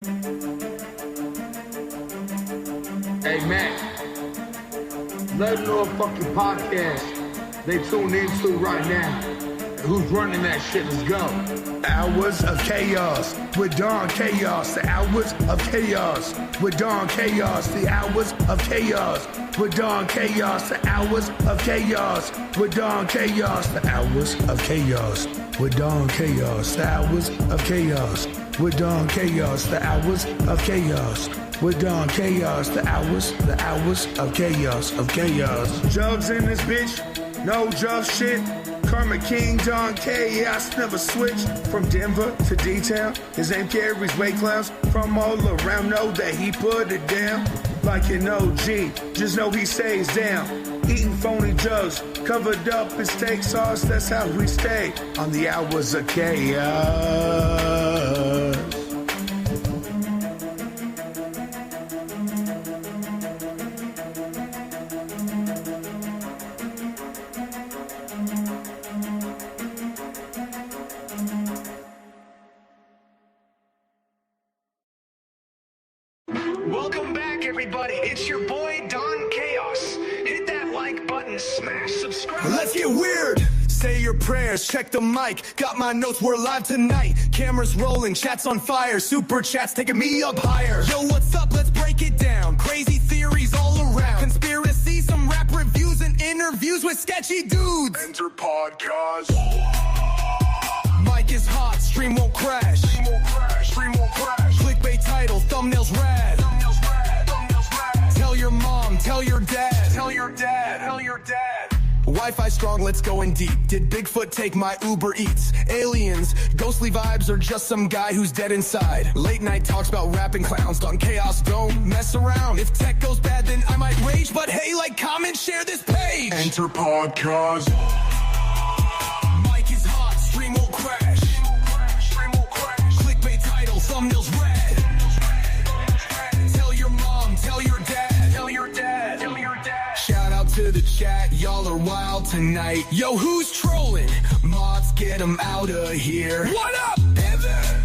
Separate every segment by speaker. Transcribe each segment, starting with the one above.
Speaker 1: Hey, man, let them know a fucking podcast they tune into right now. Who's running that shit? Let's go.
Speaker 2: Hours of Chaos with Don Chaos. The Hours of Chaos with Don Chaos. The Hours of Chaos with Don Chaos. The Hours of Chaos with Don Chaos. The Hours of Chaos with Don Chaos. The Hours of Chaos with Don Chaos. The Hours of Chaos with Don Chaos. The hours of chaos. Jugs in this bitch, no jug shit. Karma King, Don Chaos, never switch. From Denver to D-Town, his name carries weight clouds from all around. Know that he put it down like an OG. Just know he stays down. Eating phony jugs, covered up in steak sauce. That's how we stay on the Hours of Chaos.
Speaker 3: Welcome back, everybody. It's your boy, Don Chaos. Hit that like button, smash subscribe.
Speaker 4: Let's get weird. Say your prayers, check the mic. Got my notes, we're live tonight. Cameras rolling, chats on fire. Super chats taking me up higher. Yo, what's up? Let's break it down. Crazy theories all around. Conspiracy, some rap reviews and interviews with sketchy dudes.
Speaker 2: Enter podcast.
Speaker 4: Mic is hot, stream won't crash. Clickbait title, thumbnails rad. Tell your mom, tell your dad. Wi-Fi strong, let's go in deep. Did Bigfoot take my Uber Eats? Aliens, ghostly vibes, or just some guy who's dead inside? Late night talks about rapping clowns. Don Chaos, don't mess around. If tech goes bad, then I might rage. But hey, like, comment, share this page.
Speaker 2: Enter podcast.
Speaker 4: Mic is hot, stream won't crash. Clickbait title, thumbnails red. Tell your mom, tell your dad. Shout out to the chat, y'all are wild tonight. Yo, who's trolling? Mods, get them out of here. What up, Evan?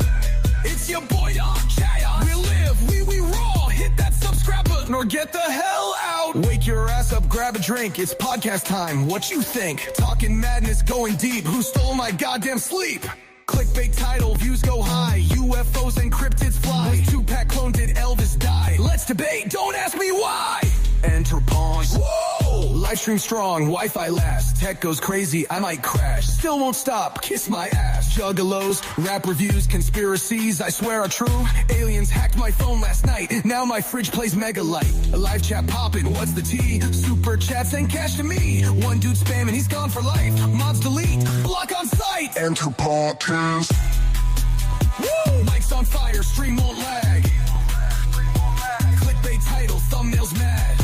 Speaker 4: It's your boy, Don Chaos. We live, we roll. Hit that subscribe button or get the hell out. Wake your ass up, grab a drink. It's podcast time. What you think? Talking madness, going deep. Who stole my goddamn sleep? Clickbait title, views go high. UFOs and cryptids fly. Was Tupac clone, did Elvis die? Let's debate, don't ask me why. Enter pause. Whoa! Livestream strong, Wi-Fi last. Tech goes crazy, I might crash. Still won't stop, kiss my ass. Juggalos, rap reviews, conspiracies, I swear are true. Aliens hacked my phone last night. Now my fridge plays Mega Light. A live chat poppin', what's the tea? Super chats and cash to me. One dude spamming, he's gone for life. Mods delete, block on sight.
Speaker 2: Enter podcast.
Speaker 4: Woo! Mic's on fire, stream won't lag. Clickbait title, thumbnails mad.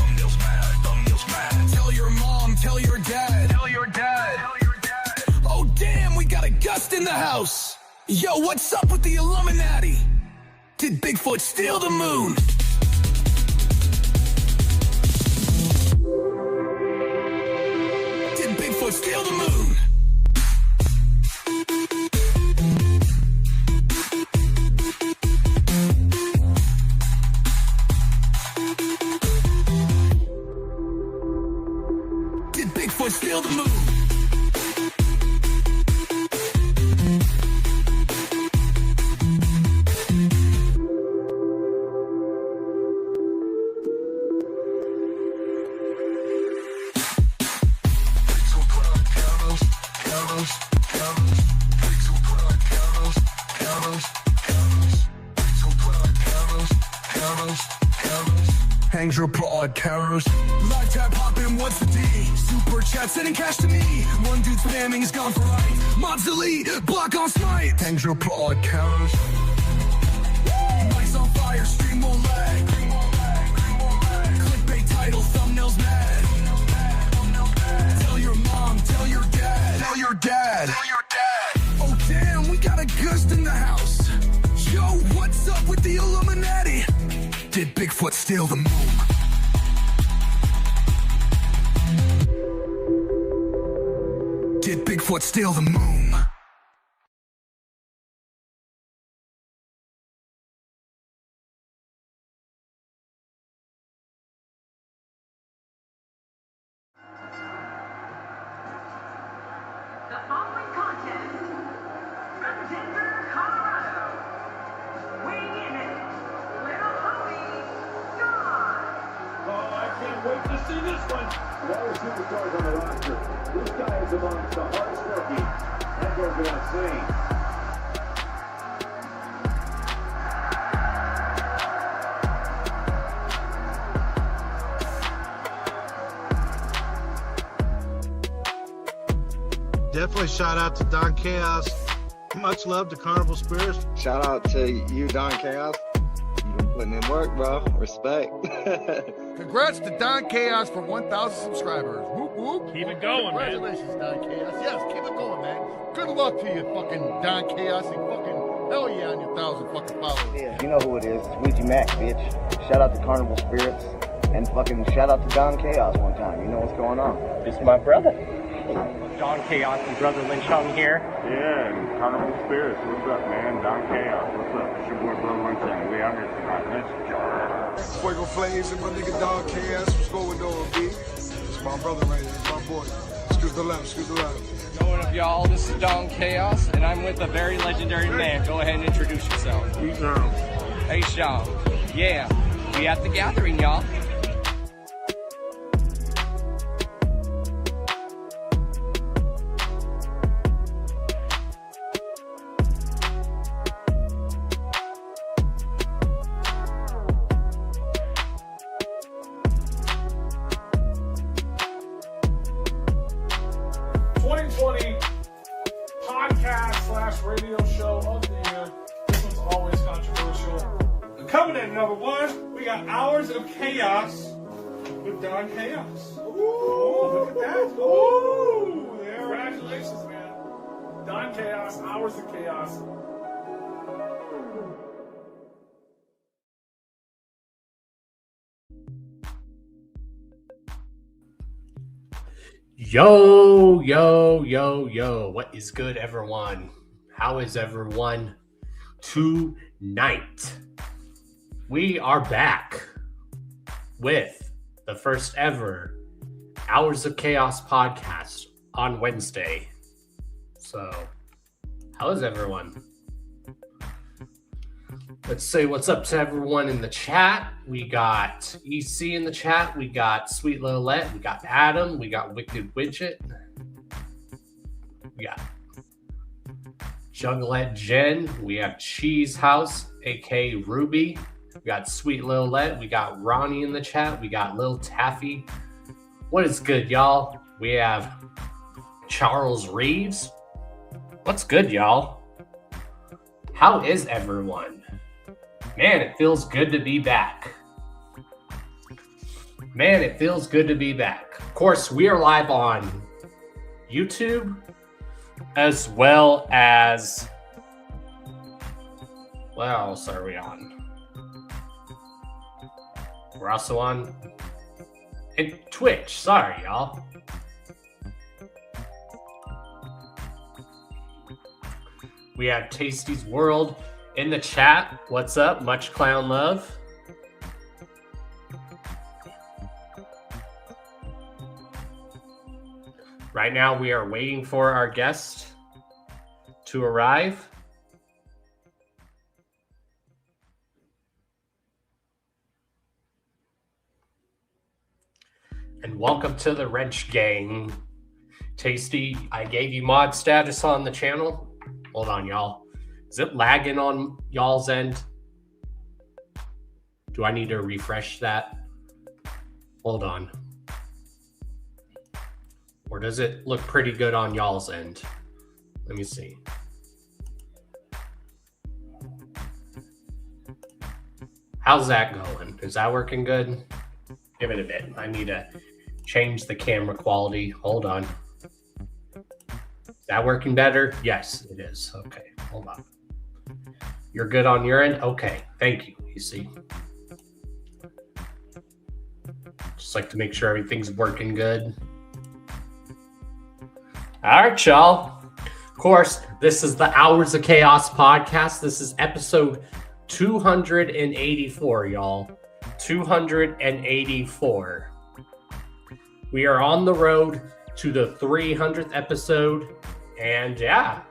Speaker 4: Tell your mom, tell your dad. Oh damn, we got a gust in the house. Yo, what's up with the Illuminati? Did Bigfoot steal the moon? Did Bigfoot steal the moon? Did Bigfoot steal the moon?
Speaker 2: Hangs your podcast.
Speaker 4: Live tap hopping, what's the D? Super chat sending cash to me. One dude spamming, he's gone for life. Mods delete, block on smite.
Speaker 2: Hangs your podcast.
Speaker 4: Mic's on fire, stream won't lag. Clickbait title, thumbnails mad. Tell your mom, tell your dad. Oh damn, we got a gust in the house. Yo, what's up with the Illuminati? Did Bigfoot steal the moon? Did Bigfoot steal the moon?
Speaker 5: see this one.
Speaker 6: Of all the superstars on the roster, this guy is amongst the hardest working. That goes without saying.
Speaker 7: Definitely shout out to Don Chaos. Much love to Carnival Spirits.
Speaker 8: Shout out to you, Don Chaos. You've been putting in work, bro. Respect.
Speaker 2: Congrats to Don Chaos for 1,000 subscribers. Whoop, whoop.
Speaker 5: Keep it going, man.
Speaker 2: Congratulations, Don Chaos. Yes, keep it going, man. Good luck to you, fucking Don Chaos. And fucking hell yeah on your 1,000 fucking followers.
Speaker 8: Yeah, you know who it is. It's Ouija Mac, bitch. Shout out to Carnival Spirits. And fucking shout out to Don Chaos one time. You know what's going on.
Speaker 5: This is my brother. Don Chaos and Brother Lynch Hung here.
Speaker 9: Yeah, and Carnival Spirits. What's up, man? Don Chaos. What's up? It's your boy, Brother Lynch Hung. We out here tonight. Let's go.
Speaker 10: Fuego Flames and my nigga Don Chaos. What's going on, B? It's my brother right here. It's my boy. Excuse the left, excuse the left.
Speaker 11: Yo, what up, y'all? This is Don Chaos, and I'm with a very legendary man. Go ahead and introduce yourself.
Speaker 9: He's Sean.
Speaker 11: Hey, Sean. Yeah, we at the gathering, y'all.
Speaker 5: Radio show of the year. This one's always controversial. Coming in number one, we got Hours of Chaos with Don Chaos. Ooh, look at that. Ooh, there. Congratulations, man. Don Chaos, Hours of Chaos.
Speaker 12: Yo, yo, yo, yo. What is good, everyone? How is everyone tonight? We are back with the first ever Hours of Chaos podcast on Wednesday. So, how is everyone? Let's say what's up to everyone in the chat. We got EC in the chat. We got Sweet Lilette. We got Adam. We got Wicked Widget. We got Juggalette Jen. We have Cheese House, aka Ruby. We got Sweet Lilette. We got Ronnie in the chat. We got Lil Taffy. What is good, y'all? We have Charles Reeves. What's good, y'all? How is everyone? Man, it feels good to be back. Man, it feels good to be back. Of course, we are live on YouTube as well as, what else are we on? We're also on Twitch. Sorry, y'all. We have Tasty's World in the chat. What's up? Much clown love. Right now, we are waiting for our guest to arrive. And welcome to the Wrench Gang. Tasty, I gave you mod status on the channel. Hold on, y'all. Is it lagging on y'all's end? Do I need to refresh that? Hold on. Or does it look pretty good on y'all's end? Let me see. How's that going? Is that working good? Give it a bit. I need to change the camera quality. Hold on. Is that working better? Yes, it is. Okay, hold on. You're good on your end? Okay, thank you, EC. Just like to make sure everything's working good. All right, y'all. Of course, this is the Hours of Chaos podcast. This is episode 284, y'all. 284. We are on the road to the 300th episode. And yeah,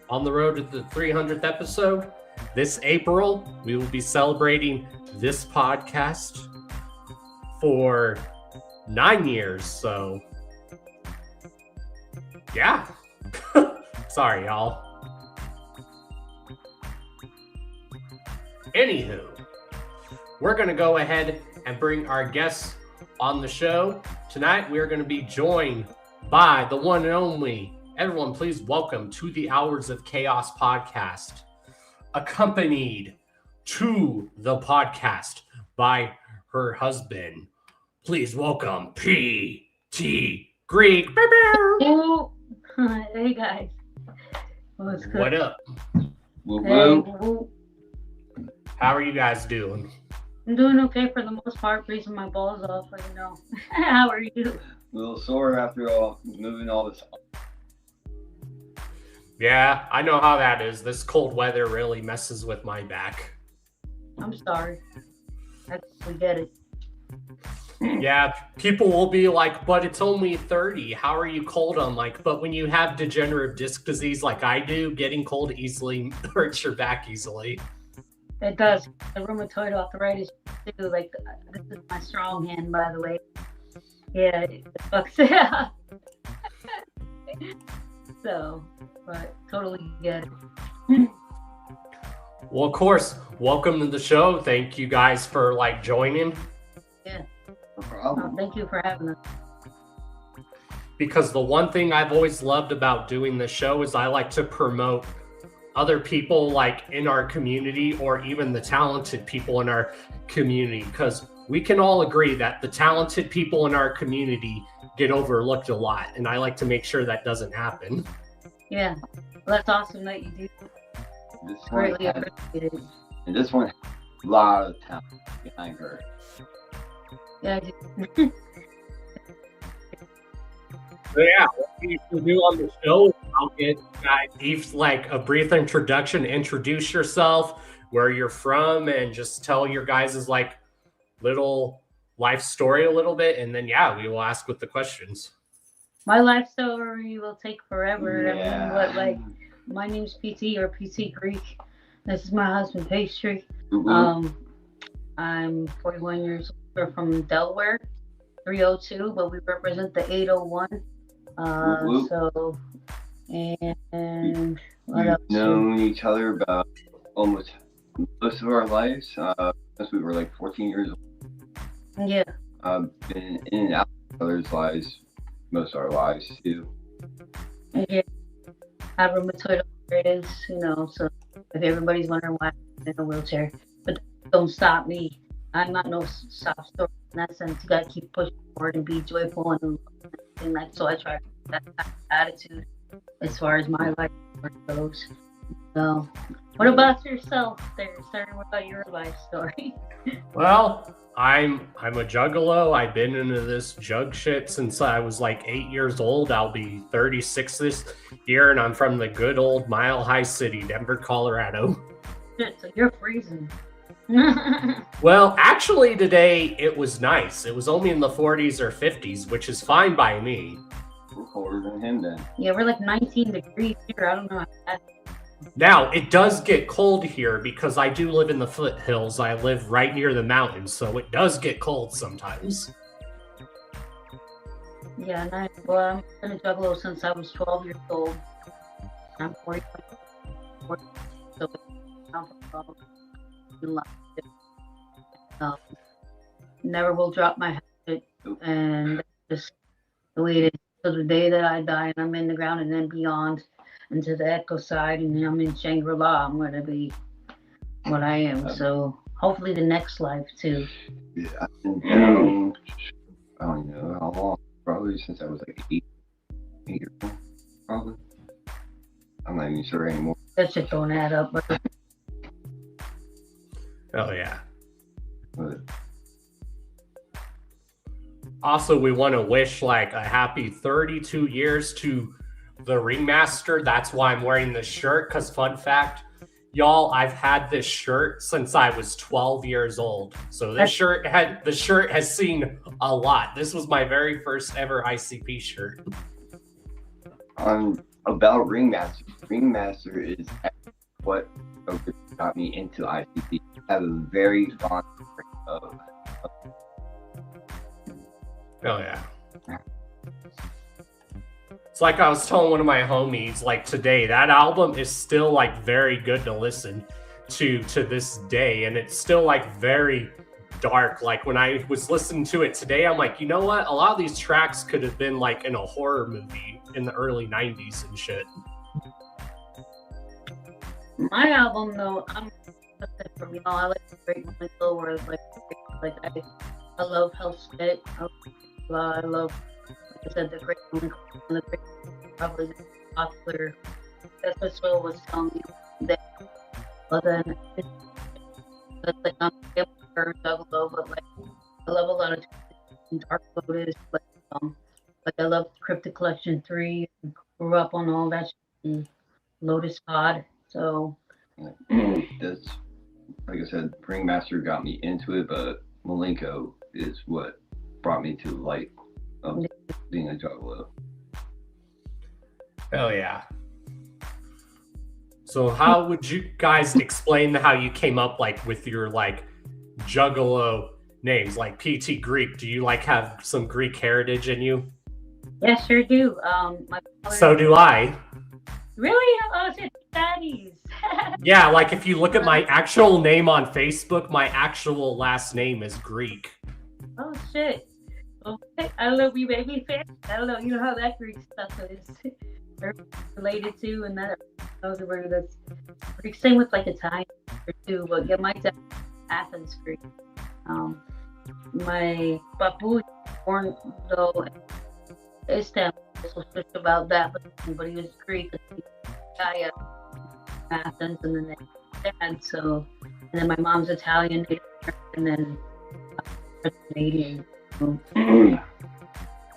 Speaker 12: on the road to the 300th episode. This April, we will be celebrating this podcast for 9 years. So, yeah. Sorry, y'all. Anywho, we're going to go ahead and bring our guests on the show. Tonight, we're going to be joined by the one and only, everyone please welcome to the Hours of Chaos podcast, accompanied to the podcast by her husband. Please welcome P.T. Greek.
Speaker 13: Hey guys. What's good?
Speaker 12: What up?
Speaker 13: Hey.
Speaker 12: How are you guys doing?
Speaker 13: I'm doing okay for the most part, freezing my balls off, but you know. How are you?
Speaker 14: A little sore after all moving all this.
Speaker 12: Yeah, I know how that is. This cold weather really messes with my back.
Speaker 13: I'm sorry. We get it.
Speaker 12: Yeah, people will be like, but it's only 30. How are you cold? I'm like, but when you have degenerative disc disease like I do, getting cold easily hurts your back easily.
Speaker 13: It does. The rheumatoid arthritis too. Like, this is my strong hand, by the way. Yeah, it sucks. So, but totally get it.
Speaker 12: Well, of course, welcome to the show. Thank you guys for joining.
Speaker 13: Yeah. No problem. Thank you for having us.
Speaker 12: Because the one thing I've always loved about doing the show is I like to promote other people in our community, or even the talented people in our community, because we can all agree that the talented people in our community get overlooked a lot, and I like to make sure that doesn't happen.
Speaker 13: Yeah, well, that's awesome that you do. Greatly appreciate it.
Speaker 14: And this one has a lot of talent behind her.
Speaker 13: Yeah, I do.
Speaker 12: So yeah, what we usually do on the show, I'll get guys a brief introduction, introduce yourself, where you're from, and just tell your guys' little life story a little bit, and then we will ask with the questions.
Speaker 13: My life story will take forever.
Speaker 14: Yeah.
Speaker 13: I mean, my name's PT, or PT Greek. This is my husband, Pastry.
Speaker 14: Mm-hmm.
Speaker 13: I'm 41 years old. We're from Delaware, 302, but we represent the 801. So, and what else?
Speaker 14: We've known each other about almost most of our lives, since we were 14 years old.
Speaker 13: Yeah.
Speaker 14: Been in and out of each other's lives most of our lives too.
Speaker 13: Yeah. I have rheumatoid arthritis, so if everybody's wondering why I'm in a wheelchair, but don't stop me. I'm not no soft story in that sense. You gotta keep pushing forward and be joyful and so I try that attitude as far as my life goes. So, what about yourself there, sir? What about your life story?
Speaker 12: Well, I'm a juggalo. I've been into this jug shit since I was 8 years old. I'll be 36 this year, and I'm from the good old Mile High City, Denver, Colorado.
Speaker 13: Shit, so you're freezing.
Speaker 12: Well, actually today it was nice. It was only in the 40s or 50s, which is fine by me.
Speaker 14: We're colder than him then.
Speaker 13: Yeah, we're 19 degrees here. I don't know how that.
Speaker 12: Now, it does get cold here because I do live in the foothills. I live right near the mountains, so it does get cold sometimes.
Speaker 13: Yeah, and I've been a juggalo since I was 12 years old. I'm 40, so I'm never will drop my habit, and just the way it is till the day that I die, and I'm in the ground, and then beyond into the echo side, and then I'm in Shangri-La. I'm going to be what I am. So hopefully the next life too.
Speaker 14: Yeah, I've been down, I don't know how long, probably since I was 8 years old, probably. I'm not even sure anymore.
Speaker 13: That shit don't add up, but.
Speaker 12: Oh yeah.
Speaker 14: But
Speaker 12: also, we want to wish a happy 32 years to the Ringmaster. That's why I'm wearing this shirt, because fun fact, y'all, I've had this shirt since I was 12 years old. So the shirt has seen a lot. This was my very first ever ICP shirt.
Speaker 14: About Ringmaster. Ringmaster is what got me into ICP. I have a very fond memory of
Speaker 12: Oh yeah. It's like I was telling one of my homies, like today, that album is still like very good to listen to this day, and it's still like very dark. Like when I was listening to it today, I'm like, you know what? A lot of these tracks could have been like in a horror movie in the early 90s and shit.
Speaker 13: My album, though, from I like the Great Michael, where it's like I love Hell Spit. I love, like I said, the Great Michael, and the Great probably the popular. That's what Will was telling me that. But then it's like I'm Juggalo, but like I love a lot of Dark Lotus, like I love Cryptic Collection 3. Grew up on all that shit, and Lotus Pod. So
Speaker 14: that's, like I said, Ringmaster got me into it, but Malenko is what brought me to the light of being a Juggalo.
Speaker 12: Hell yeah. So how would you guys explain how you came up like with your like Juggalo names, like PT Greek? Do you like have some Greek heritage in you?
Speaker 13: Yes, sure do. My
Speaker 12: So do I.
Speaker 13: Really? Oh, it's daddies.
Speaker 12: Yeah, like if you look at my actual name on Facebook, my actual last name is Greek.
Speaker 13: Oh shit. Okay. I love you, baby. I don't know. You know how that Greek stuff is related to, and that those are where that's Greek. Same with like Italian too. But yeah, my dad Athens Greek. My papu born though Istanbul. So just about that, but he was Greek. Athens, and then dad. So, and then my mom's Italian, and then Canadian.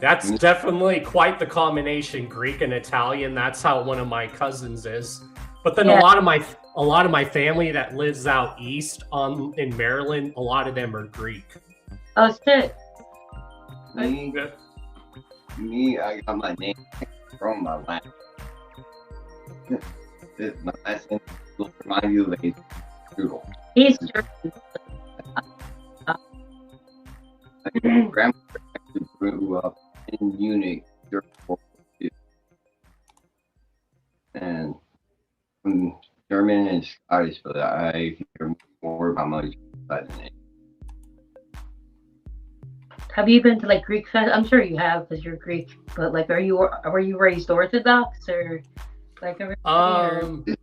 Speaker 12: That's definitely quite the combination, Greek and Italian. That's how one of my cousins is. But then a lot of my family that lives out east in Maryland, a lot of them are Greek.
Speaker 13: Oh shit.
Speaker 14: Me, I got my name from my last. My last name will remind you of a strudel.
Speaker 13: He's German.
Speaker 14: My grandmother actually grew up in Munich during World War II. And I'm German and Scottish, but I hear more about my side of the name.
Speaker 13: Have you been to like Greek fest? I'm sure you have because you're Greek. But like, were you raised Orthodox or like everybody?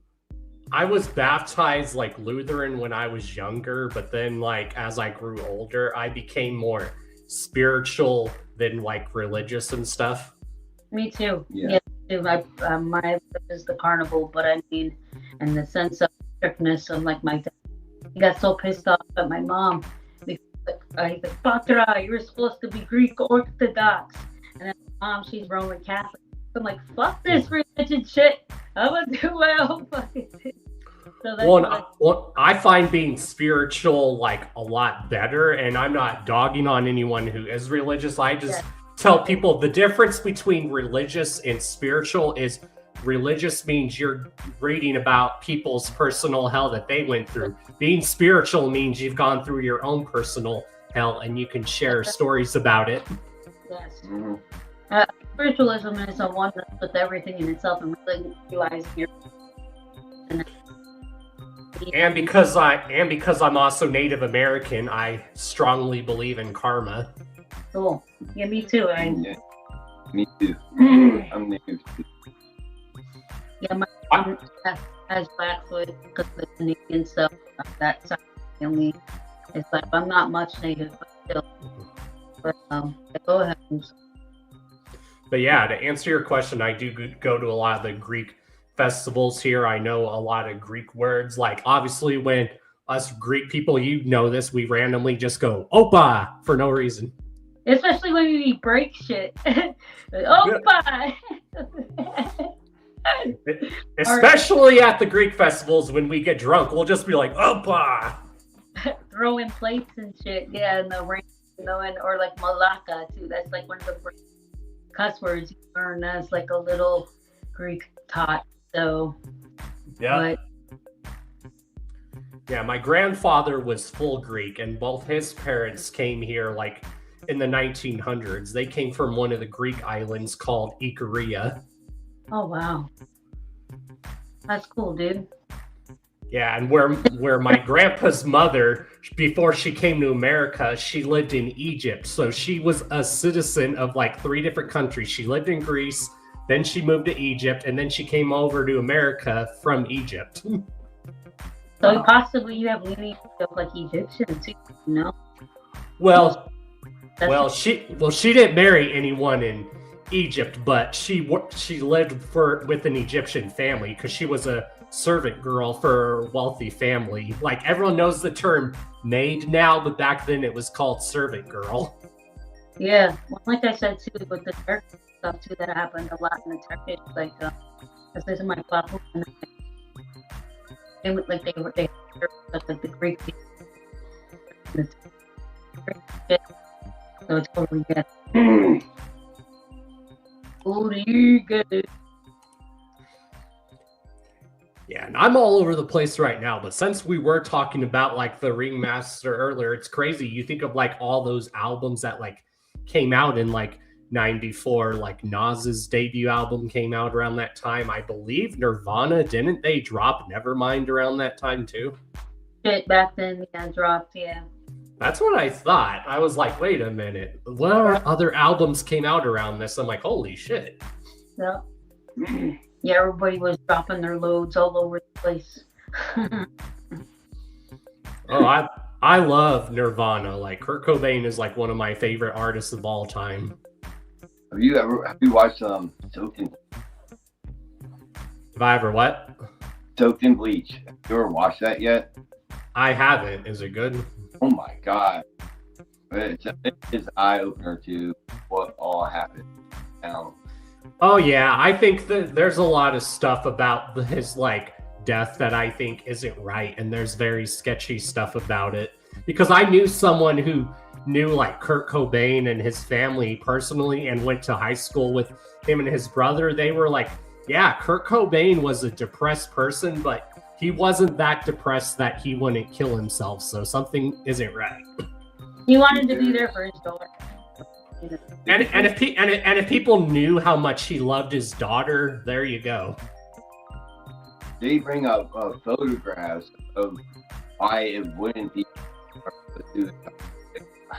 Speaker 12: I was baptized like Lutheran when I was younger, but then like as I grew older, I became more spiritual than like religious and stuff.
Speaker 13: Me too.
Speaker 14: Yeah.
Speaker 13: Too. My is the carnival, but I mean, in the sense of strictness, of like my dad, he got so pissed off at my mom. He's like, Patra, you're supposed to be Greek Orthodox. And then my mom, she's Roman Catholic. I'm like, fuck this religion shit. I'm gonna do my own fucking thing. So
Speaker 12: I find being spiritual like a lot better, and I'm not dogging on anyone who is religious. I just tell people the difference between religious and spiritual is religious means you're reading about people's personal hell that they went through. Being spiritual means you've gone through your own personal hell and you can share stories about it.
Speaker 13: Yes. Spiritualism is a oneness with everything in itself and really realize your.
Speaker 12: And because I'm also Native American, I strongly believe in karma.
Speaker 13: Cool. Yeah, me too.
Speaker 14: Yeah, me too. I'm Native too.
Speaker 13: Yeah, my mom has Blackfoot because of the Canadian stuff. That side of the family is like, I'm not much Native, but still. But go ahead.
Speaker 12: But yeah, to answer your question, I do go to a lot of the Greek festivals here. I know a lot of Greek words. Like obviously when us Greek people, you know this, we randomly just go Opa for no reason.
Speaker 13: Especially when we break shit. Opa!
Speaker 12: Especially at the Greek festivals when we get drunk, we'll just be like Opa!
Speaker 13: Throwing plates and shit. Yeah, and the rain, or like Malaka too. That's like one of the cuss words you learn as like a little Greek taught. So,
Speaker 12: yeah. Yeah, my grandfather was full Greek, and both his parents came here like in the 1900s. They came from one of the Greek islands called Ikaria.
Speaker 13: Oh wow, that's cool, dude.
Speaker 12: Yeah, and where my grandpa's mother, before she came to America, she lived in Egypt. So she was a citizen of like 3 different countries. She lived in Greece, then she moved to Egypt, and then she came over to America from Egypt.
Speaker 13: So possibly you have lineage of like Egyptians, you know?
Speaker 12: Well, she didn't marry anyone in Egypt, but she lived with an Egyptian family because she was a servant girl for a wealthy family. Like everyone knows the term maid now, but back then it was called servant girl.
Speaker 13: Yeah, well, like I said too, with the Turkish stuff too, that happened a lot in the Turkish. Like, this is my papa, and they were like the Greek people. So it's totally good. Totally good.
Speaker 12: Yeah, and I'm all over the place right now, but since we were talking about like the Ringmaster earlier, it's crazy. You think of like all those albums that like came out in like 94, like Nas's debut album came out around that time. I believe Nirvana, didn't they drop Nevermind around that time too?
Speaker 13: Shit, back then, yeah, dropped, yeah.
Speaker 12: That's what I thought. I was like, wait a minute. What other albums came out around this? I'm like, holy shit.
Speaker 13: Yeah. Yeah, everybody was dropping their loads all over the place.
Speaker 12: Oh, I love Nirvana. Like Kurt Cobain is like one of my favorite artists of all time.
Speaker 14: Have you watched Soaked in
Speaker 12: Have I ever what?
Speaker 14: Soaked in Bleach? Have you ever watched that yet?
Speaker 12: I haven't. Is it good?
Speaker 14: Oh my god. It's eye opener to what all happened.
Speaker 12: Oh yeah, I think that there's a lot of stuff about his like death that I think isn't right, and there's very sketchy stuff about it. Because I knew someone who knew like Kurt Cobain and his family personally and went to high school with him and his brother. They were like, yeah, Kurt Cobain was a depressed person, but he wasn't that depressed that he wouldn't kill himself. So something isn't right.
Speaker 13: He wanted to be there for his daughter.
Speaker 12: And if people knew how much he loved his daughter, there you go.
Speaker 14: They bring up photographs of why it wouldn't be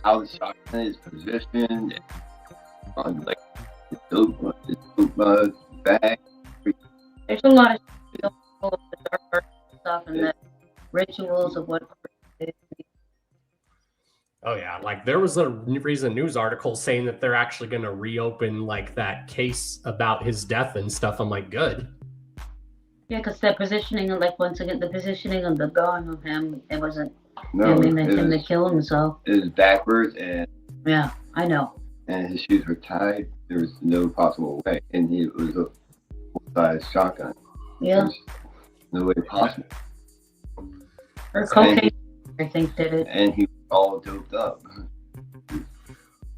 Speaker 14: how the shotgun is positioned, on like the dope bag.
Speaker 13: There's a lot of dark stuff and the rituals of what.
Speaker 12: Oh yeah, like there was a recent news article saying that they're actually going to reopen like that case about his death and stuff. I'm like, good.
Speaker 13: Yeah, because the positioning, like once again, the positioning of the gun of him, it wasn't
Speaker 14: No,
Speaker 13: him to kill himself.
Speaker 14: It was backwards, and
Speaker 13: yeah, I know.
Speaker 14: And his shoes were tied. There was no possible way, and it was a full-size shotgun.
Speaker 13: Yeah.
Speaker 14: No way possible.
Speaker 13: Or cocaine, I think, did it.
Speaker 14: And he was all doped up.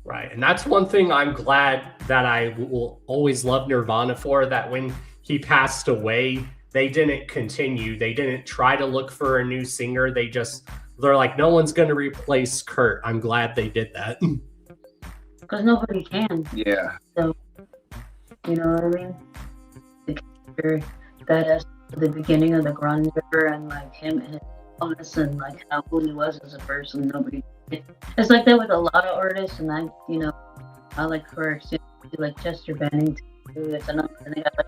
Speaker 12: Right, and that's one thing I'm glad that I will always love Nirvana for, that when he passed away, they didn't continue. They didn't try to look for a new singer. They're like, no one's going to replace Kurt. I'm glad they did that.
Speaker 13: Because nobody can.
Speaker 14: Yeah.
Speaker 13: So, you know what I mean? The character that is the beginning of the grunge era, and like him and his honest and like how cool he was as a person, nobody. It's like that with a lot of artists, and I like Kurt, like Chester Bennington. It's another thing. They got like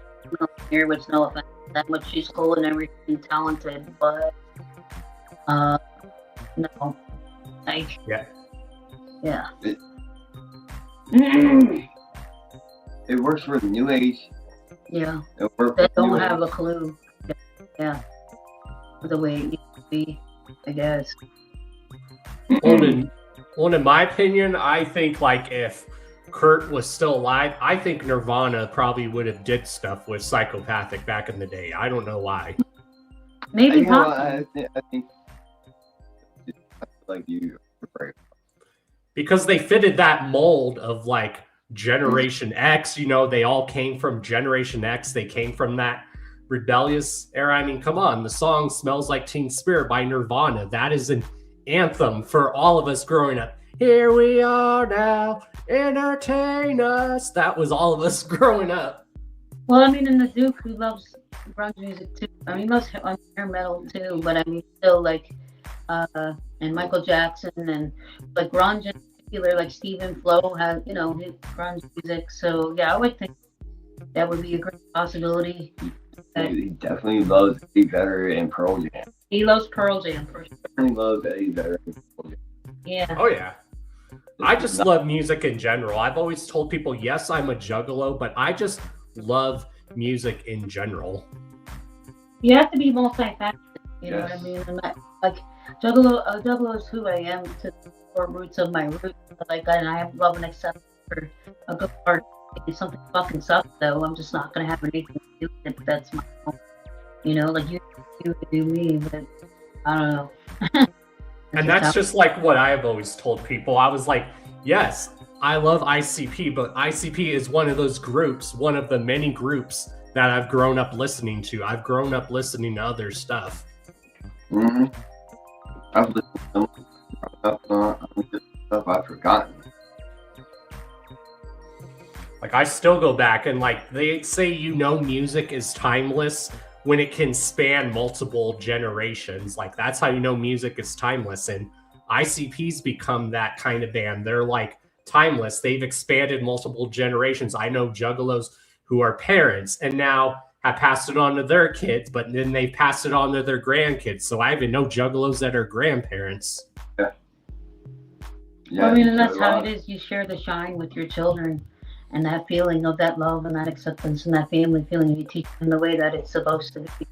Speaker 13: here, which no offense, that much she's cool and everything, talented, but no, like yeah.
Speaker 14: It works for the new age.
Speaker 13: Yeah.
Speaker 14: It works
Speaker 13: They
Speaker 14: for the
Speaker 13: don't
Speaker 14: new
Speaker 13: have
Speaker 14: age.
Speaker 13: a clue. Yeah. The way it used to be, I guess.
Speaker 12: Well, in my opinion, I think like if Kurt was still alive, I think Nirvana probably would have did stuff with Psychopathic back in the day. I don't know why.
Speaker 13: Maybe
Speaker 14: I think like you.
Speaker 12: Because they fitted that mold of like Generation X, they all came from Generation X. They came from that rebellious era. I mean, come on, the song Smells Like Teen Spirit by Nirvana. That is an anthem for all of us growing up. Here we are now, entertain us. That was all of us growing up.
Speaker 13: Well, I mean, and the Duke who loves grunge music too. I mean, he loves hair metal too, but I mean, still like, and Michael Jackson and like grunge in particular, like Stephen Flo has, you know, his grunge music. So yeah, I would think that would be a great possibility.
Speaker 14: He definitely loves Eddie Vedder and Pearl Jam.
Speaker 13: He loves Pearl Jam for sure.
Speaker 14: He loves Eddie Vedder and Pearl Jam.
Speaker 13: Yeah.
Speaker 12: Oh yeah. I just love music in general. I've always told people, yes, I'm a juggalo, but I just love music in general.
Speaker 13: You have to be multifaceted, you know
Speaker 12: Yes.
Speaker 13: what I mean? And like juggalo is who I am to the core roots of my roots. Like, and I have love and acceptance for a good part. If something fucking sucks, though, I'm just not gonna have anything to do with it. But that's my own, you know, like you do me, but I don't know.
Speaker 12: And that's just like what I have always told people. I was like, yes, I love ICP, but ICP is one of those groups, one of the many groups that I've grown up listening to. I've grown up listening to other stuff.
Speaker 14: Mm-hmm. I've listened to stuff I've forgotten.
Speaker 12: Like, I still go back and, like, they say, you know, music is timeless when it can span multiple generations. Like, that's how you know music is timeless. And ICP's become that kind of band. They're, like, timeless. They've expanded multiple generations. I know juggalos who are parents and now have passed it on to their kids, but then they passed it on to their grandkids. So I even know juggalos that are grandparents.
Speaker 14: Yeah.
Speaker 13: Well, I mean, and that's how it is. You share the shine with your children. And that feeling of that love and that acceptance and that family feeling, you teach them the way that it's supposed to be.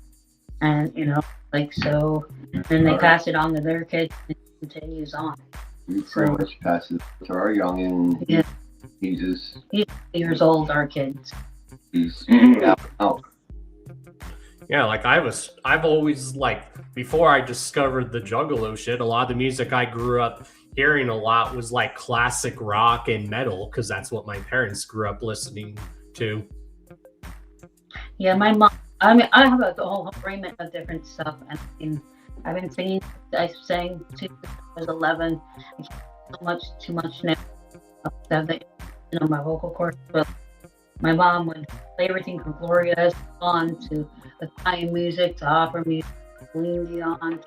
Speaker 13: And, you know, like, so, and they pass it on to their kids and it continues on.
Speaker 14: We pretty much pass it to our youngin'.
Speaker 13: Yeah.
Speaker 14: He's
Speaker 13: years old, our kids.
Speaker 14: He's out.
Speaker 12: Yeah, like I've always, like, before I discovered the juggalo shit, a lot of the music I grew up hearing a lot was like classic rock and metal, because that's what my parents grew up listening to.
Speaker 13: Yeah, my mom, I mean, I have a whole arraignment of different stuff. And I mean, I've been singing, I sang since I was 11. I can't so too much now. You know, my vocal cords, but my mom would play everything from Gloria on to Italian music to opera music, Celine Dion,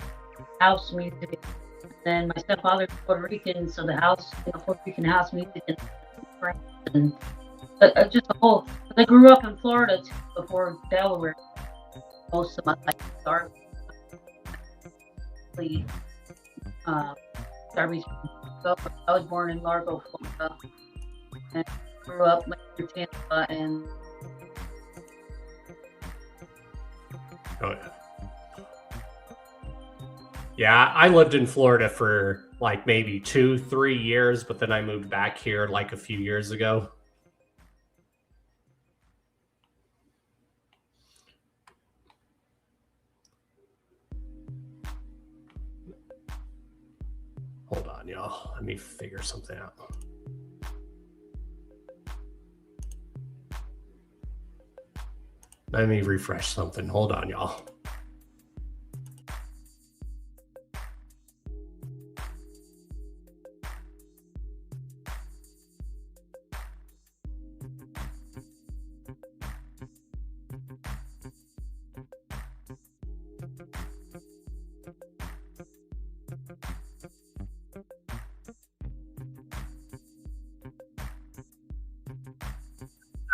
Speaker 13: house music. Then my stepfather was Puerto Rican, so the house, you know, Puerto Rican house music and just a whole. I grew up in Florida too, before Delaware. Most of my life started. I was born in Largo, Florida, and grew up in Tampa and.
Speaker 12: Oh yeah. Yeah, I lived in Florida for like maybe 2-3 years, but then I moved back here like a few years ago. Hold on, y'all. Let me figure something out. Let me refresh something. Hold on, y'all.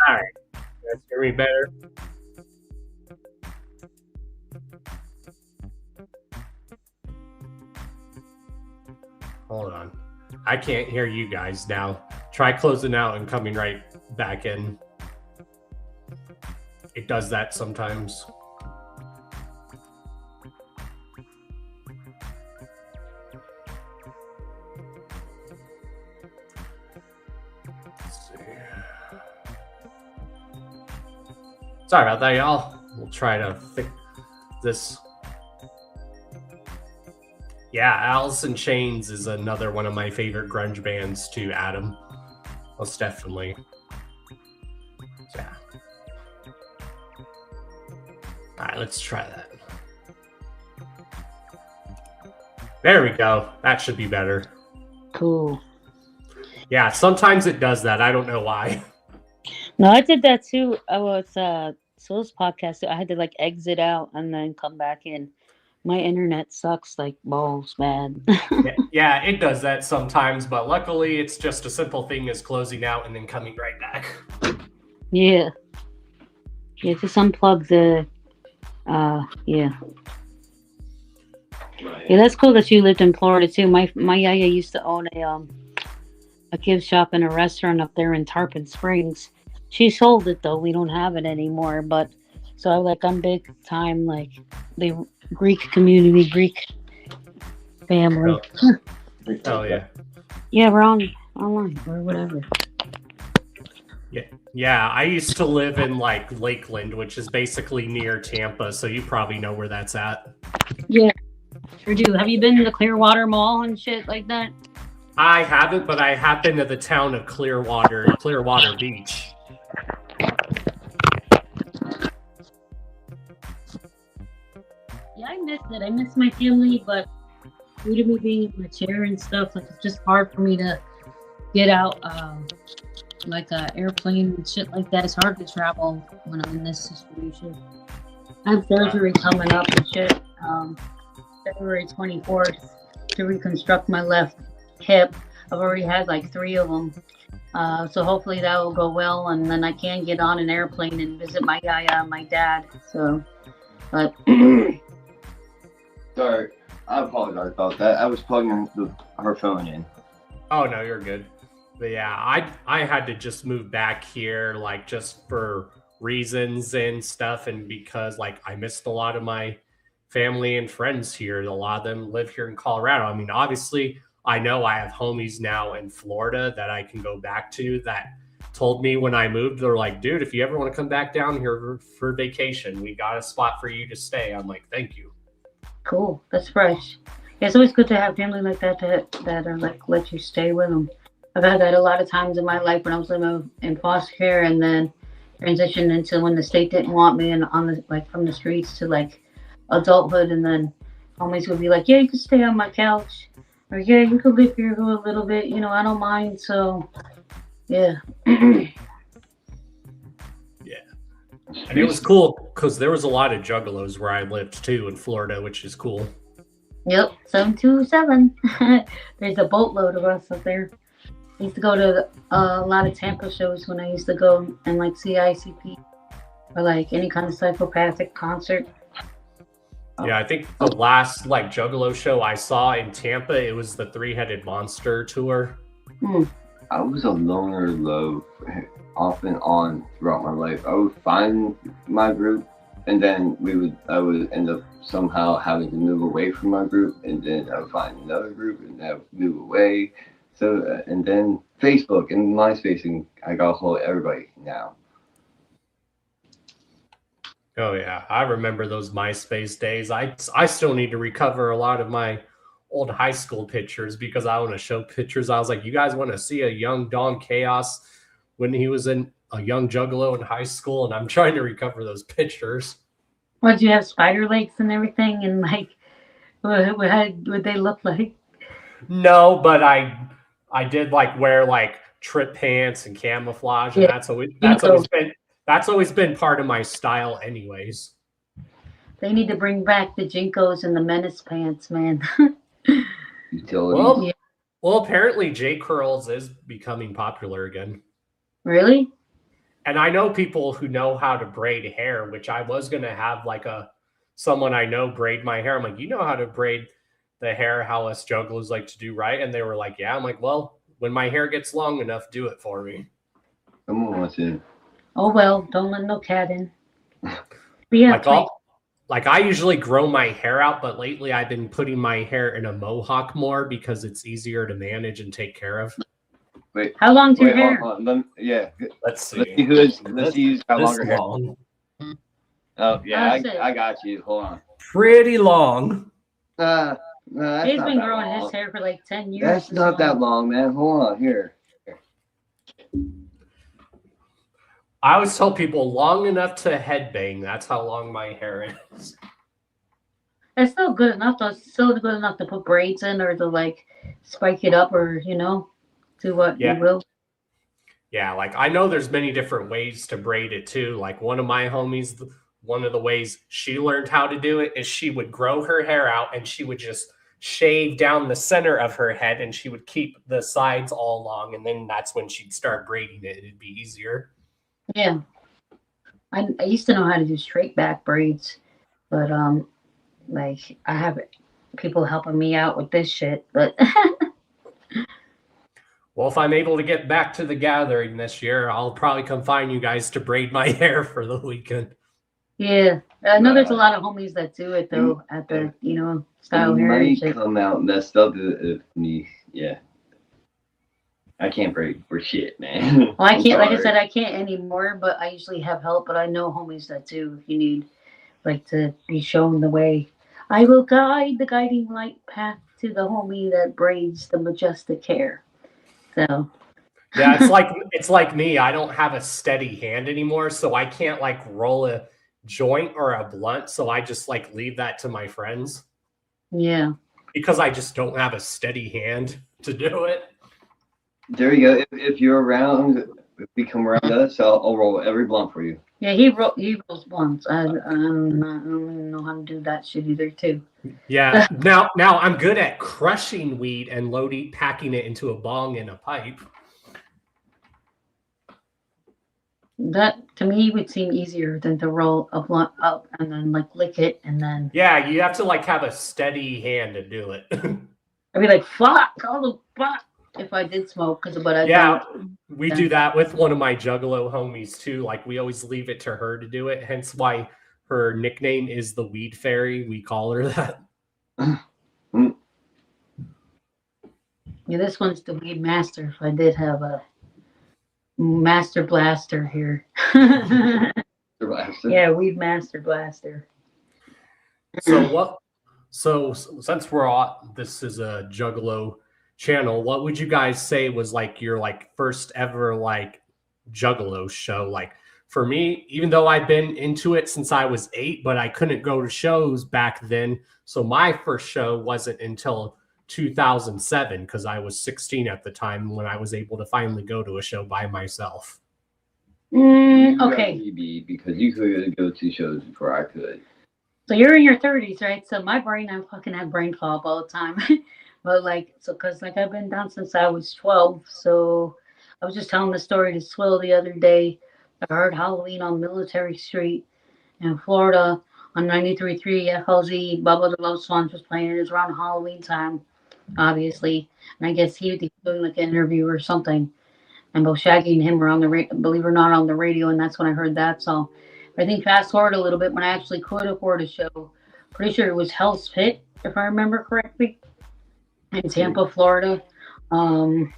Speaker 12: All right, that's gonna be better. Hold on. I can't hear you guys now. Try closing out and coming right back in. It does that sometimes. Let's see. Sorry about that, y'all. We'll try to fix this. Yeah, Alice in Chains is another one of my favorite grunge bands too, Adam. Most definitely. Yeah. Alright, let's try that. There we go. That should be better.
Speaker 13: Cool.
Speaker 12: Yeah, sometimes it does that. I don't know why.
Speaker 13: No, I did that too. I was Soul's podcast. I had to like exit out and then come back in. My internet sucks like balls, man.
Speaker 12: Yeah, it does that sometimes, but luckily it's just a simple thing as closing out and then coming right back.
Speaker 13: Yeah. Yeah, just unplug the yeah. Yeah, that's cool that you lived in Florida too. My yaya used to own a gift shop and a restaurant up there in Tarpon Springs. She sold it though. We don't have it anymore, but so I'm big time like the Greek community, Greek family.
Speaker 12: Oh yeah.
Speaker 13: Yeah, we're online or whatever.
Speaker 12: Yeah, I used to live in like Lakeland, which is basically near Tampa, so you probably know where that's at.
Speaker 13: Yeah, sure do. Have you been to the Clearwater Mall and shit like that?
Speaker 12: I haven't, but I have been to the town of Clearwater Beach.
Speaker 13: Yeah, I miss it. I miss my family, but due to me being in the chair and stuff, like it's just hard for me to get out. Like airplane and shit like that. It's hard to travel when I'm in this situation. I have surgery coming up and shit. February 24th to reconstruct my left hip. I've already had like 3 of them. So hopefully that will go well, and then I can get on an airplane and visit my yaya and my dad. So, but
Speaker 14: Sorry, I apologize about that. I was plugging her phone in.
Speaker 12: Oh no, you're good. But yeah, I had to just move back here, like just for reasons and stuff, and because like I missed a lot of my family and friends here. A lot of them live here in Colorado. I mean, obviously, I know I have homies now in Florida that I can go back to that told me when I moved, they're like, dude, if you ever want to come back down here for vacation, we got a spot for you to stay. I'm like, thank you.
Speaker 13: Cool. That's fresh. Yeah, it's always good to have family like that that are like let you stay with them. I've had that a lot of times in my life when I was living in foster care, and then transitioned into when the state didn't want me, and on the like from the streets to like adulthood, and then homies would be like, yeah, you can stay on my couch, or yeah, you could live here for a little bit, you know, I don't mind. So yeah.
Speaker 12: Yeah. And it was cool because there was a lot of juggalos where I lived too in Florida, which is cool.
Speaker 13: Yep, 727. There's a boatload of us up there. I used to go to a lot of Tampa shows when I used to go and like see ICP or like any kind of psychopathic concert.
Speaker 12: Yeah, I think the last like Juggalo show I saw in Tampa, it was the Three-Headed Monster tour.
Speaker 14: I was a loner low off and on throughout my life. I would find my group, and then I would end up somehow having to move away from my group, and then I would find another group and I would move away. So and then Facebook and MySpace, and I got a hold of everybody now.
Speaker 12: Oh yeah, I remember those MySpace days. I still need to recover a lot of my old high school pictures because I want to show pictures. I was like, you guys want to see a young Don Chaos when he was in a young Juggalo in high school? And I'm trying to recover those pictures.
Speaker 13: What, you have spider legs and everything, and like what would they look like?
Speaker 12: No, but I did like wear like trip pants and camouflage, and
Speaker 13: Yeah.
Speaker 12: that's always been part of my style anyways.
Speaker 13: They need to bring back the Jinkos and the Menace pants, man.
Speaker 14: Utility.
Speaker 12: Well, apparently J Curls is becoming popular again.
Speaker 13: Really?
Speaker 12: And I know people who know how to braid hair, which I was going to have like someone I know braid my hair. I'm like, you know how to braid the hair how us jugglers like to do, right? And they were like, yeah. I'm like, well, when my hair gets long enough, do it for me.
Speaker 14: Someone wants in.
Speaker 13: Oh well, don't let no cat in. But yeah,
Speaker 12: Like I usually grow my hair out, but lately I've been putting my hair in a mohawk more because it's easier to manage and take care of.
Speaker 14: Wait,
Speaker 13: how long's your hair?
Speaker 12: Let's see.
Speaker 14: Let's see who's got longer hair.
Speaker 12: Long.
Speaker 14: Oh yeah, I got you. Hold on.
Speaker 12: Pretty long.
Speaker 14: No, that's
Speaker 13: He's
Speaker 14: not
Speaker 13: been
Speaker 14: that
Speaker 13: growing
Speaker 14: long.
Speaker 13: his hair for like 10 years.
Speaker 14: That's not that long, man. Hold on, here.
Speaker 12: I always tell people long enough to headbang. That's how long my hair is.
Speaker 13: It's still good enough though. It's still good enough to put braids in or to like spike it up, or you know. do what
Speaker 12: Yeah.
Speaker 13: you will.
Speaker 12: Yeah, like I know there's many different ways to braid it too. Like one of my homies, one of the ways she learned how to do it is she would grow her hair out and she would just shave down the center of her head and she would keep the sides all long, and then that's when she'd start braiding it. It'd be easier.
Speaker 13: Yeah. I used to know how to do straight back braids, but like I have people helping me out with this shit, but
Speaker 12: Well, if I'm able to get back to the gathering this year, I'll probably come find you guys to braid my hair for the weekend.
Speaker 13: yeah. I know there's a lot of homies that do it though at the, style
Speaker 14: It
Speaker 13: hair and
Speaker 14: might
Speaker 13: shit.
Speaker 14: come out messed up if me. Yeah. I can't braid for shit, man.
Speaker 13: Well, I
Speaker 14: I'm
Speaker 13: can't, like I
Speaker 14: sorry.
Speaker 13: said, I can't anymore, but I usually have help, but I know homies that do if you need, like, to be shown the way. I will guide the guiding light path to the homie that braids the majestic hair. So,
Speaker 12: Yeah, it's like me. I don't have a steady hand anymore, so I can't like roll a joint or a blunt, so I just like leave that to my friends
Speaker 13: yeah.
Speaker 12: because I just don't have a steady hand to do it.
Speaker 14: There you go. If you're around, if you come around us, I'll roll every blunt for you.
Speaker 13: Yeah, he rolls blunts. I don't even know how to do that shit either, too.
Speaker 12: Yeah. Now I'm good at crushing weed and packing it into a bong and a pipe.
Speaker 13: That, to me, would seem easier than to roll a blunt up and then, like, lick it and then...
Speaker 12: Yeah, you have to like have a steady hand to do it.
Speaker 13: I'd be like, fuck, all the fuck, if I did smoke, but I
Speaker 12: Yeah,
Speaker 13: don't.
Speaker 12: we do that with one of my Juggalo homies too. Like we always leave it to her to do it. Hence why her nickname is the Weed Fairy. We call her that.
Speaker 13: Yeah, this one's the Weed Master. If I did have a Master Blaster here. Yeah, Weed Master Blaster.
Speaker 12: So since this is a Juggalo channel, what would you guys say was like your like first ever like Juggalo show? Like for me, even though I've been into it since I was 8, but I couldn't go to shows back then. So my first show wasn't until 2007 because I was 16 at the time when I was able to finally go to a show by myself.
Speaker 13: Okay.
Speaker 14: Because you could go to shows before I could.
Speaker 13: So you're in your 30s, right? So my brain, I fucking have brain fog all the time. But like, so because like I've been down since I was 12. So I was just telling the story to Swill the other day. I heard Halloween on Military Street in Florida on 93.3 FLZ. Bubba the Love Swans was playing. It was around Halloween time, obviously. And I guess he was doing like an interview or something. And both Shaggy and him were on the believe it or not, on the radio. And that's when I heard that song. I think fast forward a little bit when I actually could afford a show. Pretty sure it was Hell's Pit, if I remember correctly, in Tampa, Florida. And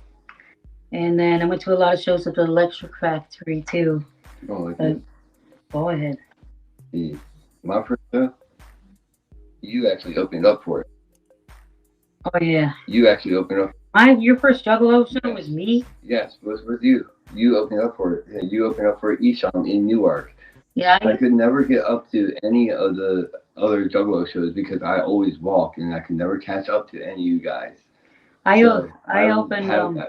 Speaker 13: then I went to a lot of shows at the Electric Factory too.
Speaker 14: Oh,
Speaker 13: go ahead.
Speaker 14: My first show, you actually opened up for it.
Speaker 13: Oh yeah.
Speaker 14: You actually opened up.
Speaker 13: Your first Juggalo show was me?
Speaker 14: Yes, it was with you. You opened up for it. Yeah, you opened up for Isham in Newark.
Speaker 13: Yeah.
Speaker 14: I could never get up to any of the other Juggalo shows because I always walk and I could never catch up to any of you guys.
Speaker 13: I opened.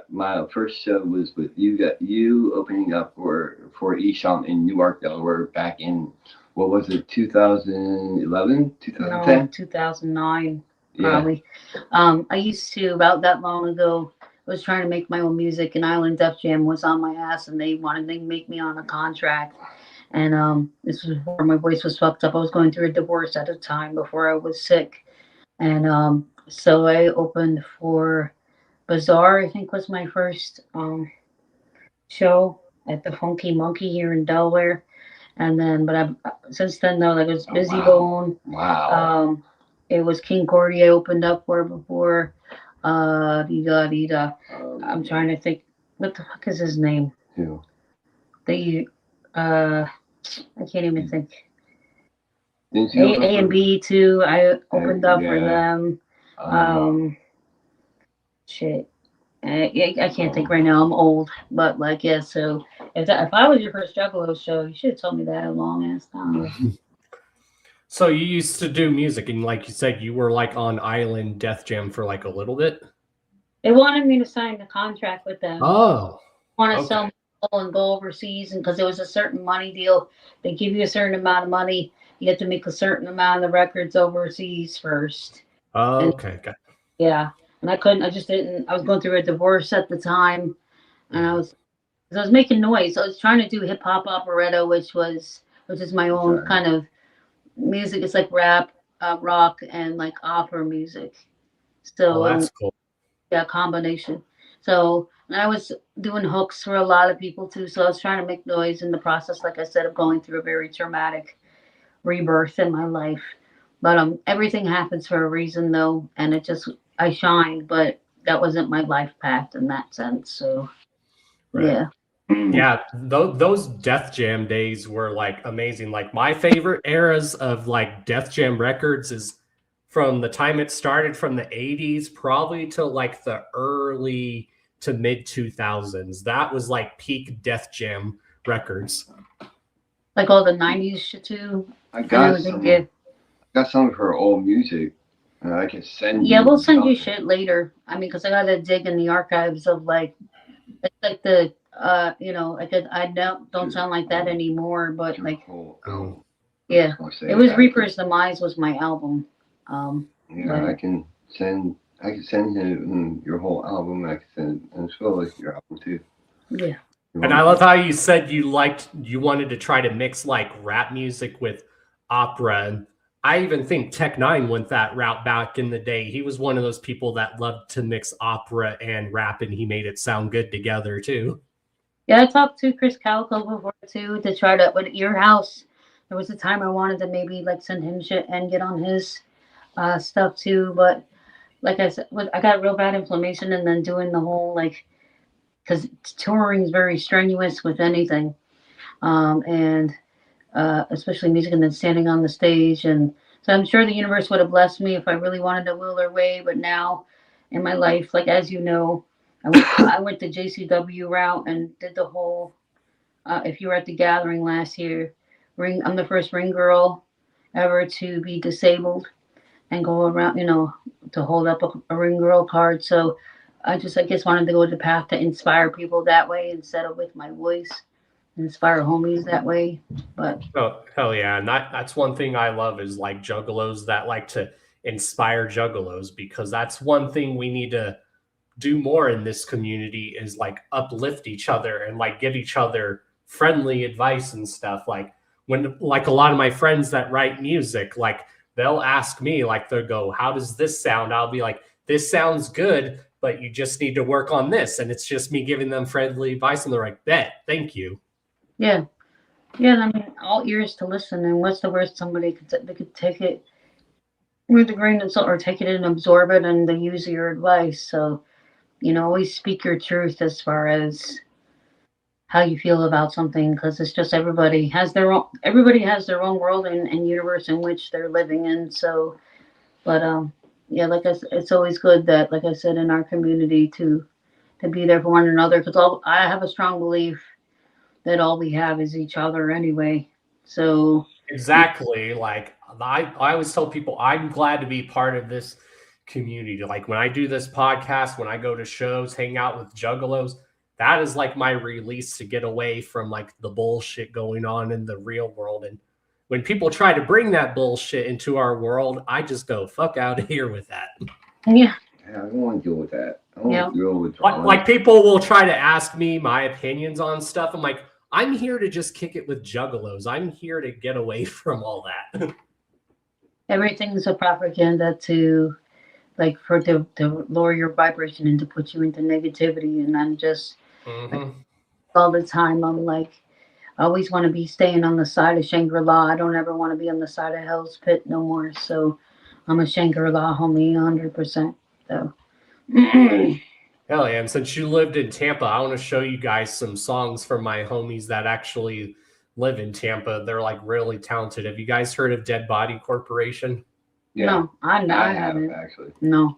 Speaker 14: My first show was with you opening up for Isham in Newark, Delaware, back in what was it, 2011, 2010?
Speaker 13: No, 2009 probably. Yeah. I used to about that long ago. I was trying to make my own music, and Island Def Jam was on my ass, and they wanted to make me on a contract. And this was before my voice was fucked up. I was going through a divorce at the time before I was sick. And so I opened for Bazaar, I think was my first show at the Funky Monkey here in Delaware. And then, but since then, though, like it was Busy Bone.
Speaker 14: Wow.
Speaker 13: It was King Cordy I opened up for before. I'm trying to think. What the fuck is his name?
Speaker 14: Who?
Speaker 13: I can't even think. A and B too. I opened up for them. Shit. I can't think right now. I'm old, but like yeah. So if I was your first Juggalo show, you should have told me that a long ass time.
Speaker 12: So you used to do music, and like you said, you were like on Island Def Jam for like a little bit.
Speaker 13: They wanted me to sign the contract with them.
Speaker 12: Oh.
Speaker 13: Want to
Speaker 12: Okay.
Speaker 13: sell my soul and go overseas, and because there was a certain money deal, they give you a certain amount of money. You have to make a certain amount of the records overseas first.
Speaker 12: Oh,
Speaker 13: And-
Speaker 12: okay. Got
Speaker 13: Yeah, and I couldn't. I just didn't. I was going through a divorce at the time, and I was making noise. I was trying to do hip hop operetta, which is my own kind of music. It's like rap, rock, and like opera music. So
Speaker 12: Oh, that's cool.
Speaker 13: yeah, combination. So and I was doing hooks for a lot of people too. So I was trying to make noise in the process, like I said, of going through a very traumatic rebirth in my life. But everything happens for a reason though, and I shined, but that wasn't my life path in that sense. So
Speaker 12: Right.
Speaker 13: yeah.
Speaker 12: Yeah, those Death Jam days were like amazing. Like my favorite eras of like Death Jam records is from the time it started from the 80s probably to like the early to mid 2000s. That was like peak Death Jam records.
Speaker 13: Like all the 90s shit too.
Speaker 14: I got
Speaker 13: everything,
Speaker 14: some.
Speaker 13: yeah.
Speaker 14: Got some of her old music. I can send you.
Speaker 13: Yeah, we'll send you
Speaker 14: something.
Speaker 13: shit later. I mean, because I gotta dig in the archives of like, it's like the I don't sound like that anymore, but like, yeah, it was Reaper's Demise was my album.
Speaker 14: Yeah, I can send him your whole album. I can send as well as your album too.
Speaker 13: Yeah.
Speaker 12: And I love how you said you wanted to try to mix like rap music with opera. And I even think Tech Nine went that route back in the day. He was one of those people that loved to mix opera and rap, and he made it sound good together too.
Speaker 13: Yeah, I talked to Chris Calico before too to try to. But at your house, there was a time I wanted to maybe like send him shit and get on his stuff too. But like I said, I got real bad inflammation, and then doing the whole like, because touring is very strenuous with anything, and especially music, and then standing on the stage. And so I'm sure the universe would have blessed me if I really wanted to will their way. But now in my life, like as you know, I went the JCW route and did the whole, if you were at the gathering last year, I'm the first ring girl ever to be disabled and go around, to hold up a ring girl card. So I guess wanted to go the path to inspire people that way instead of with my voice, inspire homies that way. But
Speaker 12: oh hell yeah, and that's one thing I love is like juggalos that like to inspire juggalos, because that's one thing we need to do more in this community is like uplift each other and like give each other friendly advice and stuff. Like when like a lot of my friends that write music, like they'll ask me, like they'll go, how does this sound? I'll be like, this sounds good, but you just need to work on this. And it's just me giving them friendly advice, and they're like, bet, thank you.
Speaker 13: yeah. I mean, all ears to listen. And what's the worst somebody could take it with a grain of salt or take it and absorb it and they use your advice. So, always speak your truth as far as how you feel about something, because it's just everybody has their own world and universe in which they're living in. So, but yeah, like I said, it's always good that, like I said, in our community to be there for one another, because I have a strong belief that all we have is each other anyway. So
Speaker 12: exactly, like I always tell people, I'm glad to be part of this community. Like when I do this podcast, when I go to shows, hang out with juggalos, that is like my release to get away from like the bullshit going on in the real world. And when people try to bring that bullshit into our world, I just go fuck out of here with that.
Speaker 13: Yeah,
Speaker 14: I don't want to deal with that. I don't want to deal with
Speaker 12: like people will try to ask me my opinions on stuff. I'm like, I'm here to just kick it with juggalos. I'm here to get away from all that.
Speaker 13: Everything's a propaganda to lower your vibration and to put you into negativity. And I'm just all the time, I'm like, I always want to be staying on the side of Shangri-La. I don't ever want to be on the side of Hell's Pit no more. So I'm a Shangri-La homie 100%. So
Speaker 12: hell yeah. And since you lived in Tampa, I want to show you guys some songs from my homies that actually live in Tampa. They're like really talented. Have you guys heard of Dead Body Corporation?
Speaker 14: Yeah.
Speaker 13: No, I haven't
Speaker 14: actually.
Speaker 13: No.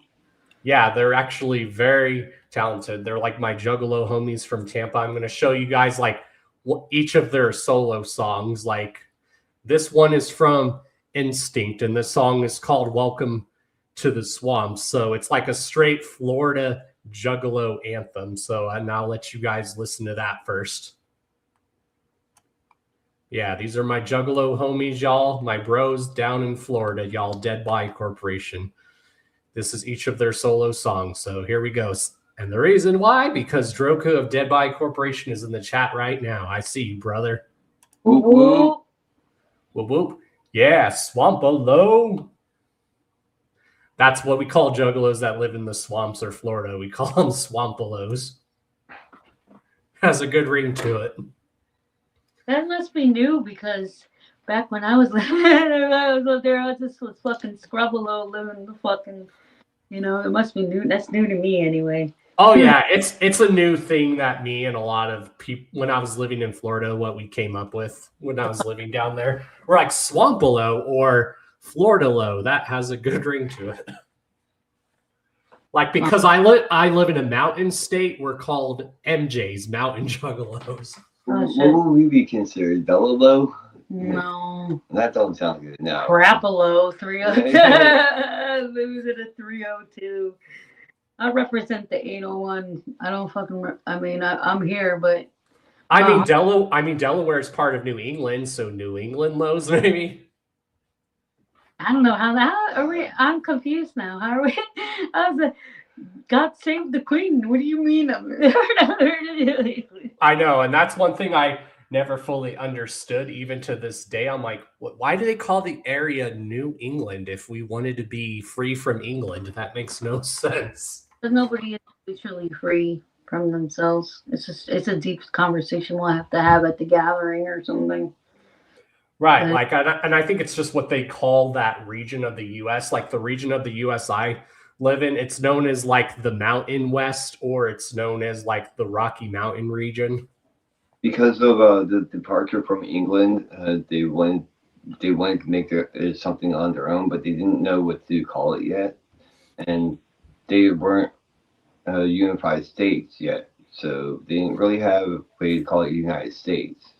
Speaker 12: Yeah, they're actually very talented. They're like my juggalo homies from Tampa. I'm going to show you guys like each of their solo songs. Like this one is from Instinct, and the song is called Welcome to the Swamp. So it's like a straight Florida Juggalo anthem. So I'll let you guys listen to that first. Yeah, these are my Juggalo homies, y'all. My bros down in Florida, y'all. Dead by Corporation. This is each of their solo songs. So here we go. And the reason why, because Droku of Dead by Corporation is in the chat right now. I see you, brother.
Speaker 13: Whoop, whoop.
Speaker 12: Whoop, whoop. Yeah, Swampalo. That's what we call juggalos that live in the swamps or Florida. We call them Swampalos. Has a good ring to it.
Speaker 13: That must be new because back when I was up there, I just was fucking Scrubbalo living the fucking, it must be new. That's new to me anyway.
Speaker 12: Oh yeah, it's a new thing that me and a lot of people, when I was living in Florida, what we came up with when I was living down there, we're like Swampalo or Florida-lo. That has a good ring to it. Like, because I live in a mountain state, we're called MJs, Mountain Juggalos.
Speaker 14: What would we be considered? Bellalo?
Speaker 13: No.
Speaker 14: That don't sound good. No.
Speaker 13: Crapalo 302. Lose it at 302. I represent the 801. I don't fucking. I'm here, but.
Speaker 12: Delaware is part of New England, so New England lows maybe.
Speaker 13: I don't know how are we. I'm confused now. How are we? I was like, God save the Queen. What do you mean?
Speaker 12: I know, and that's one thing I never fully understood, even to this day. I'm like, why do they call the area New England if we wanted to be free from England? That makes no sense.
Speaker 13: But nobody is truly free from themselves. It's a deep conversation we'll have to have at the gathering or something.
Speaker 12: Right, and I think it's just what they call that region of the U.S., like the region of the U.S. I live in. It's known as like the Mountain West, or it's known as like the Rocky Mountain region.
Speaker 14: Because of the departure from England, they wanted to make something on their own, but they didn't know what to call it yet, and they weren't unified states yet, so they didn't really have a way to call it United States.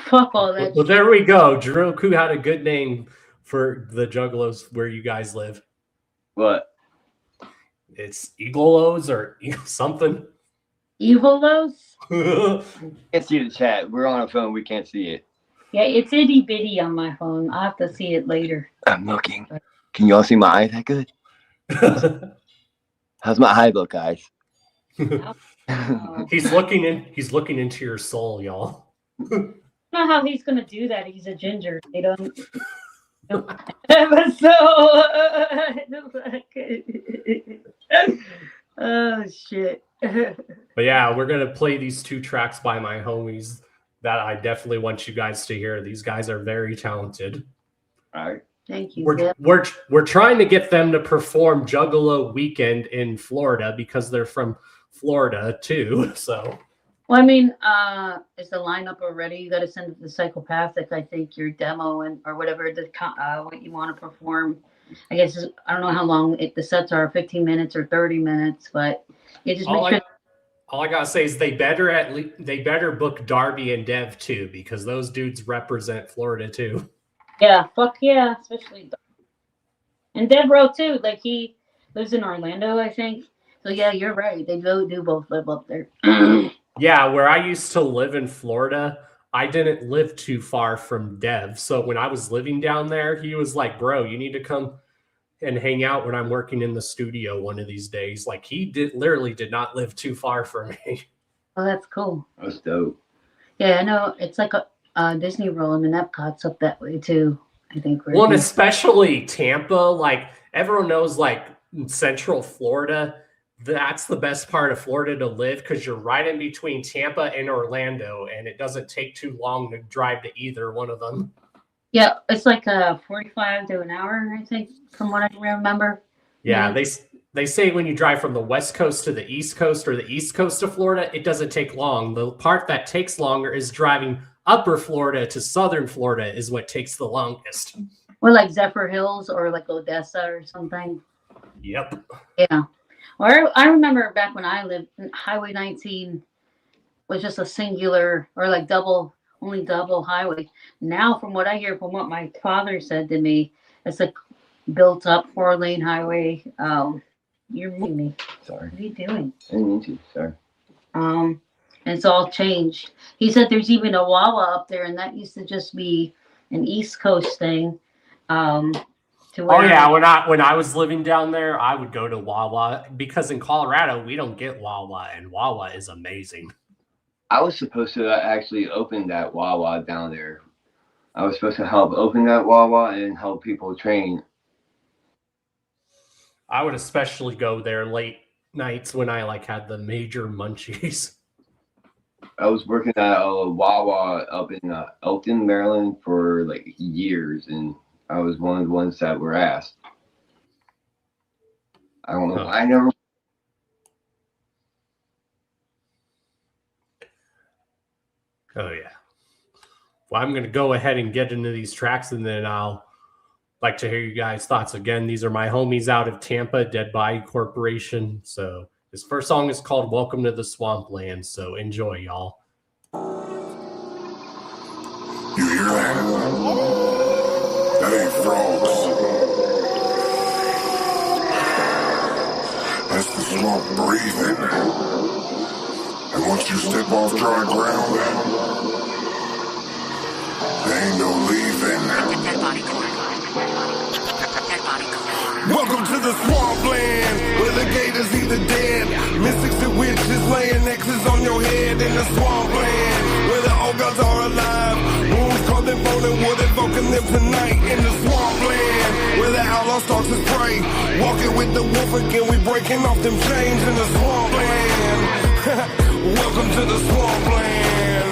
Speaker 13: Fuck all that.
Speaker 12: Well, there we go. Droku had a good name for the Juggalos where you guys live.
Speaker 14: What?
Speaker 12: It's Eagleos or something.
Speaker 13: Evilos?
Speaker 14: Can't see the chat. We're on a phone. We can't see it.
Speaker 13: Yeah, it's itty bitty on my phone. I'll have to see it later.
Speaker 14: I'm looking. Can y'all see my eye that good? How's my eye look, guys?
Speaker 12: He's looking into your soul, y'all.
Speaker 13: I don't know how he's gonna do that. He's a ginger. They don't. Oh shit.
Speaker 12: But yeah, we're gonna play these two tracks by my homies that I definitely want you guys to hear. These guys are very talented.
Speaker 14: All right.
Speaker 13: Thank you.
Speaker 12: We're trying to get them to perform Juggalo Weekend in Florida because they're from Florida too. So.
Speaker 13: Well, is the lineup already? You got to send it to Psychopathic, I think, your demo or whatever what you want to perform. I guess I don't know how long the sets are, 15 minutes or 30 minutes, but you just make sure.
Speaker 12: All I gotta say is they better book Darby and Dev too, because those dudes represent Florida too.
Speaker 13: Yeah, fuck yeah, especially. And Devro too, like he lives in Orlando, I think. So yeah, you're right. They do both live up there.
Speaker 12: Yeah, where I used to live in Florida, I didn't live too far from Dev. So when I was living down there, he was like, bro, you need to come and hang out when I'm working in the studio one of these days. Like he literally did not live too far from me.
Speaker 13: Oh, that's cool.
Speaker 14: That's dope.
Speaker 13: Yeah, I know. It's like a Disney World and Epcot's up that way too, I think.
Speaker 12: Well, and especially Tampa, like everyone knows like Central Florida, that's the best part of Florida to live because you're right in between Tampa and Orlando, and it doesn't take too long to drive to either one of them.
Speaker 13: Yeah, it's like 45 to an hour, I think, from what I remember.
Speaker 12: Yeah, they say when you drive from the West Coast to the East Coast or the East Coast of Florida, it doesn't take long. The part that takes longer is driving Upper Florida to Southern Florida is what takes the longest.
Speaker 13: Or like Zephyr Hills or like Odessa or something.
Speaker 12: Yep.
Speaker 13: Yeah. Or I remember back when I lived, Highway 19 was just a singular or like only double highway. Now, from what I hear, from what my father said to me, it's a built up 4-lane highway. You're moving me.
Speaker 14: Sorry.
Speaker 13: What are you doing?
Speaker 14: I didn't mean to. Sorry.
Speaker 13: And it's all changed. He said there's even a Wawa up there, and that used to just be an East Coast thing. To where,
Speaker 12: Oh yeah, when I was living down there, I would go to Wawa because in Colorado we don't get Wawa, and Wawa is amazing.
Speaker 14: I was supposed to actually open that Wawa down there. I was supposed to help open that Wawa and help people train.
Speaker 12: I would especially go there late nights when I like had the major munchies.
Speaker 14: I was working at a Wawa up in Elton, Maryland for like years, and I was one of the ones that were asked. I don't know. I never.
Speaker 12: Oh yeah. Well, I'm gonna go ahead and get into these tracks, and then I'll like to hear you guys' thoughts. Again, these are my homies out of Tampa, Dead Body Corporation. So this first song is called "Welcome to the Swampland." So enjoy, y'all.
Speaker 15: You hear that? That ain't frogs. That's the swamp breathing. And once you step off dry ground, there ain't no leaving.
Speaker 4: Welcome to the swampland, where the gators either dead, mystics and witches laying X's on your head in the swampland, where the old gods are alive, moons calling bone and wood invoking them tonight in the swampland, where the outlaw stalks his prey, walking with the wolf again, we breaking off them chains in the swampland. Welcome to the swampland.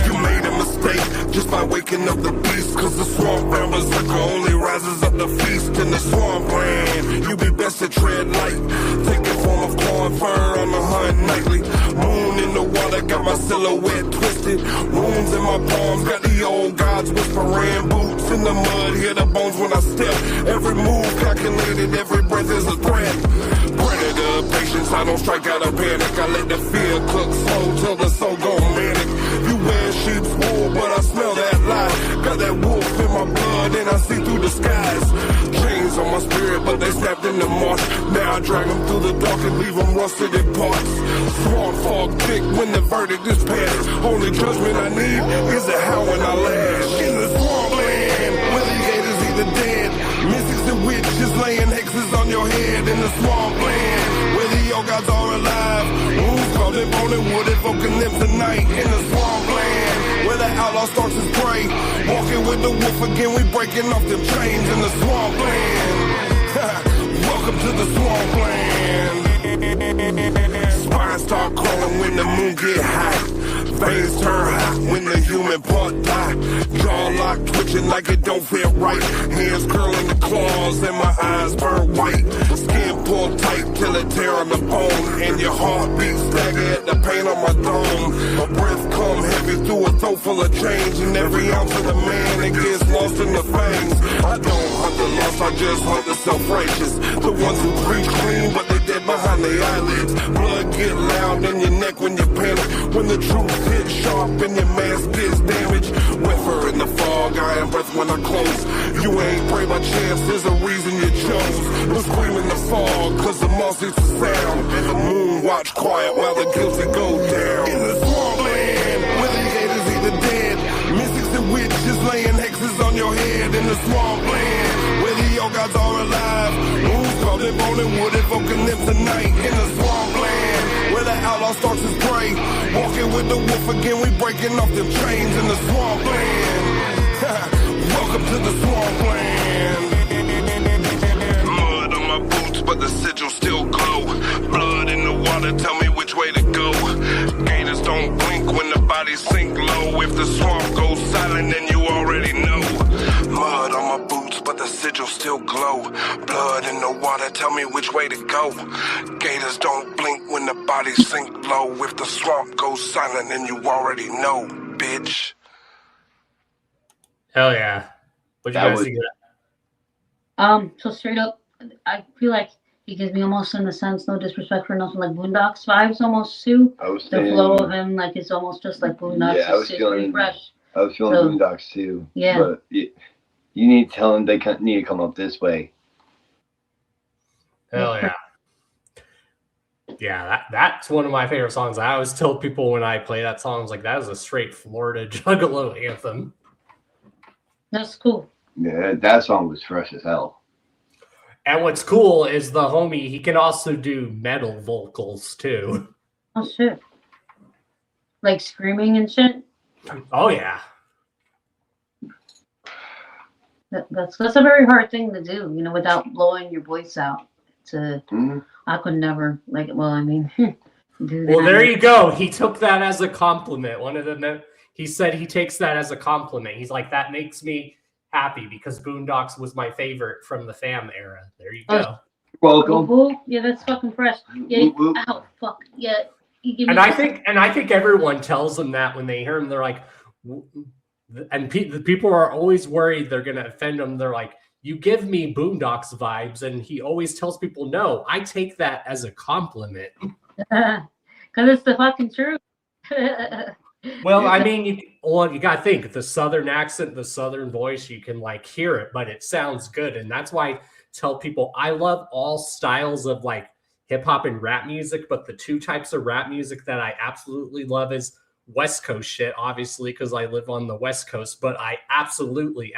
Speaker 4: You made a mistake just by waking up the beast, cause the swamp ram berserker only rises up the feast in the swampland. You be best to tread light, taking form of corn fur on the hunt nightly. Moon in the water got my silhouette twisted, wounds in my palms got the old gods whispering, boots in the mud, hear the bones when I step, every move calculated, every breath is a threat. Predator patience, I don't strike out of panic, I let the fear cook slow till the soul go manic. You wear sheep's wool, but I smell that lie. Got that wolf in my blood and I see through the skies. Chains on my spirit, but they snapped in the marsh. Now I drag them through the dark and leave them rusted in parts. Swamp fog thick when the verdict is passed. Only judgment I need is a howl when I lash. In the swampland, where the gators either dead, mystics and witches laying hexes on your head. In the swampland, where the old gods are alive, moons calling bone and wood invoking them tonight. In the swampland, where the outlaw stalks his prey, walking with the wolf again, we breaking off them chains in the swampland. Welcome to the swampland. Spines start crawling when the moon get hot, veins turn hot when the human part die. Jaw lock twitching like it don't feel right, hands curling the claws and my eyes burn white. Skin pulled tight till it tear on the bone, and your heart beats stagger at the pain on my dome. My breath come heavy through a throat full of change, and every ounce of the man it gets lost in the fangs. I don't hunt the lost, I just hunt the self-righteous, the ones who preach clean but they dead behind their eyelids. Blood get loud in your neck when you panic, when the truth hits sharp and your mask gets damaged. Weather in the fog, I am breath when I close. You ain't brave by chance, there's a reason you chose. No scream in the fog, cause the moss eats the sound, and the moon watch quiet while the guilty go down. In the swampland, where the gators either dead, mystics and witches laying hexes on your head. In the swampland, where the old gods are alive, moons calling bone and wood invoking them tonight. In the swampland, where the outlaw stalks his prey, walking with the wolf again, we breaking off them chains. In the swampland. Welcome to the swampland. Mud on my boots, but the sigil still glow. Blood in the water, tell me which way to go. Gators don't blink when the bodies sink low. If the swamp goes silent, then you already know. Mud on my boots, but the sigil still glow. Blood in the water, tell me which way to go. Gators don't blink when the bodies sink low. If the swamp goes silent, then you already know, bitch.
Speaker 12: Hell yeah. What you guys think of that?
Speaker 13: So straight up, I feel like he gives me almost, in a sense, no disrespect for nothing, like Boondocks vibes almost too. The flow of him, like it's almost just like Boondocks.
Speaker 14: Yeah, I was
Speaker 13: feeling
Speaker 14: fresh. I was feeling Boondocks too.
Speaker 13: Yeah.
Speaker 14: But you need to tell them they need to come up this way.
Speaker 12: Hell yeah. Yeah, that's one of my favorite songs. I always tell people when I play that song, I was like, that is a straight Florida Juggalo anthem.
Speaker 13: That's cool.
Speaker 14: Yeah, that song was fresh as hell.
Speaker 12: And what's cool is the homie, he can also do metal vocals too.
Speaker 13: Oh shit. Like screaming and shit?
Speaker 12: Oh yeah.
Speaker 13: That's a very hard thing to do, you know, without blowing your voice out. I could never, like, well, I mean, do that.
Speaker 12: Well, there you go. He took that as a compliment. One of them, he said he takes that as a compliment. He's like, that makes me happy because Boondocks was my favorite from the fam era. There you go.
Speaker 14: Welcome.
Speaker 13: Yeah, that's fucking fresh. Yeah, ow, fuck. Yeah.
Speaker 12: And I think everyone tells them that when they hear him, they're like, and the people are always worried they're going to offend him. They're like, you give me Boondocks vibes. And he always tells people, no, I take that as a compliment.
Speaker 13: Because it's the fucking truth.
Speaker 12: Well, I mean, you got to think the Southern accent, the Southern voice, you can like hear it, but it sounds good. And that's why I tell people I love all styles of like hip hop and rap music. But the two types of rap music that I absolutely love is West Coast shit, obviously, because I live on the West Coast. But I absolutely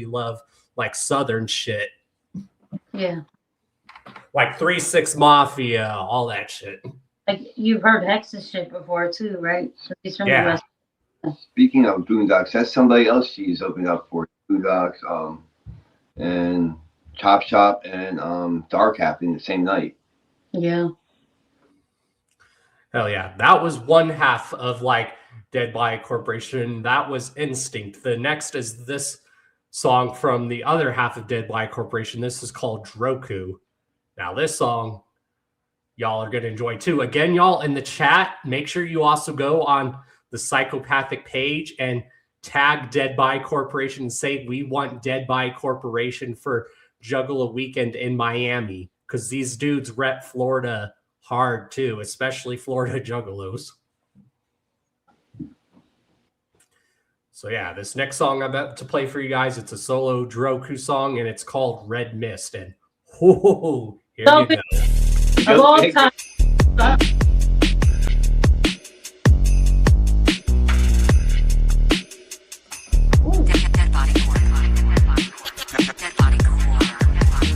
Speaker 12: love like Southern shit.
Speaker 13: Yeah.
Speaker 12: Like 3 6 Mafia, all that shit.
Speaker 13: Like you've heard Hex's shit before too, right? So he's from
Speaker 12: Yeah.
Speaker 13: the West.
Speaker 14: Speaking of Boondocks, that's somebody else she's opened up for. Boondocks, and Chop Shop and Dark happened the same night.
Speaker 13: Yeah.
Speaker 12: Hell yeah. That was one half of like Dead by Corporation. That was Instinct. The next is this song from the other half of Dead by Corporation. This is called Droku. Now this song y'all are going to enjoy too. Again, y'all in the chat, make sure you also go on the Psychopathic page and tag Dead by Corporation and say we want Dead by Corporation for Juggalo Weekend in Miami, because these dudes rep Florida hard too, especially Florida Juggalos. So yeah, this next song I'm about to play for you guys, it's a solo Droku song and it's called Red Mist. And whoo, here you go.
Speaker 13: Of all time.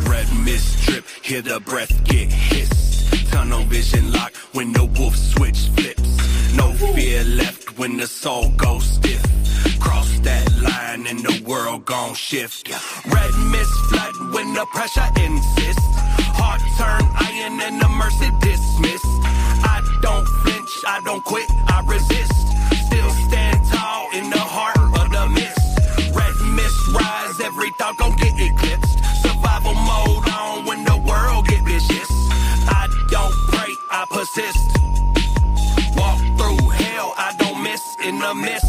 Speaker 4: Red mist drip, hear the breath get hissed. Tunnel vision lock when the wolf switch flips. No fear left when the soul goes stiff. Cross that line and the world gon' shift. Red mist flood when the pressure insists. Heart turn iron and the mercy dismiss. I don't flinch, I don't quit, I resist. Still stand tall in the heart of the mist. Red mist rise, every thought gon' get eclipsed. Survival mode on when the world get vicious. I don't pray, I persist. Walk through hell, I don't miss in the mist.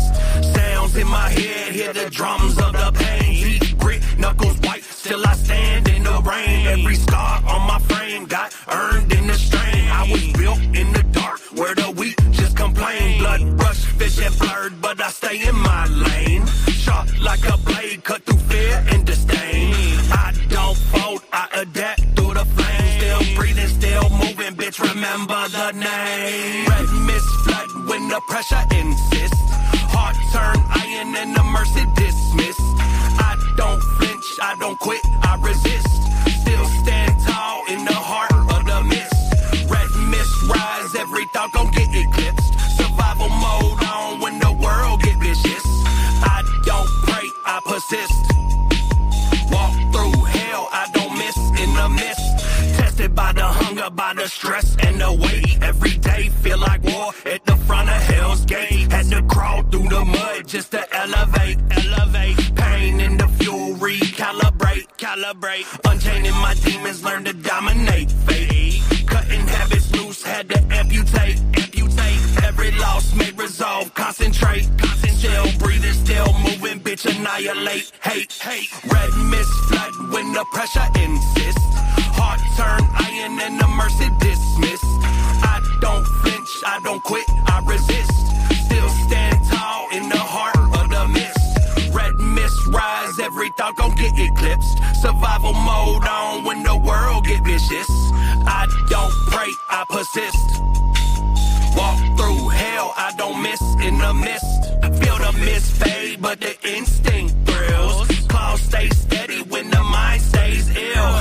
Speaker 4: Sounds in my head, hear the drums of the pain. Teeth grit, knuckles white, still I stand in the rain. Every scar on my frame got earned in the strain. I was built in the dark, where the weak just complain. Blood rush, vision blurred, but I stay in my lane. Sharp like a blade, cut through fear and disdain. I don't fold, I adapt through the flames. Still breathing, still moving, bitch, remember the name. Red mist flood when the pressure insists. Heart turn iron and the mercy dismiss. I don't flinch, I don't quit, I resist. Still stand tall in the heart of the mist. Red mist rise, every thought gon' get eclipsed. Survival mode on when the world get vicious. I don't pray, I persist. Walk through hell, I don't miss in the mist. Tested by the hunger, by the stress and the weight. Every day feel like war at the front of hell's gate. Had to crawl through the mud just to elevate. Pain in the fury, calibrate. Unchaining my demons, learn to dominate fate. Cutting habits loose, had to amputate. Every loss may resolve, concentrate. Still breathing, still moving, bitch, annihilate. Hate. Red mist flood when the pressure insists. Heart turn iron and the mercy dismiss. I don't flinch, I don't quit, I resist. Still stand tall in the heart of the mist. Red mist miss rise, every thought gon' get eclipsed. Survival mode on when the world get vicious. I don't pray, I persist. Walk through hell, I don't miss in the mist. Feel the mist fade, but the instinct thrills. Claws stay steady when the mind stays ill.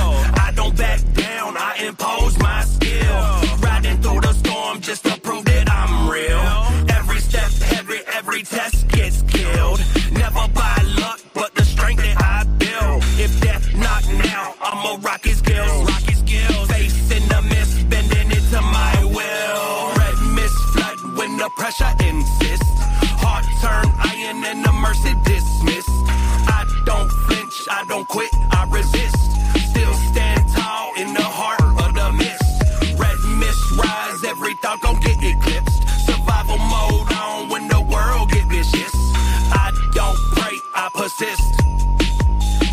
Speaker 4: I don't back down, I impose my skill. Riding through the storm just to prove that I'm real. Every step heavy, every test gets killed. Never by luck, but the strength that I build. If death knock now, I'ma rock his skills. Face in the mist, bending it to my will. Red mist flood when the pressure insists. Heart turn iron and the mercy dismissed. I don't flinch, I don't quit, I resist. Still stand tall in the heart of the mist. Red mist rise, every thought gon' get eclipsed. Survival mode on when the world get vicious. I don't pray, I persist.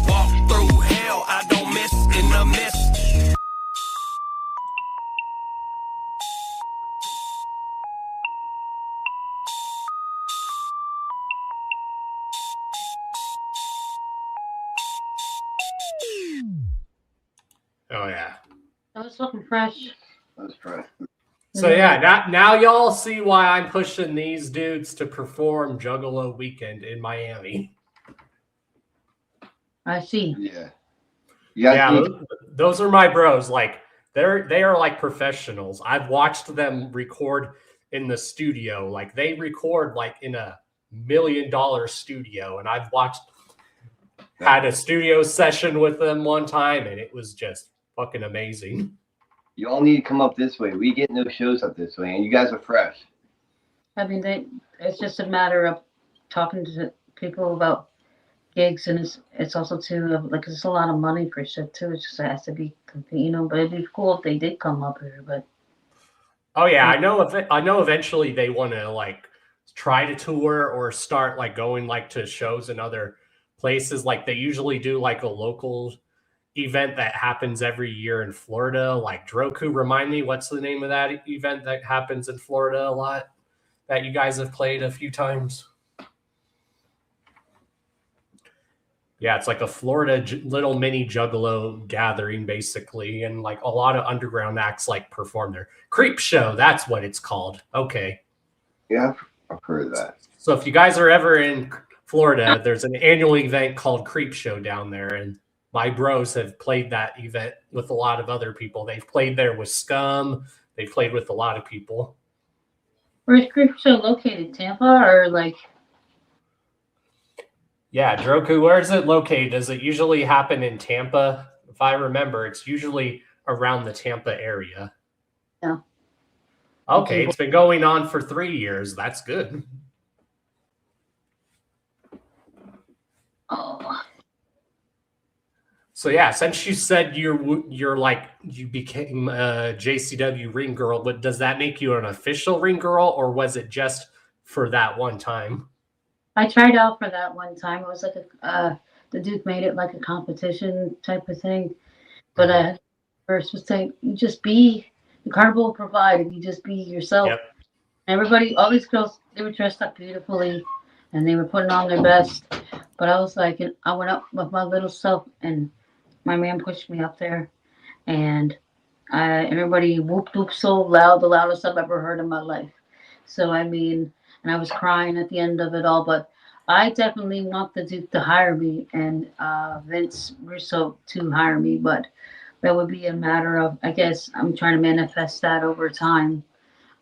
Speaker 4: Walk through hell, I don't miss in the mist.
Speaker 12: Oh yeah.
Speaker 13: That was looking fresh.
Speaker 14: That's fresh.
Speaker 12: So yeah, now y'all see why I'm pushing these dudes to perform Juggalo Weekend in Miami.
Speaker 13: I see.
Speaker 14: Yeah.
Speaker 12: Yeah, those are my bros. Like they are like professionals. I've watched them record in the studio. Like they record like in a $1 million studio, and I've had a studio session with them one time, and it was just fucking amazing.
Speaker 14: You all need to come up this way. We get no shows up this way, and you guys are fresh.
Speaker 13: I mean, it's just a matter of talking to people about gigs, and it's also too like it's a lot of money for shit too. It just has to be, you know. But it'd be cool if they did come up here. But
Speaker 12: oh yeah, I know. Eventually, they want to like try to tour or start like going like to shows in other places. Like they usually do like a local event that happens every year in Florida. Like Droku, remind me, what's the name of that event that happens in Florida a lot that you guys have played a few times? Yeah, it's like a Florida little mini Juggalo gathering, basically, and like a lot of underground acts like perform there. Creep Show, that's what it's called. Okay.
Speaker 14: Yeah, I've heard of that.
Speaker 12: So if you guys are ever in Florida, there's an annual event called Creep Show down there, and my bros have played that event with a lot of other people. They've played there with Scum. They've played with a lot of people.
Speaker 13: Where's Creep Show located? Tampa or like?
Speaker 12: Yeah, Droku, where is it located? Does it usually happen in Tampa? If I remember, it's usually around the Tampa area.
Speaker 13: Yeah.
Speaker 12: Okay, it's been going on for 3 years. That's good.
Speaker 13: Oh.
Speaker 12: So yeah, since you said you're like you became a JCW ring girl, but does that make you an official ring girl, or was it just for that one time?
Speaker 13: I tried out for that one time. It was like the Duke made it like a competition type of thing. But I first was saying, you just be the carnival will provide if you just be yourself.
Speaker 12: Yep.
Speaker 13: Everybody, all these girls, they were dressed up beautifully and they were putting on their best. But I was like, I went up with my little self, and my man pushed me up there, and everybody whooped whoop so loud, the loudest I've ever heard in my life. So I mean, and I was crying at the end of it all. But I definitely want the Duke to hire me and Vince Russo to hire me. But that would be a matter of, I guess, I'm trying to manifest that over time.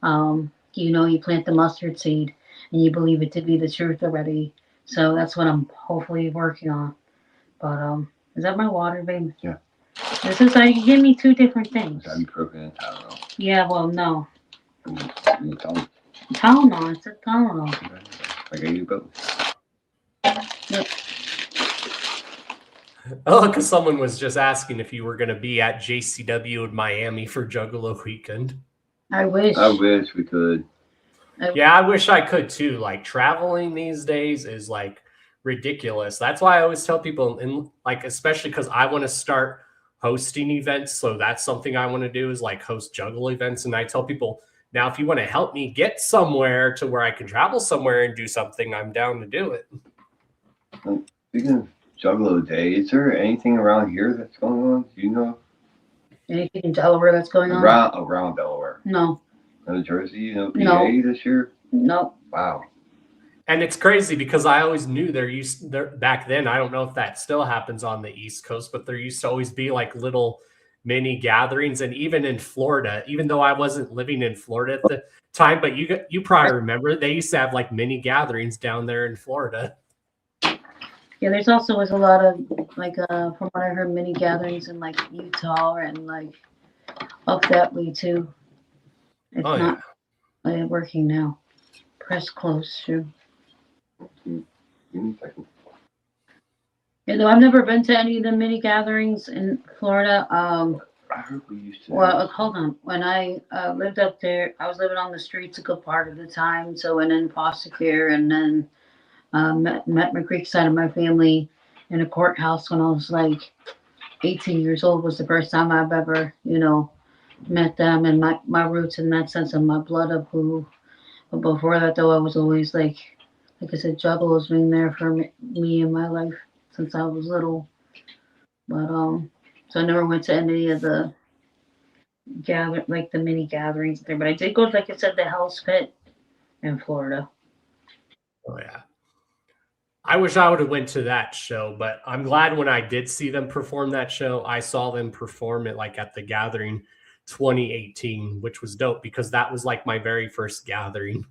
Speaker 13: You know, you plant the mustard seed and you believe it to be the truth already. So that's what I'm hopefully working on. But is that my water, babe?
Speaker 14: Yeah.
Speaker 13: This is how you give me two different things.
Speaker 14: Ibuprofen and Tylenol.
Speaker 13: Yeah, well, no.
Speaker 14: You tell me.
Speaker 13: Tylenol. It's a Tylenol.
Speaker 14: I gave you both.
Speaker 13: Yep.
Speaker 12: Oh, because someone was just asking if you were going to be at JCW in Miami for Juggalo Weekend.
Speaker 13: I wish.
Speaker 14: I wish we could.
Speaker 12: Yeah, I wish I could too. Like traveling these days is like ridiculous. That's why I always tell people, and like especially because I want to start hosting events. So that's something I want to do is like host Juggalo events. And I tell people now, if you want to help me get somewhere to where I can travel somewhere and do something, I'm down to do it.
Speaker 14: Speaking of Juggalo Day, is there anything around here that's going on? Do you know?
Speaker 13: Anything in Delaware that's going on?
Speaker 14: Around Delaware.
Speaker 13: No.
Speaker 14: No Jersey, no PA
Speaker 13: No.
Speaker 14: this year?
Speaker 13: No.
Speaker 14: Wow.
Speaker 12: And it's crazy because I always knew there back then. I don't know if that still happens on the East Coast, but there used to always be like little mini gatherings. And even in Florida, even though I wasn't living in Florida at the time, but you probably remember they used to have like mini gatherings down there in Florida.
Speaker 13: Yeah, there's also was a lot of like from what I heard, mini gatherings in like Utah and like up that way too. It's not working now. Press close, sure. Yeah, though I've never been to any of the mini gatherings in Florida.
Speaker 14: I heard we used to.
Speaker 13: Well, hold on. When I lived up there, I was living on the streets a good part of the time. So, and then foster care, and then met my Greek side of my family in a courthouse when I was like 18 years old. Was the first time I've ever, met them, and my roots in that sense of my blood of who. But before that, though, I was always like I said, Juggalo has been there for me in my life since I was little. But so I never went to any of the the mini gatherings there. But I did go, like I said, the Hell's Pit in Florida.
Speaker 12: Oh yeah. I wish I would have went to that show, but I'm glad when I did see them perform that show, I saw them perform it like at the Gathering 2018, which was dope because that was like my very first gathering.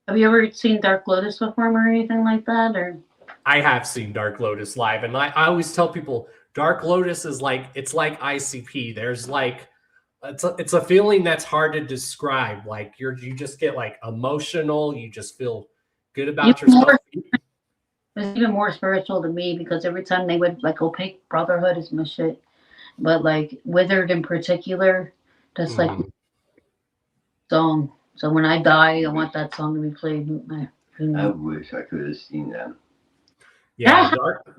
Speaker 13: Have you ever seen Dark Lotus perform or anything like that? Or
Speaker 12: I have seen Dark Lotus live, and I always tell people Dark Lotus is like it's like ICP. There's like it's a feeling that's hard to describe. Like you just get like emotional. You just feel good about yourself.
Speaker 13: It's even more spiritual to me because every time they would like Opaque Brotherhood is my shit, but like Withered in particular, that's like song. So when I die, I want that song to be played.
Speaker 14: I wish I could have seen them.
Speaker 12: Yeah,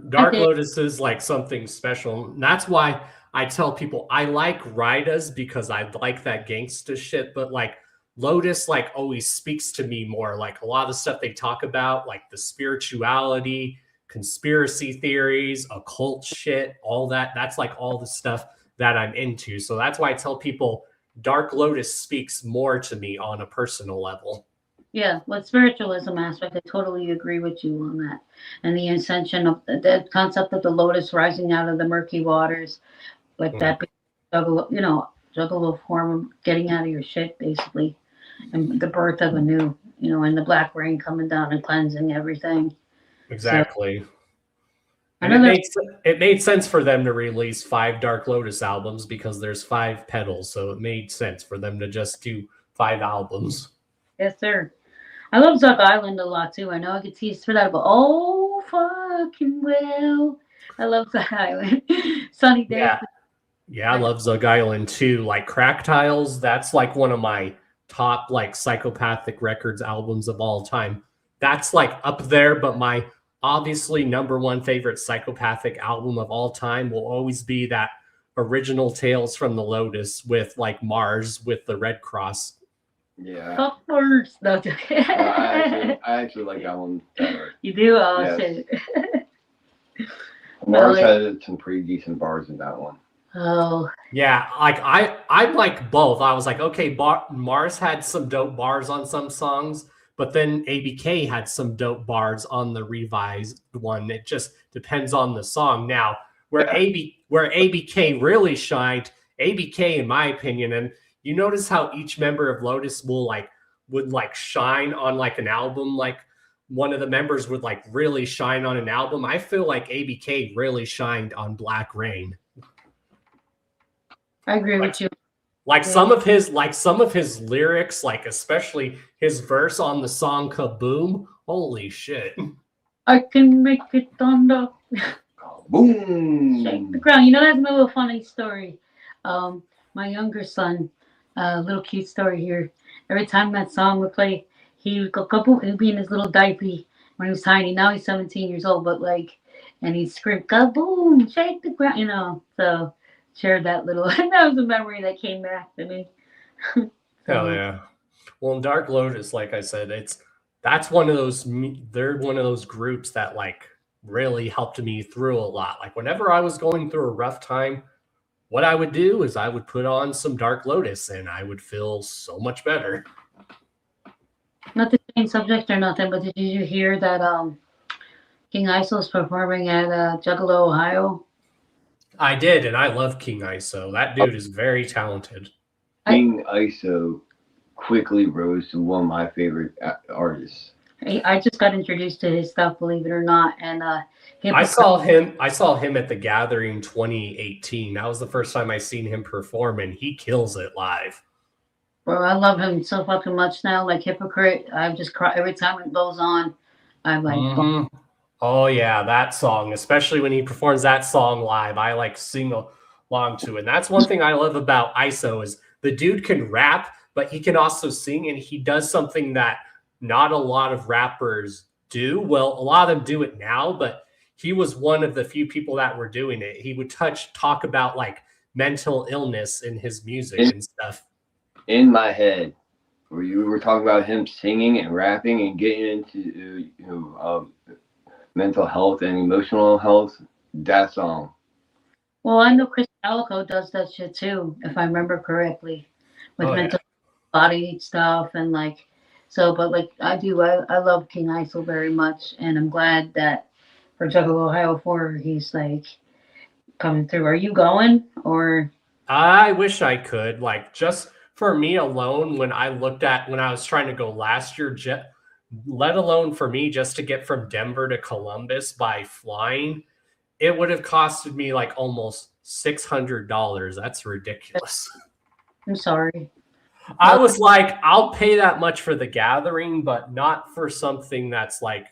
Speaker 12: Dark Lotus is like something special. And that's why I tell people I like Rydas because I like that gangsta shit, but like Lotus like always speaks to me more. Like a lot of the stuff they talk about, like the spirituality, conspiracy theories, occult shit, all that. That's like all the stuff that I'm into. So that's why I tell people Dark Lotus speaks more to me on a personal level.
Speaker 13: Yeah, with spiritualism aspect, I totally agree with you on that. And the ascension of the concept of the lotus rising out of the murky waters, like that juggalo form of getting out of your shit, basically. And the birth of a new, and the black rain coming down and cleansing everything.
Speaker 12: Exactly. So, and it made sense for them to release 5 Dark Lotus albums because there's 5 petals. So it made sense for them to just do 5 albums.
Speaker 13: Yes, sir. I love Zug Island a lot, too. I know I get teased for that, but oh, fucking well. I love Zug Island. Sunny Day.
Speaker 12: Yeah, I love Zug Island, too. Like Crack Tiles, that's like one of my top like Psychopathic Records albums of all time. That's like up there, but my obviously #1 favorite Psychopathic album of all time will always be that original Tales from the Lotus with like Mars with the Red Cross.
Speaker 14: Yeah.
Speaker 13: Fuck Mars. No,
Speaker 14: I actually like that one better.
Speaker 13: You do? Oh, shit.
Speaker 14: Mars had some pretty decent bars in that one.
Speaker 13: Oh.
Speaker 12: Yeah, like I like both. I was like, okay, Mars had some dope bars on some songs, but then ABK had some dope bars on the revised one. It just depends on the song. Now, where ABK really shined, ABK, in my opinion, and you notice how each member of Lotus would shine on like an album, like one of the members would like really shine on an album. I feel like ABK really shined on Black Rain.
Speaker 13: I agree with you.
Speaker 12: Some of his lyrics, like especially his verse on the song Kaboom, holy shit.
Speaker 13: I can make it thunder.
Speaker 14: Boom.
Speaker 13: Shake the ground. That's a little funny story. My younger son, little cute story here. Every time that song would play, he would go kaboom. He'd be in his little diaper when he was tiny. Now he's 17 years old, but and he'd scream kaboom, shake the ground, so shared that little, that was a memory that came back to me.
Speaker 12: Hell yeah. Well, in Dark Lotus, like I said, they're one of those groups that like really helped me through a lot. Like whenever I was going through a rough time, what I would do is I would put on some Dark Lotus and I would feel so much better.
Speaker 13: Not the same subject or nothing, but did you hear that King ISO is performing at Juggalo, Ohio?
Speaker 12: I did, and I love King ISO. That dude is very talented.
Speaker 14: King ISO quickly rose to one of my favorite artists.
Speaker 13: I just got introduced to his stuff, believe it or not, and
Speaker 12: I saw him at the Gathering 2018. That was the first time I seen him perform, and he kills it live.
Speaker 13: Bro, I love him so fucking much now. Like Hypocrite, I just cry every time it goes on. I'm like,
Speaker 12: oh yeah, that song, especially when he performs that song live, I like sing along to it. And that's one thing I love about ISO is the dude can rap, but he can also sing, and he does something that not a lot of rappers do. Well, a lot of them do it now, but he was one of the few people that were doing it. He would talk about like mental illness in his music and stuff.
Speaker 14: In my head, where you were talking about him singing and rapping and getting into mental health and emotional health, that song.
Speaker 13: Well, I know Chris Calico does that shit too, if I remember correctly, with mental body stuff and like. So, but like I love King ISO very much, and I'm glad that for Juggalo Ohio 4, he's like coming through. Are you going or?
Speaker 12: I wish I could. Like just for me alone, when I was trying to go last year, let alone for me just to get from Denver to Columbus by flying, it would have costed me like almost $600. That's ridiculous.
Speaker 13: I'm sorry.
Speaker 12: I was like, I'll pay that much for the Gathering, but not for something that's like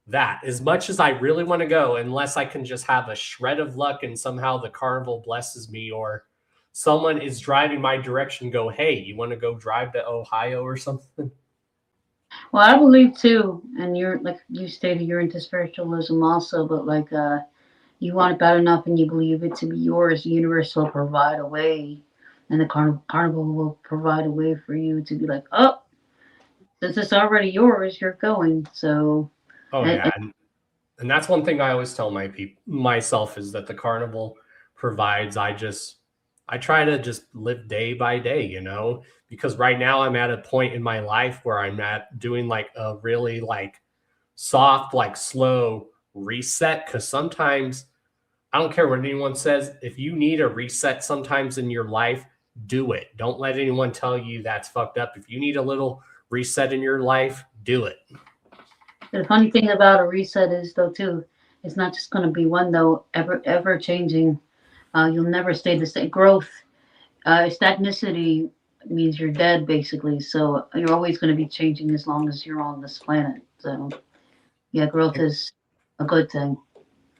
Speaker 12: that. As much as I really want to go, unless I can just have a shred of luck and somehow the carnival blesses me or someone is driving my direction, go, hey, you want to go drive to Ohio or something?
Speaker 13: Well, I believe too, and you're like you stated, you're into spiritualism also, but like you want it bad enough and you believe it to be yours, the universe will provide a way. And the carnival will provide a way for you to be like, oh, since it's already yours, you're going. So,
Speaker 12: and that's one thing I always tell myself is that the carnival provides. I try to just live day by day, you know, because right now I'm at a point in my life where I'm at doing like a really like soft, like slow reset. Because sometimes I don't care what anyone says. If you need a reset sometimes in your life, do it. Don't let anyone tell you that's fucked up. If you need a little reset in your life, do it.
Speaker 13: The funny thing about a reset is though too, it's not just going to be one though, ever changing. You'll never stay the same. Growth, stagnicity means you're dead basically. So you're always going to be changing as long as you're on this planet. So yeah, growth is a good thing.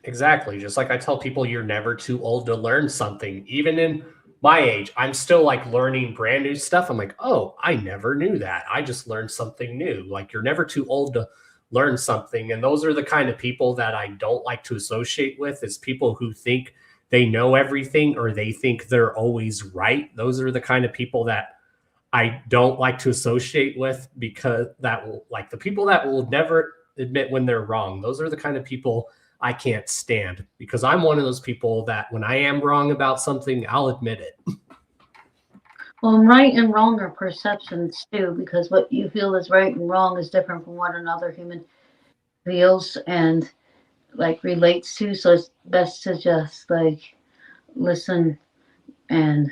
Speaker 12: Exactly. Just like I tell people, you're never too old to learn something. Even in my age, I'm still like learning brand new stuff. I'm like, oh, I never knew that. I just learned something new. Like you're never too old to learn something. And those are the kind of people that I don't like to associate with, is people who think they know everything or they think they're always right. Those are the kind of people that I don't like to associate with, because that will, like the people that will never admit when they're wrong. Those are the kind of people I can't stand, because I'm one of those people that when I am wrong about something, I'll admit it.
Speaker 13: Well, right and wrong are perceptions too, because what you feel is right and wrong is different from what another human feels and like relates to. So it's best to just like listen and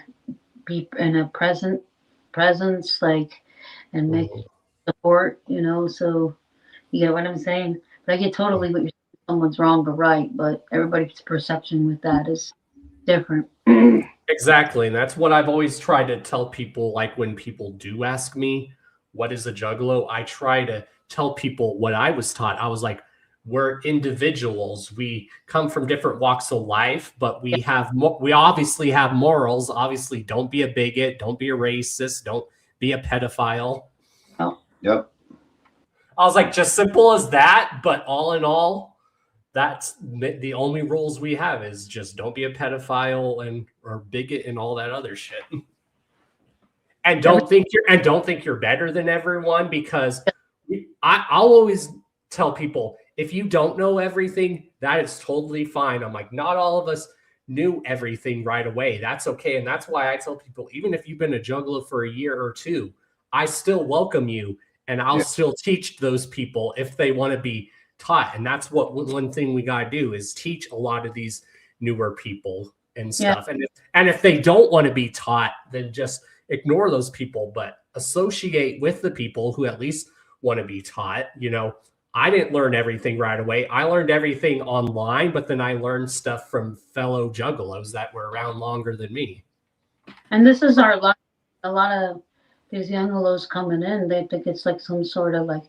Speaker 13: be in a presence, like, and make support, you know. So you know what I'm saying? But I get totally what you're saying. Someone's wrong or right, but everybody's perception with that is different.
Speaker 12: Exactly. And that's what I've always tried to tell people. Like when people do ask me, what is a juggalo? I try to tell people what I was taught. I was like, we're individuals. We come from different walks of life, but we obviously have morals. Obviously, don't be a bigot. Don't be a racist. Don't be a pedophile.
Speaker 13: Oh.
Speaker 14: Yep.
Speaker 12: I was like, just simple as that. But all in all, that's the only rules we have is just don't be a pedophile or bigot and all that other shit. And don't think you're better than everyone, because I'll always tell people, if you don't know everything, that is totally fine. I'm like, not all of us knew everything right away. That's okay. And that's why I tell people, even if you've been a juggler for a year or two, I still welcome you, and I'll still teach those people if they want to be taught. And that's what one thing we got to do is teach a lot of these newer people and stuff. Yeah. And if they don't want to be taught, then just ignore those people, but associate with the people who at least want to be taught. You know, I didn't learn everything right away. I learned everything online, but then I learned stuff from fellow juggalos that were around longer than me.
Speaker 13: And this is a lot of these juggalos coming in. They think it's like some sort of like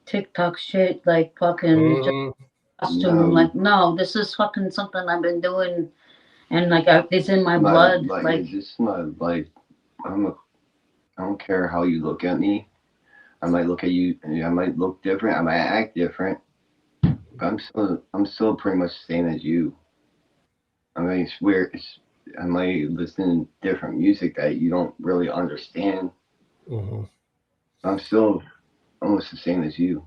Speaker 13: TikTok shit, like fucking costume. Like, no, this is fucking something I've been doing, and like it's in my blood. Like
Speaker 14: just like I don't care how you look at me. I might look at you, and I might look different. I might act different, but I'm still pretty much the same as you. I mean, it's weird. I might listen to different music that you don't really understand. Mm-hmm. I'm still almost the same as you.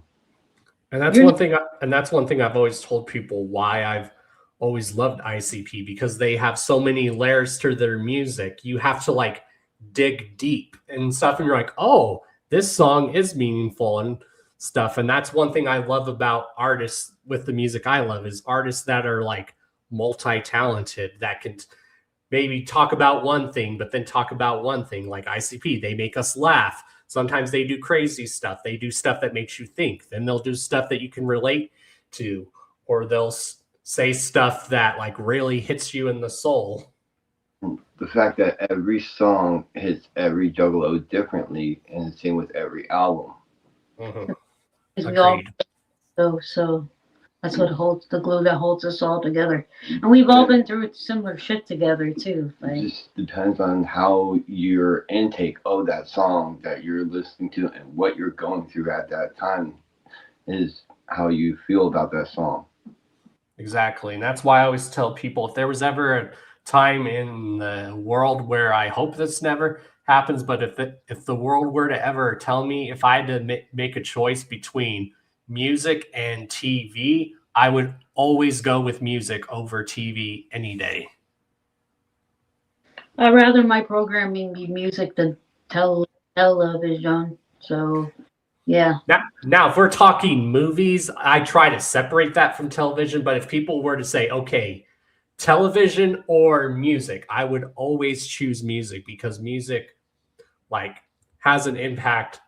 Speaker 12: And that's one thing. And that's one thing I've always told people why I've always loved ICP, because they have so many layers to their music. You have to like dig deep and stuff, and you're like, oh, this song is meaningful and stuff. And that's one thing I love about artists with the music I love, is artists that are like multi-talented, that can maybe talk about one thing, but then talk about one thing. Like ICP, they make us laugh. Sometimes they do crazy stuff. They do stuff that makes you think. Then they'll do stuff that you can relate to, or they'll say stuff that like really hits you in the soul.
Speaker 14: The fact that every song hits every juggalo differently, and the same with every album.
Speaker 12: Mm-hmm.
Speaker 13: So that's what holds the glue that holds us all together. And we've all been through similar shit together too. Like,
Speaker 14: it just depends on how your intake of that song that you're listening to and what you're going through at that time is how you feel about that song.
Speaker 12: Exactly. And that's why I always tell people, if there was ever a time in the world where, I hope this never happens, but if the world were to ever tell me if I had to make a choice between music and TV, I would always go with music over TV any day.
Speaker 13: I'd rather my programming be music than television. So, yeah.
Speaker 12: Now, if we're talking movies, I try to separate that from television. But if people were to say, okay, television or music, I would always choose music, because music like has an impact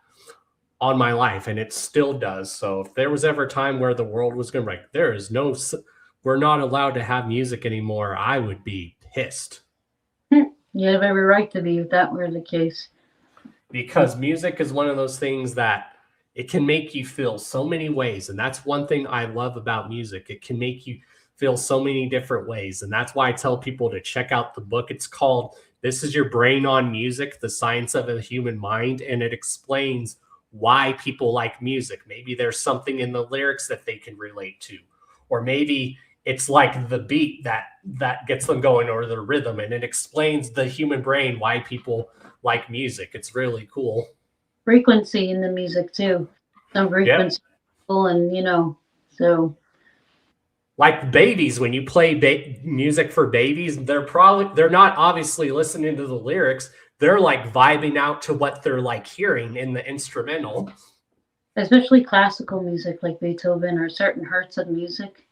Speaker 12: on my life, and it still does. So if there was ever a time where the world was going to be like, we're not allowed to have music anymore, I would be pissed.
Speaker 13: You have every right to be if that were the case.
Speaker 12: Because music is one of those things that it can make you feel so many ways. And that's one thing I love about music. It can make you feel so many different ways. And that's why I tell people to check out the book. It's called This Is Your Brain on Music, The Science of the Human Mind. And it explains why people like music. Maybe there's something in the lyrics that they can relate to, or maybe it's like the beat that gets them going, or the rhythm, and it explains the human brain, why people like music. It's really cool.
Speaker 13: Frequency in the music too. Some frequency, and so
Speaker 12: like babies, when you play music for babies, they're not obviously listening to the lyrics. They're like vibing out to what they're like hearing in the instrumental.
Speaker 13: Especially classical music like Beethoven, or certain hertz of music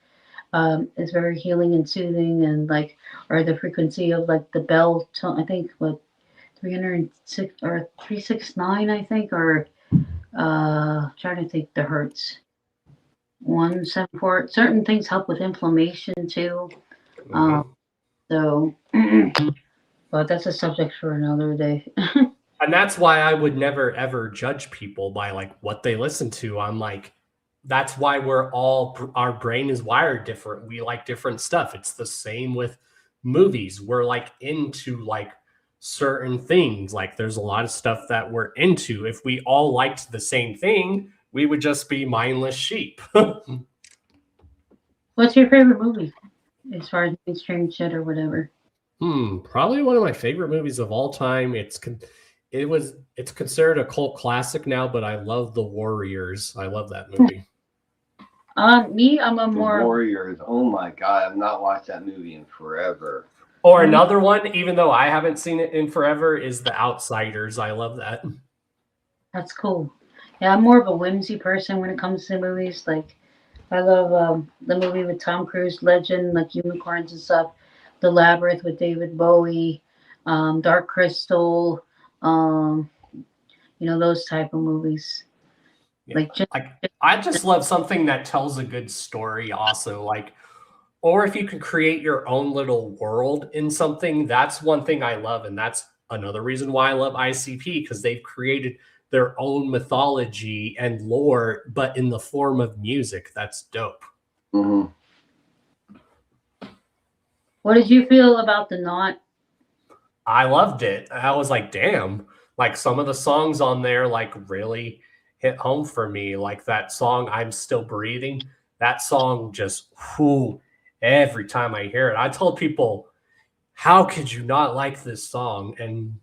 Speaker 13: is very healing and soothing, and like, or the frequency of like the bell tone, I think 306 or 369, I think, or trying to think the hertz. 174. Certain things help with inflammation too. But that's a subject for another day.
Speaker 12: And that's why I would never ever judge people by like what they listen to. I'm like, that's why our brain is wired different. We like different stuff. It's the same with movies. We're like into like certain things. Like there's a lot of stuff that we're into. If we all liked the same thing, we would just be mindless sheep.
Speaker 13: What's your favorite movie as far as mainstream shit or whatever?
Speaker 12: Probably one of my favorite movies of all time. It's considered a cult classic now, but I love The Warriors. I love that movie.
Speaker 13: I'm a
Speaker 14: The
Speaker 13: more.
Speaker 14: Warriors. Oh my god, I've not watched that movie in forever.
Speaker 12: Or another one, even though I haven't seen it in forever, is The Outsiders. I love that.
Speaker 13: That's cool. Yeah, I'm more of a whimsy person when it comes to movies. Like, I love the movie with Tom Cruise, Legend, like unicorns and stuff. The Labyrinth with David Bowie, Dark Crystal, those type of movies.
Speaker 12: Yeah. I just love something that tells a good story also. Like, or if you can create your own little world in something, that's one thing I love. And that's another reason why I love ICP, because they've created their own mythology and lore, but in the form of music. That's dope.
Speaker 14: Mm-hmm.
Speaker 13: What did you feel about The Knot?
Speaker 12: I loved it. I was like, damn, like some of the songs on there like really hit home for me. Like that song, I'm Still Breathing. That song just, every time I hear it, I told people, how could you not like this song? And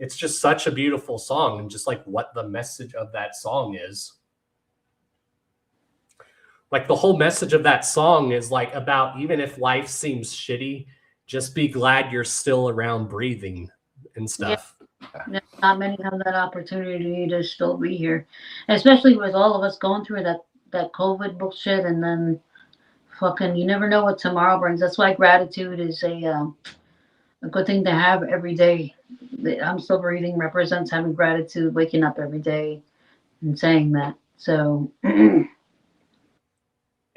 Speaker 12: it's just such a beautiful song, and just like what the message of that song is. Like the whole message of that song is like about, even if life seems shitty, just be glad you're still around breathing and stuff.
Speaker 13: Yeah. Not many have that opportunity to still be here, especially with all of us going through that COVID bullshit, and then fucking you never know what tomorrow brings. That's why gratitude is a good thing to have every day. I'm Still Breathing represents having gratitude, waking up every day and saying that. So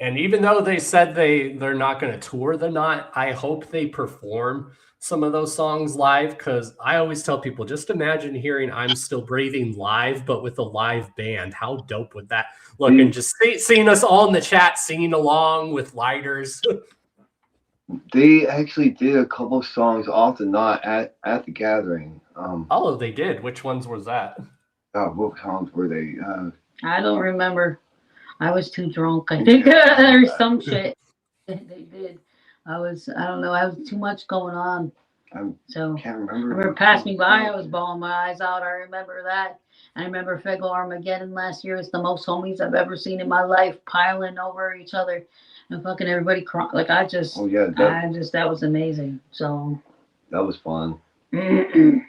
Speaker 12: and even though they said they're not going to tour The Knot, I hope they perform some of those songs live, because I always tell people, just imagine hearing I'm Still Breathing live, but with a live band. How dope would that look? And just seeing us all in the chat singing along with lighters.
Speaker 14: They actually did a couple songs off The Knot at the gathering.
Speaker 12: Oh, they did. Which ones was that?
Speaker 14: What songs were they?
Speaker 13: I don't remember. I was too drunk. I think there's some shit they did. I don't know. I was too much going on. So
Speaker 14: can't remember.
Speaker 13: Remember passed me by. I was bawling my eyes out. I remember that. I remember Fego Armageddon last year. It's the most homies I've ever seen in my life, piling over each other and fucking everybody crying. Like that was amazing. So
Speaker 14: that was fun.
Speaker 12: Yeah,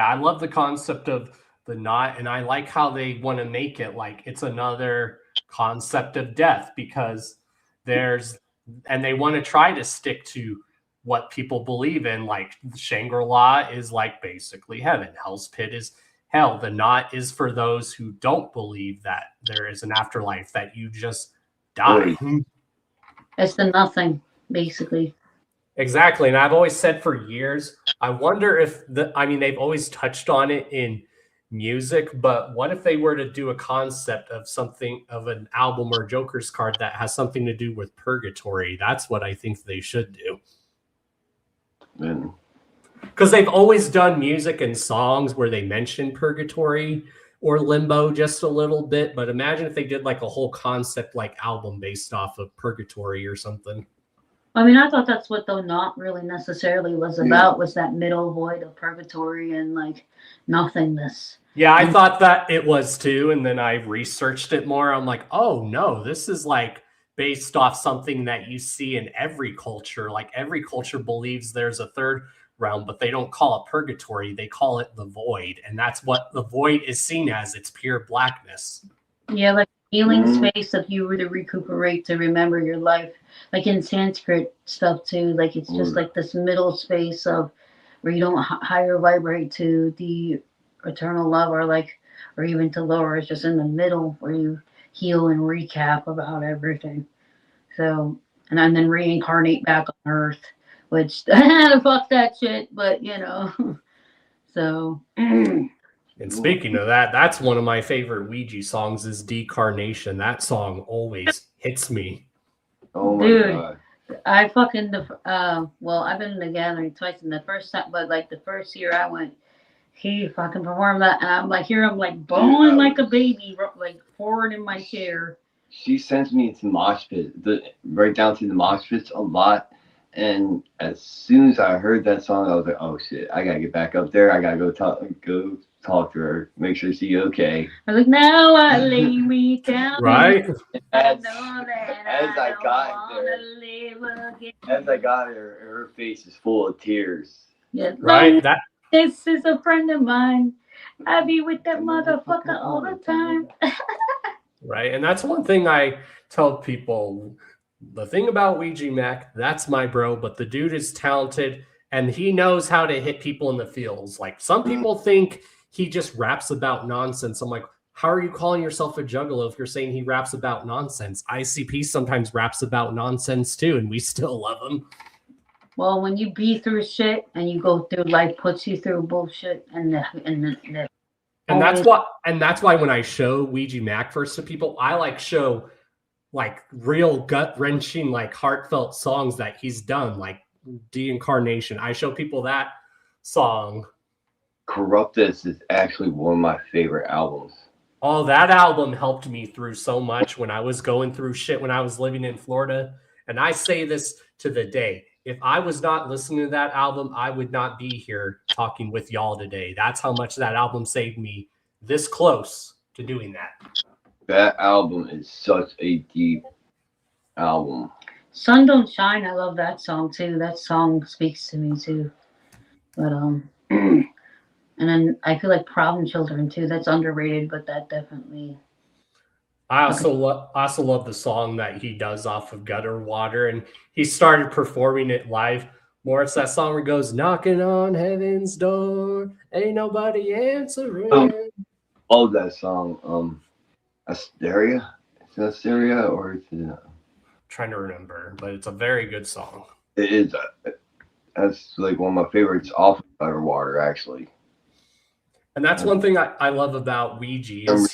Speaker 12: I love the concept of The Knot, and I like how they want to make it like it's another concept of death, because they want to try to stick to what people believe in. Like Shangri-La is like basically heaven. Hell's Pit is hell. The Knot is for those who don't believe that there is an afterlife, that you just die.
Speaker 13: It's the nothing, basically.
Speaker 12: Exactly. And I've always said for years, I wonder if they've always touched on it in music, but what if they were to do a concept of something, of an album or Joker's card that has something to do with purgatory? That's what I think they should do. Because they've always done music and songs where they mention purgatory or limbo just a little bit, but imagine if they did like a whole concept like album based off of purgatory or something.
Speaker 13: I mean, I thought that's what The Knot really necessarily was about, was that middle void of purgatory and like nothingness.
Speaker 12: Yeah, I thought that it was too, and then I researched it more. I'm like, oh no, this is like based off something that you see in every culture. Like every culture believes there's a third realm, but they don't call it purgatory. They call it the void, and that's what the void is seen as. It's pure blackness.
Speaker 13: Yeah, like healing space if you were to recuperate, to remember your life. Like in Sanskrit stuff too, like it's just like this middle space of where you don't higher vibrate to the eternal love, or even to lower. It's just in the middle where you heal and recap about everything. So, and then reincarnate back on Earth, which fuck that shit, but so.
Speaker 12: And speaking of that, that's one of my favorite Ouija songs is Decarnation. That song always hits me.
Speaker 14: Oh my God.
Speaker 13: I fucking I've been in the gathering twice, and the first time, but like the first year I went, he fucking performed that, and I'm like, here I'm like bawling like a baby, like forward in my chair.
Speaker 14: She sends me to mosh pit, right down to the mosh pits a lot, and as soon as I heard that song, I was like, oh shit, I gotta get back up there. I gotta go talk to her, make sure she's okay.
Speaker 13: I'm like, now I lay me down.
Speaker 12: Right?
Speaker 14: As
Speaker 13: I
Speaker 14: got her, her face is full of tears.
Speaker 13: Yeah,
Speaker 12: Right? That
Speaker 13: this is a friend of mine. I be with that motherfucker all the time.
Speaker 12: right. And that's one thing I tell people. The thing about Ouija Mac, that's my bro, but the dude is talented and he knows how to hit people in the feels. Like some people think he just raps about nonsense. I'm like, how are you calling yourself a juggalo if you're saying he raps about nonsense? ICP sometimes raps about nonsense too, and we still love him.
Speaker 13: Well, when you be through shit and you go through life puts you through bullshit and
Speaker 12: that's why when I show Ouija Mac first to people, I like show like real gut wrenching, like heartfelt songs that he's done, like Deincarnation. I show people that song.
Speaker 14: Corruptus is actually one of my favorite albums.
Speaker 12: Oh, that album helped me through so much when I was going through shit when I was living in Florida. And I say this to the day. If I was not listening to that album, I would not be here talking with y'all today. That's how much that album saved me this close to doing that.
Speaker 14: That album is such a deep album.
Speaker 13: Sun Don't Shine, I love that song too. That song speaks to me too. But and then I feel like Problem Children too. That's underrated, but that definitely.
Speaker 12: I also love the song that he does off of Gutter Water, and he started performing it live. More, it's that song where it goes, knocking on heaven's door, ain't nobody answering.
Speaker 14: Love that song. Asteria? Is it Asteria or is it?
Speaker 12: Trying to remember, but it's a very good song.
Speaker 14: It is. That's like one of my favorites off of Gutter Water, actually.
Speaker 12: And that's one thing I love about Ouija is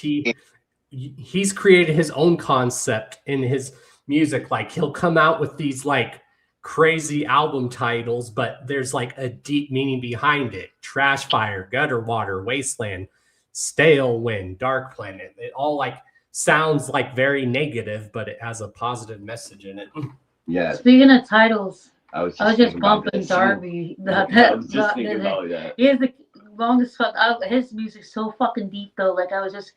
Speaker 12: he's created his own concept in his music. Like he'll come out with these like crazy album titles, but there's like a deep meaning behind it. Trash Fire, Gutter Water, Wasteland, Stale Wind, Dark Planet. It all like sounds like very negative, but it has a positive message in it.
Speaker 14: Yeah.
Speaker 13: Speaking of titles,
Speaker 14: I was
Speaker 13: just bumping Darby.
Speaker 14: I was just thinking about that.
Speaker 13: He has the longest fuck. His music's so fucking deep though. Like I was just.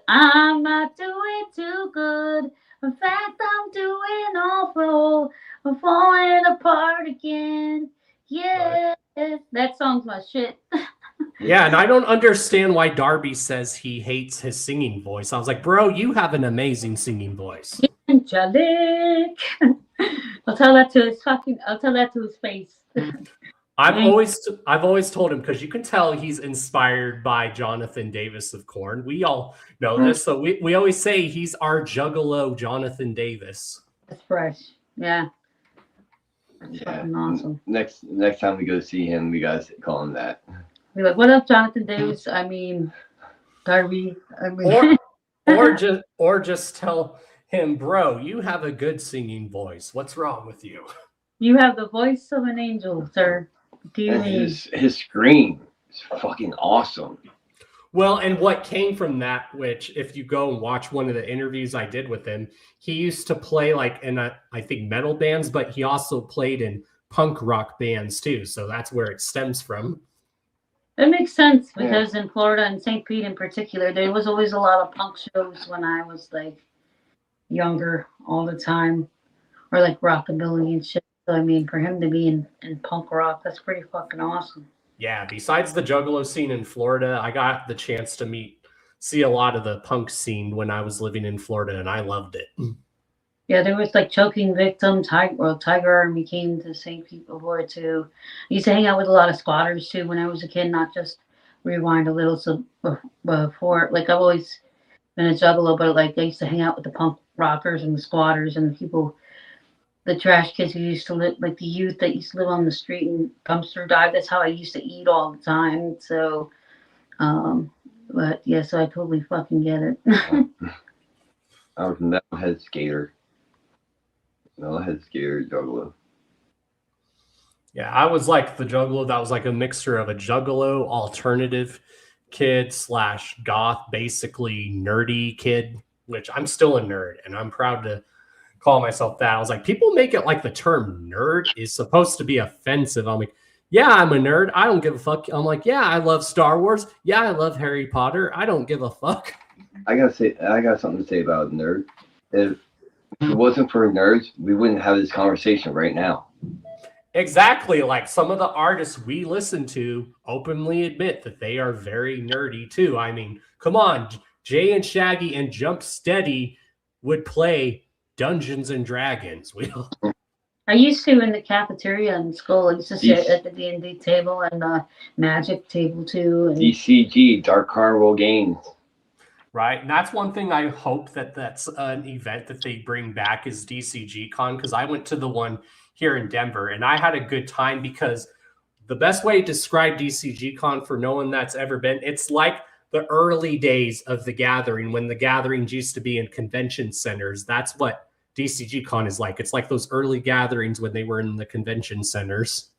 Speaker 13: I'm not doing too good. In fact, I'm doing awful. I'm falling apart again. Yeah, that song's my shit.
Speaker 12: Yeah, and I don't understand why Darby says he hates his singing voice. I was like, bro, you have an amazing singing voice.
Speaker 13: Angelic. I'll tell that to his face.
Speaker 12: I've always told him, because you can tell he's inspired by Jonathan Davis of Korn. We all know this, so we always say he's our juggalo Jonathan Davis.
Speaker 13: That's fresh. Yeah. That's fucking awesome.
Speaker 14: Next time we go see him, we guys call him that.
Speaker 13: Be like, what up, Jonathan Davis? I mean, Darby. I mean,
Speaker 12: or just tell him, bro, you have a good singing voice. What's wrong with you?
Speaker 13: You have the voice of an angel, sir.
Speaker 14: His scream is fucking awesome.
Speaker 12: Well, and what came from that, which if you go and watch one of the interviews I did with him, he used to play like in I think metal bands, but he also played in punk rock bands too. So that's where it stems from.
Speaker 13: It makes sense because in Florida and St. Pete in particular, there was always a lot of punk shows when I was like younger all the time, or like rockabilly and shit. So I mean, for him to be in punk rock, that's pretty fucking awesome.
Speaker 12: Yeah, besides the juggalo scene in Florida, I got the chance to see a lot of the punk scene when I was living in Florida, and I loved it.
Speaker 13: Yeah, there was like Choking Victim, Tiger Army came to St. Pete before too. I used to hang out with a lot of squatters too when I was a kid, not just rewind a little. So before, like I've always been a juggalo, but like I used to hang out with the punk rockers and the squatters and the people, the trash kids who used to live, like the youth that used to live on the street and dumpster dive. That's how I used to eat all the time. So, but yeah, so I totally fucking get it.
Speaker 14: I was a metalhead skater. Metalhead skater juggalo.
Speaker 12: Yeah, I was like the juggalo that was like a mixture of a juggalo alternative kid / goth, basically nerdy kid, which I'm still a nerd and I'm proud to call myself that. I was like, people make it like the term nerd is supposed to be offensive. I'm like, Yeah, I'm a nerd. I don't give a fuck. I'm like, yeah, I love Star Wars. Yeah, I love Harry Potter. I don't give a fuck.
Speaker 14: I got something to say about nerd. If it wasn't for nerds, we wouldn't have this conversation right now.
Speaker 12: Exactly. Like some of the artists we listen to openly admit that they are very nerdy too. I mean, come on, Jay and Shaggy and Jump Steady would play Dungeons and Dragons.
Speaker 13: I used to in the cafeteria in school. I used to sit at the D&D table and the Magic table too. And
Speaker 14: DCG, Dark Carnival Games.
Speaker 12: Right, and that's one thing I hope that's an event that they bring back is DCG Con, because I went to the one here in Denver and I had a good time, because the best way to describe DCG Con for no one that's ever been, it's like the early days of the Gathering, when the gatherings used to be in convention centers. That's what DCG Con is like. It's like those early gatherings when they were in the convention centers.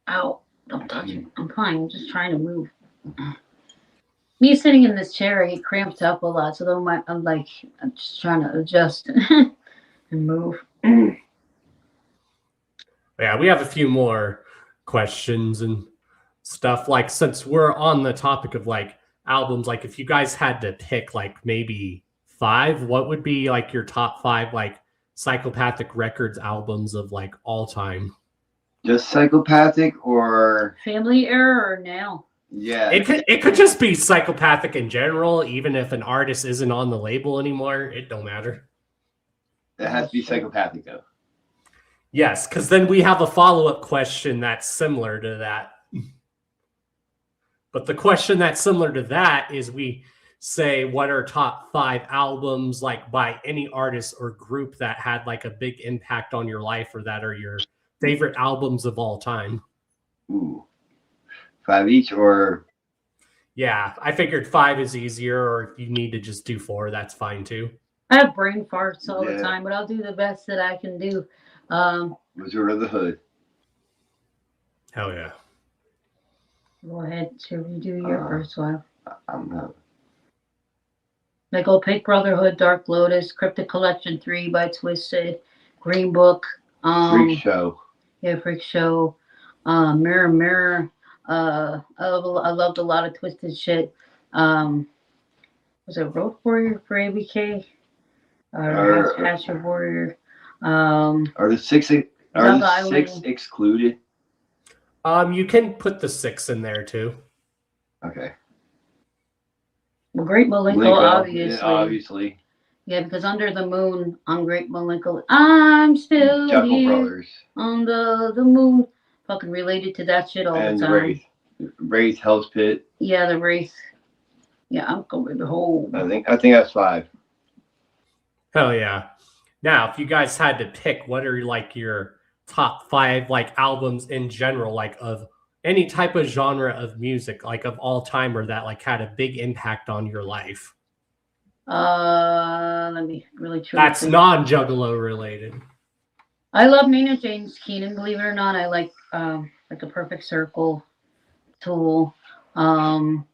Speaker 13: Ow, don't touch me. I'm fine. I'm just trying to move. Me sitting in this chair, I get cramped up a lot, so I'm just trying to adjust and move.
Speaker 12: Yeah, we have a few more questions and stuff. Like, since we're on the topic of like albums, like if you guys had to pick like maybe 5, what would be like your top 5 like Psychopathic Records albums of like all time?
Speaker 14: Just Psychopathic or
Speaker 13: Family Era or now?
Speaker 14: Yeah.
Speaker 12: It could just be Psychopathic in general, even if an artist isn't on the label anymore. It don't matter.
Speaker 14: It has to be Psychopathic though.
Speaker 12: Yes, because then we have a follow-up question that's similar to that. But the question that's similar to that is we say what are top 5 albums like by any artist or group that had like a big impact on your life, or that are your favorite albums of all time.
Speaker 14: Ooh. 5 each, or?
Speaker 12: Yeah, I figured 5 is easier, or if you need to just do 4, that's fine too.
Speaker 13: I have brain farts all the time, but I'll do the best that I can do.
Speaker 14: Wizard of the Hood.
Speaker 12: Hell yeah.
Speaker 13: Go ahead, should we do your first one?
Speaker 14: I'm not.
Speaker 13: Like Opaque Brotherhood, Dark Lotus, Cryptic Collection 3 by Twisted, Green Book,
Speaker 14: Freak Show.
Speaker 13: Yeah, Freak Show, Mirror Mirror. I loved a lot of Twisted shit. Was it Road Warrior for ABK? Hatchet Warrior.
Speaker 14: Are the 6 excluded?
Speaker 12: You can put the 6 in there too.
Speaker 14: Okay.
Speaker 13: Well, Great Malenko,
Speaker 14: obviously.
Speaker 13: Yeah, because Under the Moon on Great Malenko, I'm still
Speaker 14: Chuckle
Speaker 13: here
Speaker 14: Brothers.
Speaker 13: On the moon. Fucking related to that shit all
Speaker 14: And
Speaker 13: the time.
Speaker 14: Wraith, Hell's Pit.
Speaker 13: Yeah, the Wraith. Yeah, I'm going home.
Speaker 14: I think that's 5.
Speaker 12: Hell yeah. Now, if you guys had to pick, what are like your top 5 like albums in general, like of any type of genre of music, like of all time, or that like had a big impact on your life?
Speaker 13: Let me really try.
Speaker 12: That's non-Juggalo related.
Speaker 13: I love Maynard James Keenan, believe it or not. I like A Perfect Circle, Tool. When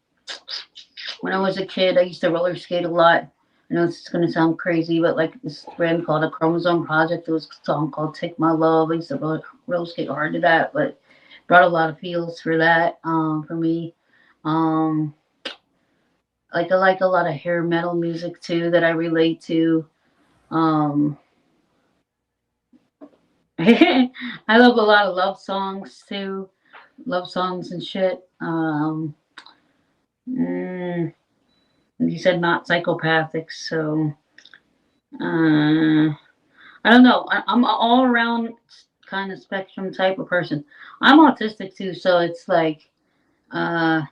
Speaker 13: I was a kid, I used to roller skate a lot. I know it's going to sound crazy, but like this band called A Chromosome Project, there was a song called Take My Love. I used to roller skate hard to that, but brought a lot of feels for that for me. I like a lot of hair metal music too that I relate to. I love a lot of love songs too, love songs and shit. You said not psychopathic, so I don't know. I'm an all around kind of spectrum type of person. I'm autistic too, so it's like I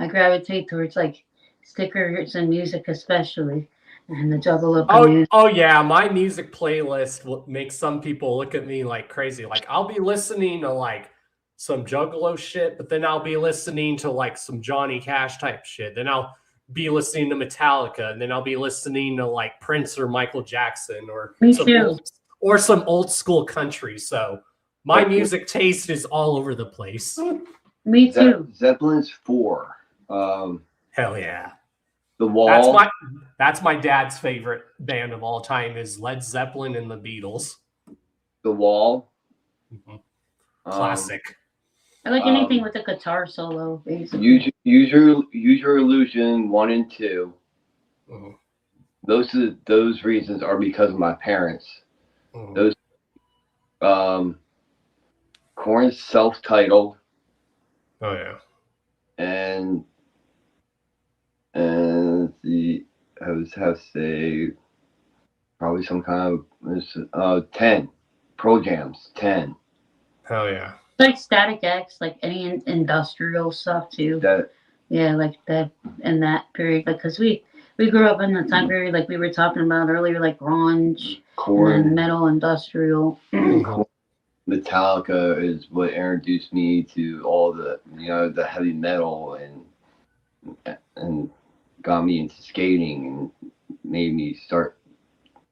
Speaker 13: gravitate towards like stickers and music, especially, and the Juggalo music.
Speaker 12: Oh yeah, my music playlist makes some people look at me like crazy. Like I'll be listening to like some Juggalo shit, but then I'll be listening to like some Johnny Cash type shit. Then I'll be listening to Metallica, and then I'll be listening to like Prince or Michael Jackson or some old school country. So my music taste is all over the place.
Speaker 13: Me too.
Speaker 14: Zeppelin's 4.
Speaker 12: Hell yeah.
Speaker 14: The Wall.
Speaker 12: That's my dad's favorite band of all time is Led Zeppelin and the Beatles.
Speaker 14: The Wall.
Speaker 12: Mm-hmm. Classic.
Speaker 13: I like anything with a guitar solo, basically.
Speaker 14: Use your illusion 1 and 2. Those reasons are because of my parents. Those Korn's self-titled.
Speaker 12: Oh yeah.
Speaker 14: And I would have to say probably some kind of 10 Pro Jams 10.
Speaker 12: Hell yeah.
Speaker 13: Like Static X, like any industrial stuff too. Yeah, like that in that period, because we grew up in the time period like we were talking about earlier, like grunge,
Speaker 14: Korn,
Speaker 13: and metal, industrial.
Speaker 14: Metallica is what introduced me to all the the heavy metal and got me into skating and made me start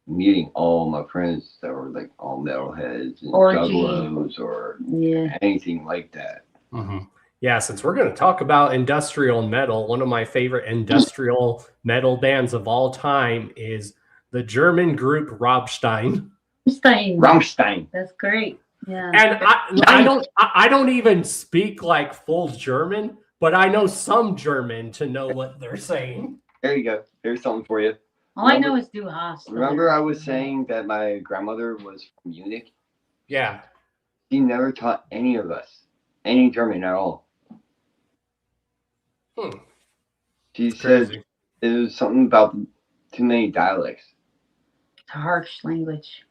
Speaker 14: meeting all my friends that were like all metalheads and juggalos or anything like that.
Speaker 12: Yeah, since we're going to talk about industrial metal, one of my favorite industrial metal bands of all time is the German group Rammstein.
Speaker 14: Rammstein.
Speaker 13: That's great. Yeah.
Speaker 12: And I don't even speak like full German, but I know some German to know what they're saying.
Speaker 14: There you go. There's something for you.
Speaker 13: All I know is Du Hast.
Speaker 14: Remember I was saying that my grandmother was from Munich?
Speaker 12: Yeah.
Speaker 14: She never taught any of us any German at all. She said it was something about too many dialects.
Speaker 13: It's a harsh language.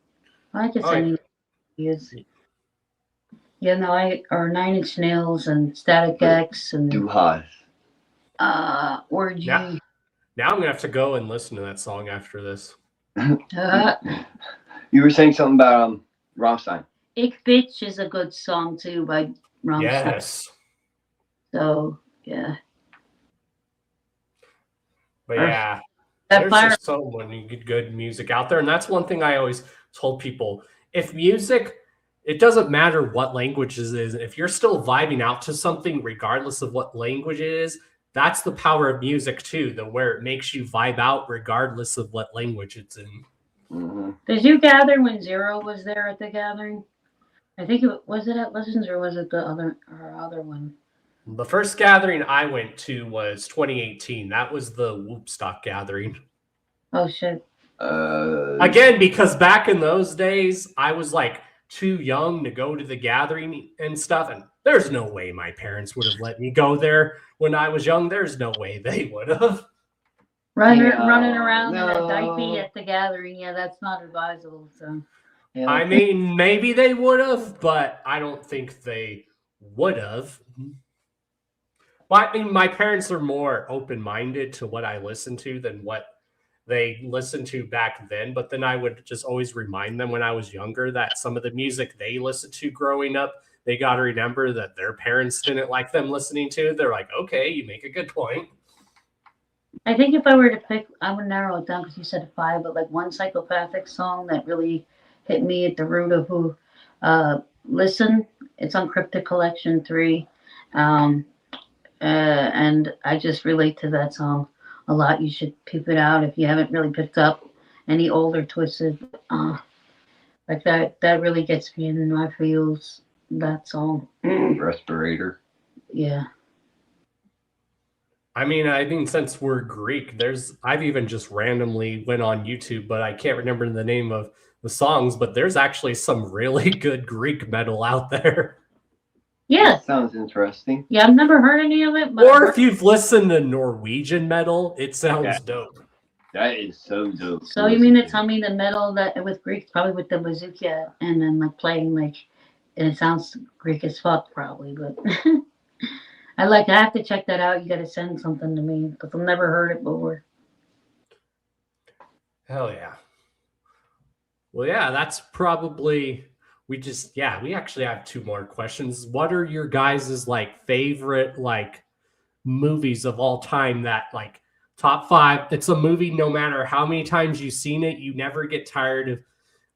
Speaker 13: I guess any is. Yeah, no, or 9 Inch Nails and Static X and
Speaker 14: Du Hast.
Speaker 13: Orgy.
Speaker 12: Now I'm gonna have to go and listen to that song after this.
Speaker 14: You were saying something about Rammstein.
Speaker 13: Ich Bitch is a good song too by Rammstein.
Speaker 12: Yes.
Speaker 13: So yeah.
Speaker 12: But yeah, there's just so many good music out there, and that's one thing I always told people: if music, it doesn't matter what language it is. If you're still vibing out to something, regardless of what language it is, that's the power of music too. Where it makes you vibe out, regardless of what language it's in.
Speaker 13: Did you gather when Zero was there at the gathering? I think was it at Listens or was it the other one?
Speaker 12: The first gathering I went to was 2018. That was the Whoopstock gathering.
Speaker 13: Oh shit!
Speaker 12: Again, because back in those days, I was like too young to go to the gathering and stuff, and there's no way my parents would have let me go there when I was young. There's no way they would have.
Speaker 13: Running around in a diaper at the gathering, yeah, that's not advisable. So,
Speaker 12: I mean, maybe they would have, but I don't think they would have. Well, I mean, my parents are more open-minded to what I listen to than what they listened to back then. But then I would just always remind them when I was younger that some of the music they listened to growing up, they got to remember that their parents didn't like them listening to. They're like, okay, you make a good point.
Speaker 13: I think if I were to pick, I would narrow it down because you said 5, but like one Psychopathic song that really hit me at the root of who. Listen, it's on Cryptic Collection 3. And I just relate to that song a lot. You should peep it out if you haven't really picked up any older Twisted. Like that really gets me in my feels, that song.
Speaker 14: Respirator.
Speaker 13: Yeah.
Speaker 12: I mean, since we're Greek, I've even just randomly went on YouTube, but I can't remember the name of the songs, but there's actually some really good Greek metal out there.
Speaker 13: Yeah.
Speaker 14: That sounds interesting.
Speaker 13: Yeah, I've never heard any of it. But
Speaker 12: or if you've listened to Norwegian metal, it sounds dope.
Speaker 14: That is so dope.
Speaker 13: So you mean to tell me the metal that with Greek, probably with the bazooka and then like playing like, and it sounds Greek as fuck probably, but I have to check that out. You got to send something to me because I've never heard it before.
Speaker 12: Hell yeah. Well, yeah, that's probably. We actually have 2 more questions. What are your guys' like favorite like movies of all time that like top 5? It's a movie no matter how many times you've seen it, you never get tired of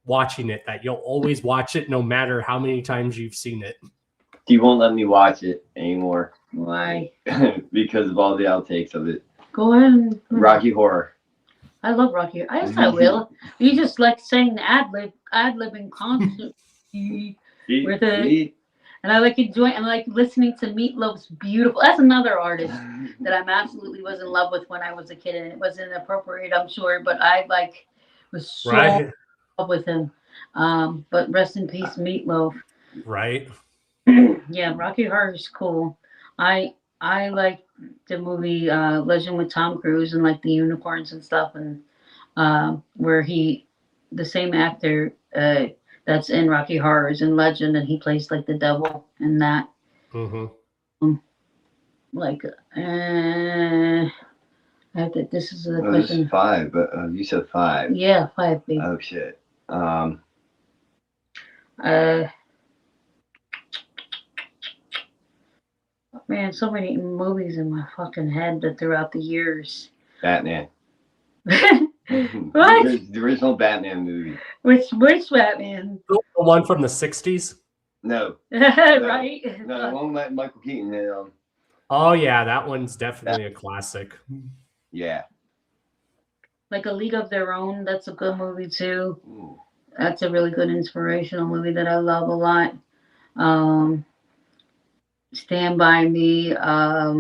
Speaker 12: watching it, that you'll always watch it no matter how many times you've seen it.
Speaker 14: You won't let me watch it anymore.
Speaker 13: Why?
Speaker 14: Because of all the outtakes of it.
Speaker 13: Go ahead.
Speaker 14: Rocky Horror.
Speaker 13: I love Rocky. I will. You just like saying ad-libbing constantly. And I like enjoying and like listening to Meatloaf's beautiful. That's another artist that I'm absolutely was in love with when I was a kid, and it was inappropriate, I'm sure, but I like was so in love with him. But rest in peace, Meatloaf.
Speaker 12: Right.
Speaker 13: Yeah, Rocky Horror is cool. I like the movie Legend with Tom Cruise and like the unicorns and stuff, and where the same actor that's in Rocky Horror is in Legend, and he plays like the devil in that.
Speaker 12: Mm-hmm.
Speaker 13: Like, I have to, this is the
Speaker 14: It
Speaker 13: question.
Speaker 14: was 5, but you said 5.
Speaker 13: Yeah, 5, baby.
Speaker 14: Oh shit.
Speaker 13: Man, so many movies in my fucking head that throughout the years.
Speaker 14: Batman.
Speaker 13: What?
Speaker 14: The original Batman movie.
Speaker 13: Which Batman?
Speaker 12: The one from the 60s?
Speaker 14: No.
Speaker 13: Right?
Speaker 14: No, the one with Michael Keaton.
Speaker 12: Oh, yeah, that one's definitely a classic.
Speaker 14: Yeah.
Speaker 13: Like A League of Their Own, that's a good movie too. That's a really good inspirational movie that I love a lot. Stand By Me. I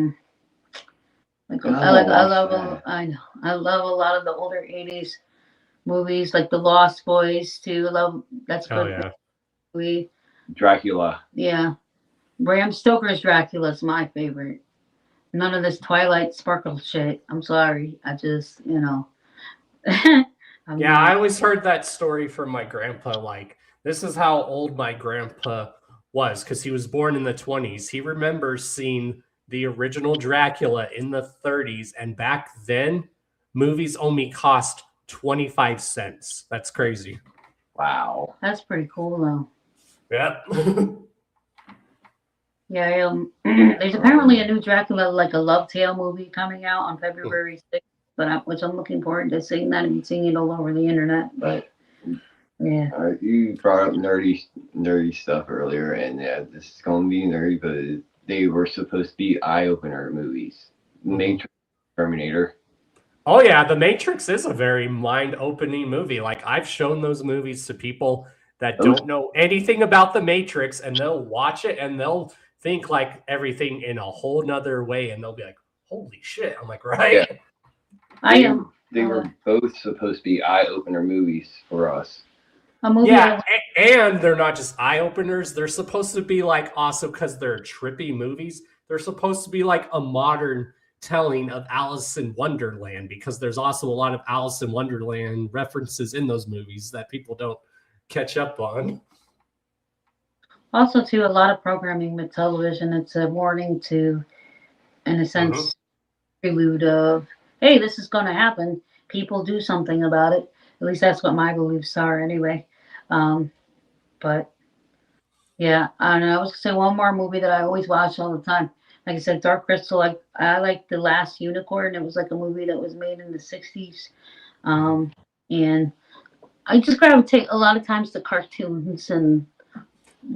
Speaker 13: love a lot of the older 80s movies, like The Lost Boys too. That's good.
Speaker 14: Oh, yeah.
Speaker 13: Movie.
Speaker 14: Dracula.
Speaker 13: Yeah. Bram Stoker's Dracula is my favorite. None of this Twilight Sparkle shit. I'm sorry. I just,
Speaker 12: Yeah, I always heard that story from my grandpa. Like, this is how old my grandpa was, because he was born in the 20s. He remembers seeing the original Dracula in the 30s, and back then, movies only cost 25 cents. That's crazy.
Speaker 14: Wow.
Speaker 13: That's pretty cool, though.
Speaker 12: Yep.
Speaker 13: Yeah, there's apparently a new Dracula, like a Love Tale movie coming out on February 6th, which I'm looking forward to seeing that and seeing it all over the internet. But yeah.
Speaker 14: You brought up nerdy stuff earlier, and yeah, this is going to be nerdy, but they were supposed to be eye-opener movies. Matrix, Terminator.
Speaker 12: Oh, yeah, The Matrix is a very mind-opening movie. Like, I've shown those movies to people that don't know anything about The Matrix, and they'll watch it, and they'll think like everything in a whole nother way, and they'll be like, holy shit. I'm like, right?
Speaker 14: Yeah. They were both supposed to be eye-opener movies for us.
Speaker 12: Yeah, and they're not just eye-openers. They're supposed to be like, also because they're trippy movies, they're supposed to be like a modern telling of Alice in Wonderland, because there's also a lot of Alice in Wonderland references in those movies that people don't catch up on.
Speaker 13: Also, too, a lot of programming with television, it's a warning to, in a sense, prelude of, hey, this is going to happen. People do something about it. At least that's what my beliefs are anyway. But, yeah, I don't know. I was going to say one more movie that I always watch all the time. Like I said, Dark Crystal, I like The Last Unicorn. It was like a movie that was made in the 60s. And I just gravitate a lot of times to cartoons and...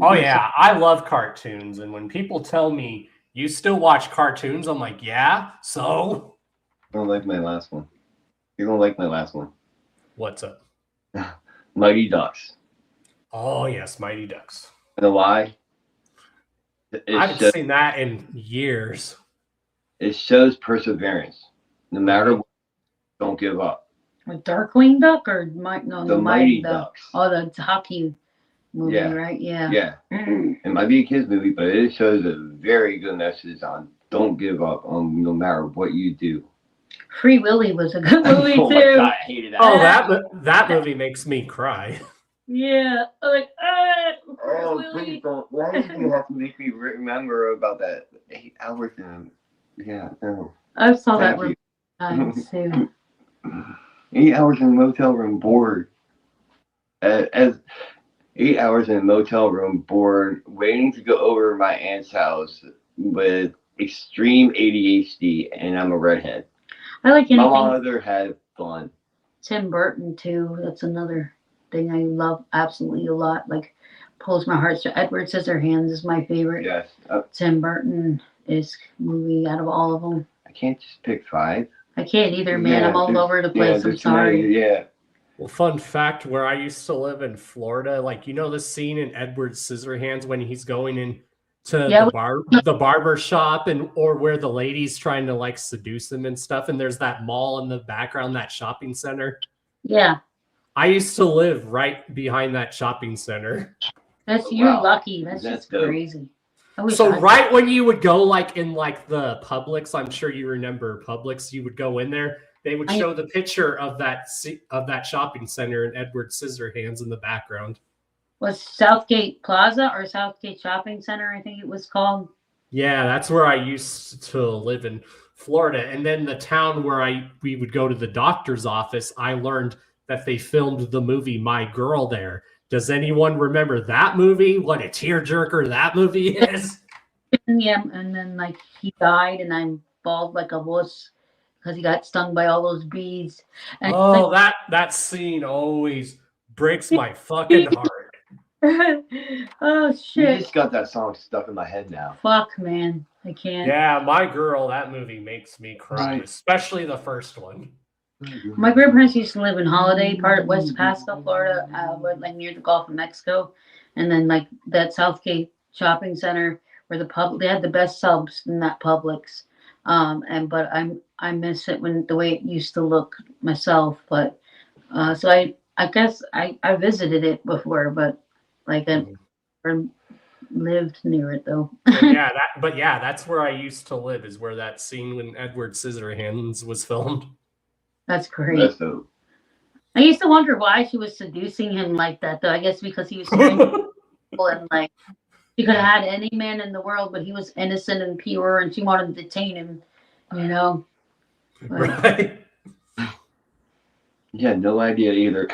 Speaker 12: Oh, yeah. I love cartoons. And when people tell me, you still watch cartoons, I'm like, yeah, so?
Speaker 14: I don't like my last one. You don't like my last one.
Speaker 12: What's up?
Speaker 14: Mighty Ducks.
Speaker 12: Oh, yes, Mighty Ducks.
Speaker 14: You know why?
Speaker 12: I haven't seen that in years.
Speaker 14: It shows perseverance. No matter what, don't give up.
Speaker 13: A Darkwing Duck or
Speaker 14: the Mighty Ducks?
Speaker 13: Oh, the hockey movie, right? Yeah.
Speaker 14: Yeah. It might be a kid's movie, but it shows a very good message on don't give up no matter what you do.
Speaker 13: Free Willy was a good movie
Speaker 14: Oh
Speaker 13: too.
Speaker 14: my God, I hated that.
Speaker 12: Oh, that movie makes me cry.
Speaker 13: Yeah. Like,
Speaker 14: please don't. Why do you have to make me remember about that 8 hours in? Yeah, no.
Speaker 13: I saw that one times too.
Speaker 14: 8 hours in a motel room bored. As 8 hours in a motel room bored, waiting to go over to my aunt's house with extreme ADHD, and I'm a redhead.
Speaker 13: I like anything.
Speaker 14: My mother had fun.
Speaker 13: Tim Burton too. That's another thing I love absolutely a lot. Like, pulls my heart. Edward Scissorhands is my favorite.
Speaker 14: Yes.
Speaker 13: Tim Burton is movie out of all of them.
Speaker 14: I can't just pick 5.
Speaker 13: I can't either, man. I'm all over the place. I'm sorry.
Speaker 14: Yeah.
Speaker 12: Well, fun fact, where I used to live in Florida, like, you know the scene in Edward Scissorhands when he's going in to
Speaker 13: Yeah,
Speaker 12: the barber shop, and or where the lady's trying to like seduce him and stuff, and there's that mall in the background, that shopping center.
Speaker 13: Yeah.
Speaker 12: I used to live right behind that shopping center.
Speaker 13: You're lucky. That's just
Speaker 14: dope.
Speaker 13: crazy. I wish
Speaker 12: So
Speaker 13: I
Speaker 12: right when you would go like in like the Publix, I'm sure you remember Publix, you would go in there, they would show the picture of that shopping center and Edward Scissorhands in the background.
Speaker 13: was Southgate Plaza or Southgate Shopping Center, I think it was called.
Speaker 12: Yeah, that's where I used to live in Florida. And then the town where we would go to the doctor's office, I learned that they filmed the movie My Girl there. Does anyone remember that movie? What a tearjerker that movie is.
Speaker 13: Yeah, and then like he died and I'm bald like a wuss because he got stung by all those bees. And
Speaker 12: that scene always breaks my fucking heart.
Speaker 13: Oh
Speaker 14: You
Speaker 13: shit.
Speaker 14: just got that song stuck in my head now.
Speaker 13: Fuck man. I can't.
Speaker 12: Yeah, My Girl, that movie makes me cry, especially the first one.
Speaker 13: My grandparents used to live in Holiday, part of West Pasco, Florida, like near the Gulf of Mexico, and then like that Southgate Shopping Center where they had the best subs in that Publix, but I miss it when the way it used to look myself, but so I guess I visited it before, but like I never lived near it though.
Speaker 12: But yeah, that's where I used to live, is where that scene when Edward Scissorhands was filmed.
Speaker 13: That's great. I used to wonder why she was seducing him like that, though. I guess because he was strange and like she could have had any man in the world, but he was innocent and pure, and she wanted to detain him. You know,
Speaker 12: right?
Speaker 14: Yeah, no idea either.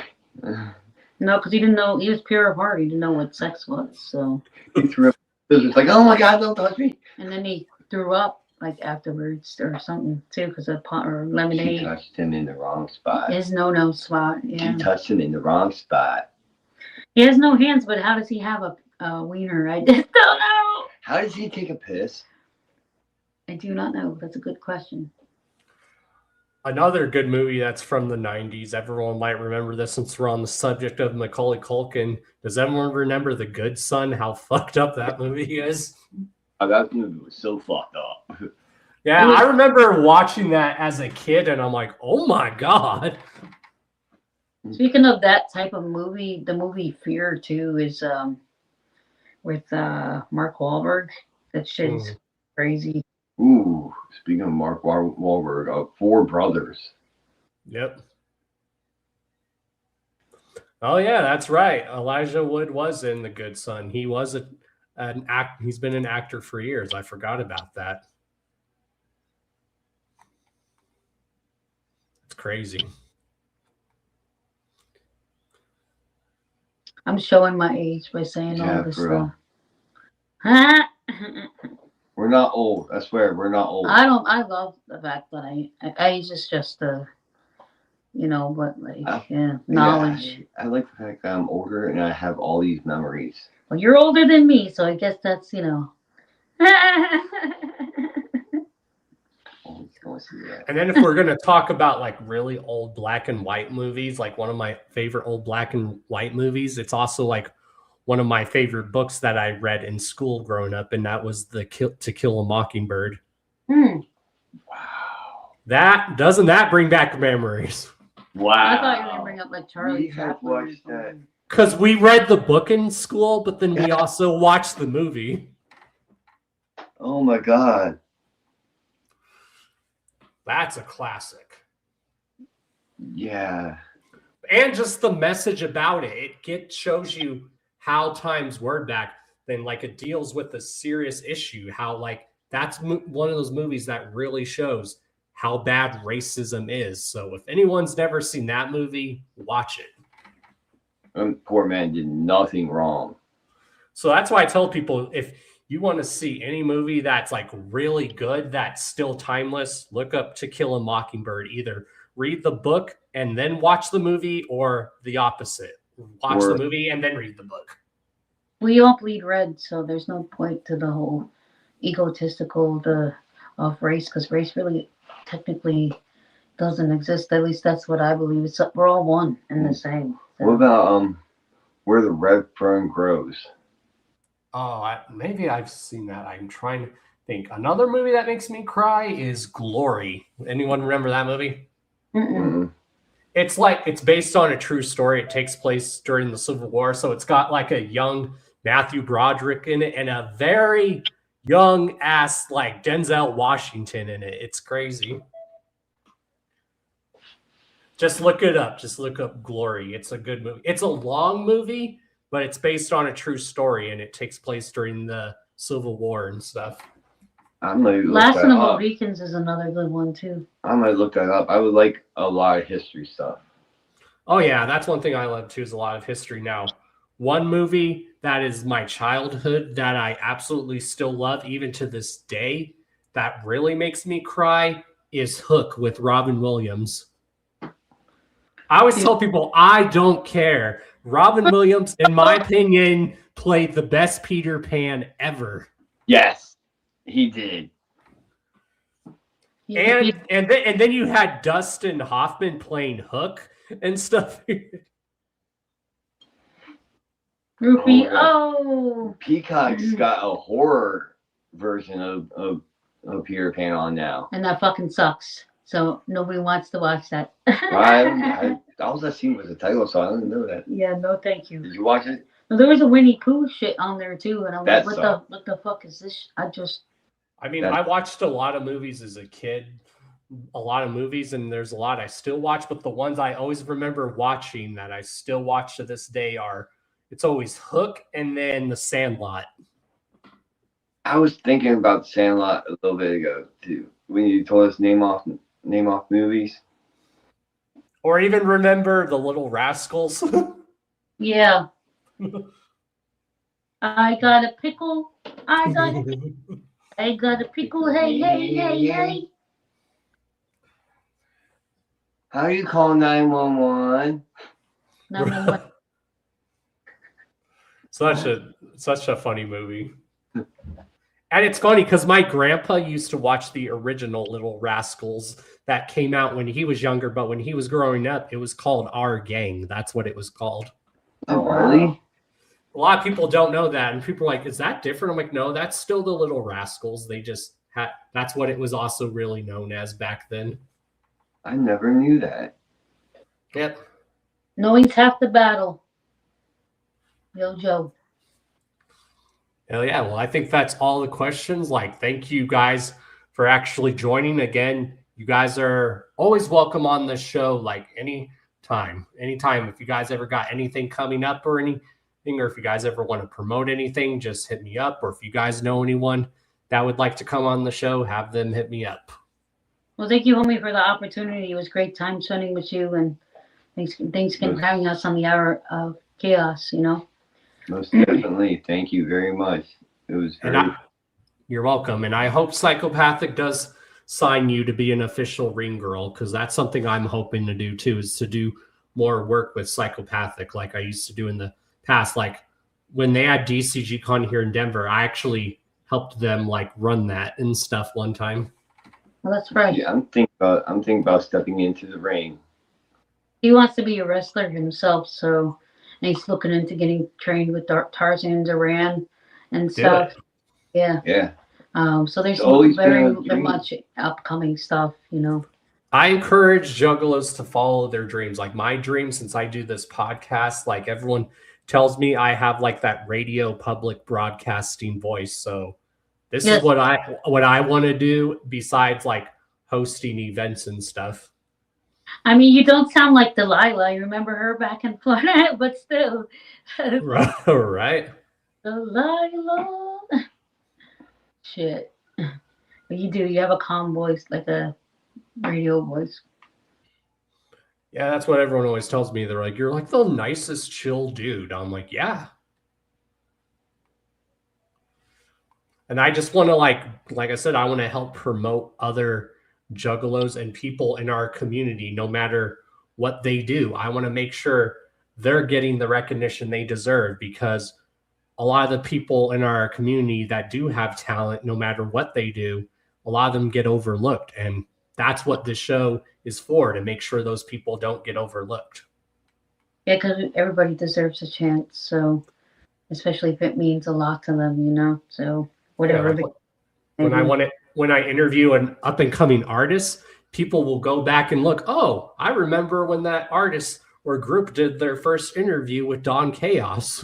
Speaker 13: No, because he didn't know. He was pure of heart. He didn't know what sex was. So
Speaker 14: he threw up. It was like, oh my God, don't touch me.
Speaker 13: And then he threw up like afterwards or something too, because of pot or lemonade.
Speaker 14: She touched him in the wrong spot.
Speaker 13: His no spot. Yeah.
Speaker 14: She touched him in the wrong spot.
Speaker 13: He has no hands, but how does he have a wiener? I just don't know.
Speaker 14: How does he take a piss?
Speaker 13: I do not know. That's a good question.
Speaker 12: Another good movie that's from the 90s. Everyone might remember this since we're on the subject of Macaulay Culkin. Does everyone remember The Good Son? How fucked up that movie is?
Speaker 14: Oh, that movie was so fucked up.
Speaker 12: Yeah, I remember watching that as a kid, and I'm like, oh my God.
Speaker 13: Speaking of that type of movie, the movie Fear too is with Mark Wahlberg. That shit's crazy.
Speaker 14: Ooh, speaking of Mark Wahlberg, Four Brothers.
Speaker 12: Yep. Oh yeah, that's right. Elijah Wood was in The Good Son. He was he's been an actor for years. I forgot about that. It's crazy.
Speaker 13: I'm showing my age by saying all this stuff.
Speaker 14: We're not old. I swear, we're not old.
Speaker 13: I love the fact that age is just knowledge.
Speaker 14: I like the fact that I'm older and I have all these memories.
Speaker 13: Well, you're older than me, so I guess that's
Speaker 12: And then if we're going to talk about like really old black and white movies, like one of my favorite old black and white movies, it's also like one of my favorite books that I read in school growing up, and that was To Kill a Mockingbird.
Speaker 13: Wow.
Speaker 12: That bring back memories?
Speaker 14: Wow.
Speaker 13: I thought you were going to bring up like Charlie Chaplin.
Speaker 12: Because we read the book in school, but then we also watched the movie.
Speaker 14: Oh my God.
Speaker 12: That's a classic.
Speaker 14: Yeah.
Speaker 12: And just the message about it. It shows you how times were back then. Like it deals with a serious issue. How like that's one of those movies that really shows how bad racism is. So if anyone's never seen that movie, watch it.
Speaker 14: Poor man did nothing wrong.
Speaker 12: So that's why I tell people, if you want to see any movie that's like really good, that's still timeless, look up To Kill a Mockingbird. Either read the book and then watch the movie, or the opposite. Watch the movie and then read the book.
Speaker 13: We all bleed red, so there's no point to the whole egotistical of race, because race really technically doesn't exist. At least that's what I believe. We're all one and the same. So.
Speaker 14: What about Where the Red Fern Grows?
Speaker 12: Oh, maybe I've seen that. I'm trying to think. Another movie that makes me cry is Glory. Anyone remember that movie?
Speaker 13: Mm-mm.
Speaker 12: It's based on a true story. It takes place during the Civil War, so it's got like a young Matthew Broderick in it and a very young ass like Denzel Washington in it. It's crazy. Just look it up. Just look up Glory. It's a good movie. It's a long movie, but it's based on a true story and it takes place during the Civil War and stuff.
Speaker 14: I'm gonna look
Speaker 13: Last
Speaker 14: that
Speaker 13: of the
Speaker 14: up.
Speaker 13: Mohicans is another good one too.
Speaker 14: I'm gonna look that up. I would like a lot of history stuff.
Speaker 12: Oh yeah, that's one thing I love too is a lot of history now. One movie that is my childhood that I absolutely still love even to this day that really makes me cry is Hook with Robin Williams. I always tell people I don't care. Robin Williams, in my opinion, played the best Peter Pan ever.
Speaker 14: Yes, he did.
Speaker 12: And then you had Dustin Hoffman playing Hook and stuff.
Speaker 13: Rupee,
Speaker 14: Oh, Peacock's got a horror version of Peter Pan on now.
Speaker 13: and that fucking sucks. So nobody wants to watch that.
Speaker 14: All I seen was the title, so I didn't know that.
Speaker 13: Yeah, no, thank you.
Speaker 14: Did you watch it?
Speaker 13: Well, there was a Winnie Pooh shit on there too, and I'm
Speaker 14: That
Speaker 13: like,
Speaker 14: sucked.
Speaker 13: what the fuck is this?
Speaker 12: I mean, I watched a lot of movies as a kid, and there's a lot I still watch, but the ones I always remember watching that I still watch to this day it's always Hook and then The Sandlot.
Speaker 14: I was thinking about Sandlot a little bit ago too. When you told us name off movies.
Speaker 12: Or even remember The Little Rascals.
Speaker 13: Yeah. I got a pickle. I got a pickle. Hey, hey, hey, hey.
Speaker 14: How do you call 911?
Speaker 12: Such a funny movie. And it's funny because my grandpa used to watch the original Little Rascals that came out when he was younger, but when he was growing up, it was called Our Gang. That's what it was called.
Speaker 14: Oh, really?
Speaker 12: A lot of people don't know that, and people are like, "Is that different?" I'm like, "No, that's still the Little Rascals. They just that's what it was also really known as back then."
Speaker 14: I never knew that.
Speaker 12: Yep.
Speaker 13: Knowing's half the battle. Yo, Joe.
Speaker 12: Hell yeah. Well, I think that's all the questions. Like, thank you guys for actually joining. Again, you guys are always welcome on this show, like anytime. If you guys ever got anything coming up or anything, or if you guys ever want to promote anything, just hit me up. Or if you guys know anyone that would like to come on the show, have them hit me up.
Speaker 13: Well, thank you, homie, for the opportunity. It was great time spending with you, and thanks for having us on the Hour of Chaos,
Speaker 14: Most definitely. Thank you very much. It was very...
Speaker 12: You're welcome. And I hope Psychopathic does sign you to be an official ring girl, because that's something I'm hoping to do too, is to do more work with Psychopathic like I used to do in the past. Like when they had DCG Con here in Denver, I actually helped them like run that and stuff one time.
Speaker 13: Well, that's right.
Speaker 14: Yeah, I'm thinking about stepping into the ring.
Speaker 13: He wants to be a wrestler himself, so and he's looking into getting trained with Tarzan Duran and stuff. Yeah.
Speaker 14: Yeah.
Speaker 13: So there's
Speaker 14: always
Speaker 13: very
Speaker 14: been a dream.
Speaker 13: much upcoming stuff,
Speaker 12: I encourage juggalos to follow their dreams. Like my dream, since I do this podcast, like everyone tells me I have like that radio public broadcasting voice. So this is what I want to do besides like hosting events and stuff.
Speaker 13: I mean, you don't sound like Delilah. You remember her back in Florida, but still.
Speaker 12: Right.
Speaker 13: Delilah. Shit. But you do. You have a calm voice, like a radio voice.
Speaker 12: Yeah, that's what everyone always tells me. They're like, "You're like the nicest, chill dude." I'm like, "Yeah." And I just want to like I said, I want to help promote other juggalos and people in our community, no matter what they do. I want to make sure they're getting the recognition they deserve, because a lot of the people in our community that do have talent, no matter what they do, a lot of them get overlooked. And that's what this show is for, to make sure those people don't get overlooked.
Speaker 13: Yeah, because everybody deserves a chance. So especially if it means a lot to them, you know. So whatever.
Speaker 12: Yeah, when I interview an up and coming artist, people will go back and look. Oh, I remember when that artist or group did their first interview with Don Chaos.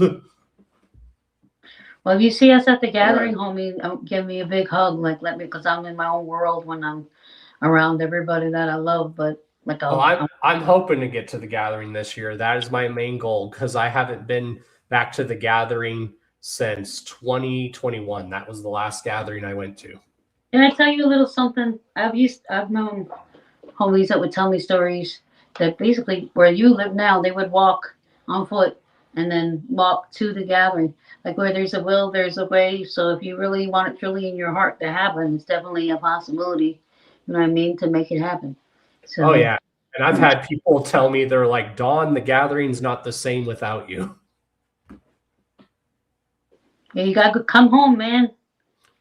Speaker 13: Well, if you see us at the gathering, homie, give me a big hug. Like, let me, because I'm in my own world when I'm around everybody that I love. But like,
Speaker 12: I'm hoping to get to the gathering this year. That is my main goal because I haven't been back to the gathering since 2021. That was the last gathering I went to.
Speaker 13: Can I tell you a little something? I've known homies that would tell me stories that basically where you live now, they would walk on foot and then walk to the gathering. Like where there's a will, there's a way. So if you really want it truly in your heart to happen, it's definitely a possibility. You know what I mean? To make it happen. So,
Speaker 12: oh yeah, and I've had people tell me they're like, Dawn, the gathering's not the same without you.
Speaker 13: Yeah, you gotta come home, man.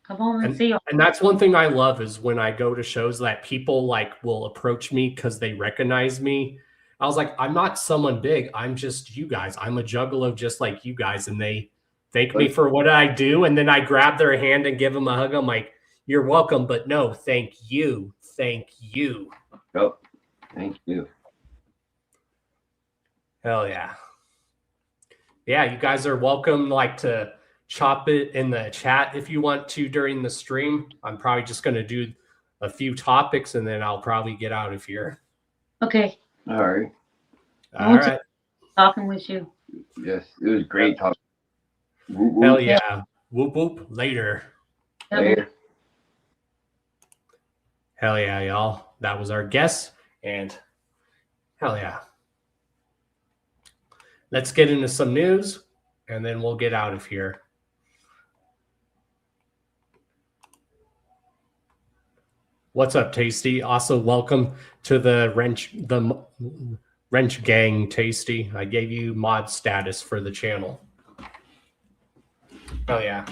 Speaker 13: Come home and see.
Speaker 12: And that's one thing I love is when I go to shows that people like will approach me because they recognize me. I was like, I'm not someone big. I'm just you guys. I'm a juggalo just like you guys, and they thank me for what I do, and then I grab their hand and give them a hug. I'm like, you're welcome, but no, thank you. Thank you.
Speaker 14: Oh, thank you.
Speaker 12: Hell yeah. Yeah, you guys are welcome to chop it in the chat if you want to during the stream. I'm probably just going to do a few topics, and then I'll probably get out of here.
Speaker 13: Okay.
Speaker 14: All right.
Speaker 12: All right.
Speaker 13: Talking with you.
Speaker 14: Yes, it was great talking.
Speaker 12: Whoop, whoop. Hell yeah. Whoop, whoop. Later.
Speaker 14: Later.
Speaker 12: Hell yeah, y'all. That was our guest, and hell yeah. Let's get into some news, and then we'll get out of here. What's up, Tasty? Also, welcome to the Wrench Gang, Tasty. I gave you mod status for the channel. Oh yeah.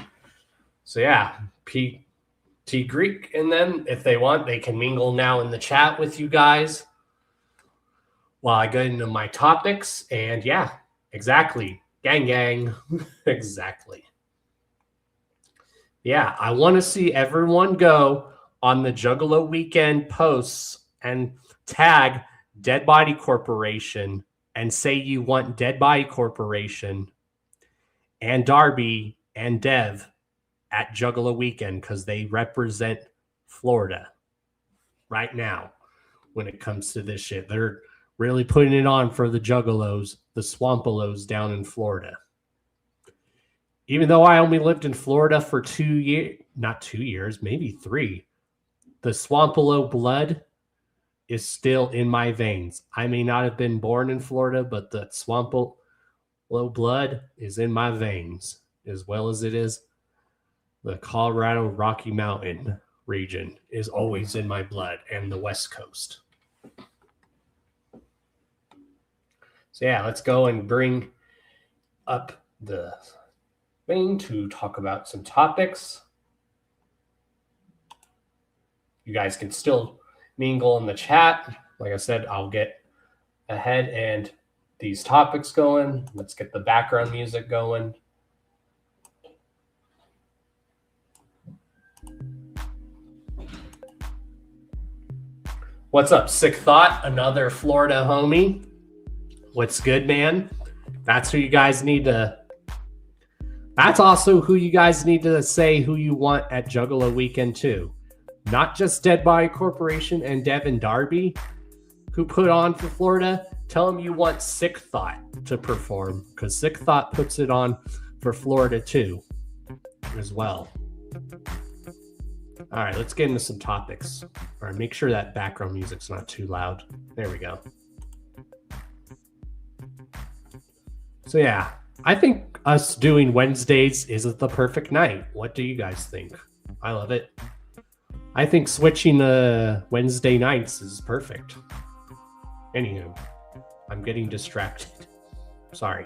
Speaker 12: So yeah, T Greek and them, if they want, they can mingle now in the chat with you guys while I get into my topics. And yeah, exactly. Gang. Exactly. Yeah, I want to see everyone go on the Juggalo Weekend posts and tag Dead Body Corporation and say you want Dead Body Corporation and Darby and Dev at Juggalo Weekend because they represent Florida right now when it comes to this shit. They're really putting it on for the Juggalos, the Swampalos down in Florida. Even though I only lived in Florida for 2 years, not 2 years, maybe 3, the Swampalo blood is still in my veins. I may not have been born in Florida, but the Swampalo blood is in my veins, as well as it is the Colorado Rocky Mountain region is always in my blood, and the West Coast. So yeah, let's go and bring up the thing to talk about some topics. You guys can still mingle in the chat. Like I said, I'll get ahead and these topics going. Let's get the background music going. What's up, Sick Thought? Another Florida homie. What's good, man? That's who you guys need to... That's also who you guys need to say who you want at Juggalo Weekend, too. Not just Dead Body Corporation and Devin Darby, who put on for Florida. Tell them you want Sick Thought to perform, because Sick Thought puts it on for Florida, too, as well. All right, let's get into some topics. All right, make sure that background music's not too loud. There we go. So yeah, I think us doing Wednesdays is the perfect night. What do you guys think? I love it. I think switching the Wednesday nights is perfect. Anywho, I'm getting distracted. Sorry.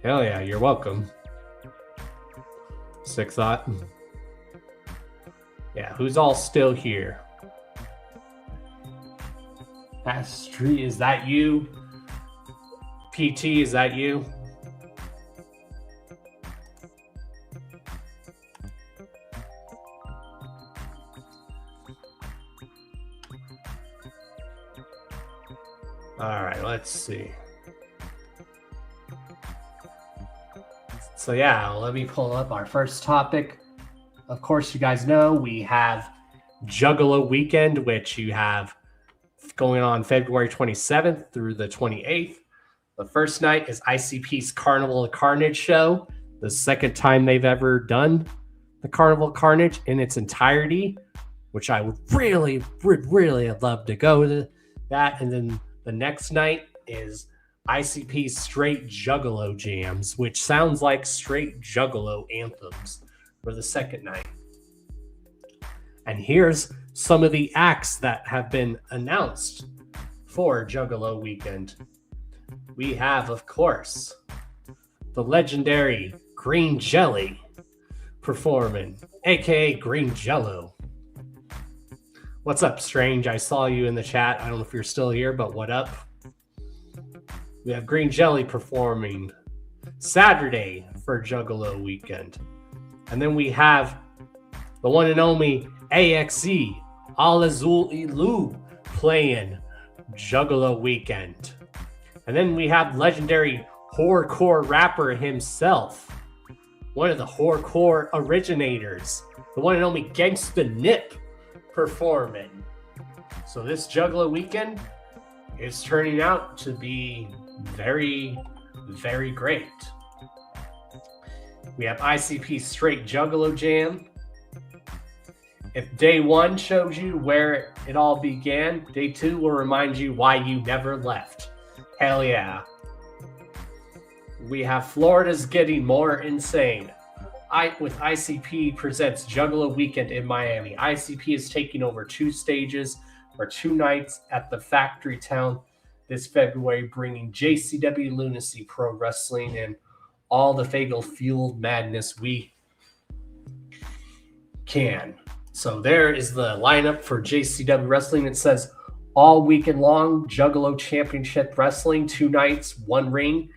Speaker 12: Hell yeah, you're welcome. Sick Thought. Yeah, who's all still here? Street, is that you? PT, is that you? All right, let's see. So yeah, let me pull up our first topic. Of course, you guys know we have Juggalo Weekend, which you have going on February 27th through the 28th. The first night is ICP's Carnival of Carnage show, the second time they've ever done the Carnival of Carnage in its entirety, which I would really love to go to that. And then the next night is ICP's Straight Juggalo Jams, which sounds like straight Juggalo anthems for the second night. And here's some of the acts that have been announced for Juggalo Weekend. We have, of course, the legendary Green Jelly performing, aka Green Jello. What's up, Strange? I saw you in the chat. I don't know if you're still here, but what up? We have Green Jelly performing Saturday for Juggalo Weekend. And then we have the one and only AXE, Al Azul Ilu, playing Juggalo Weekend. And then we have legendary horrorcore rapper himself, one of the horrorcore originators, the one and only Gangsta Nip, performing. So this Juggalo Weekend is turning out to be very, very great. We have ICP Straight Juggalo Jam. If day one shows you where it all began, day two will remind you why you never left. Hell yeah. We have Florida's Getting More Insane. With ICP presents Juggalo Weekend in Miami. ICP is taking over 2 stages or 2 nights at the Factory Town this February, bringing JCW Lunacy Pro Wrestling and all the Fagel-fueled madness we can. So there is the lineup for JCW Wrestling. It says all weekend long, Juggalo Championship Wrestling, 2 nights, 1 ring,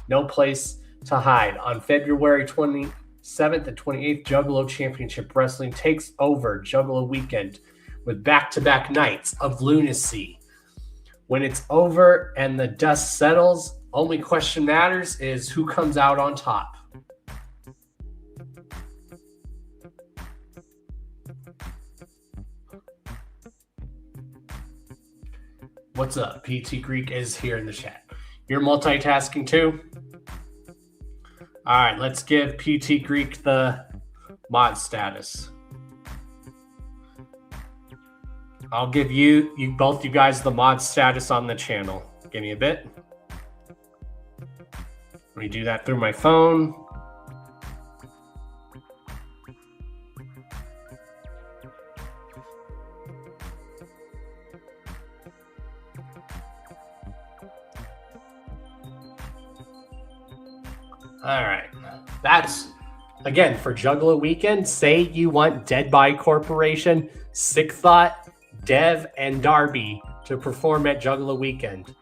Speaker 12: no place to hide. On February 27th and 28th, Juggalo Championship Wrestling takes over Juggalo Weekend with back-to-back nights of lunacy. When it's over and the dust settles, only question matters is who comes out on top. What's up? PT Greek is here in the chat. You're multitasking too? All right, let's give PT Greek the mod status. I'll give you both you guys the mod status on the channel. Give me a bit. Let me do that through my phone. All right. That's, again, for Juggalo Weekend. Say you want Dead Body Corporation, Sick Thought, Dev, and Darby to perform at Juggalo Weekend.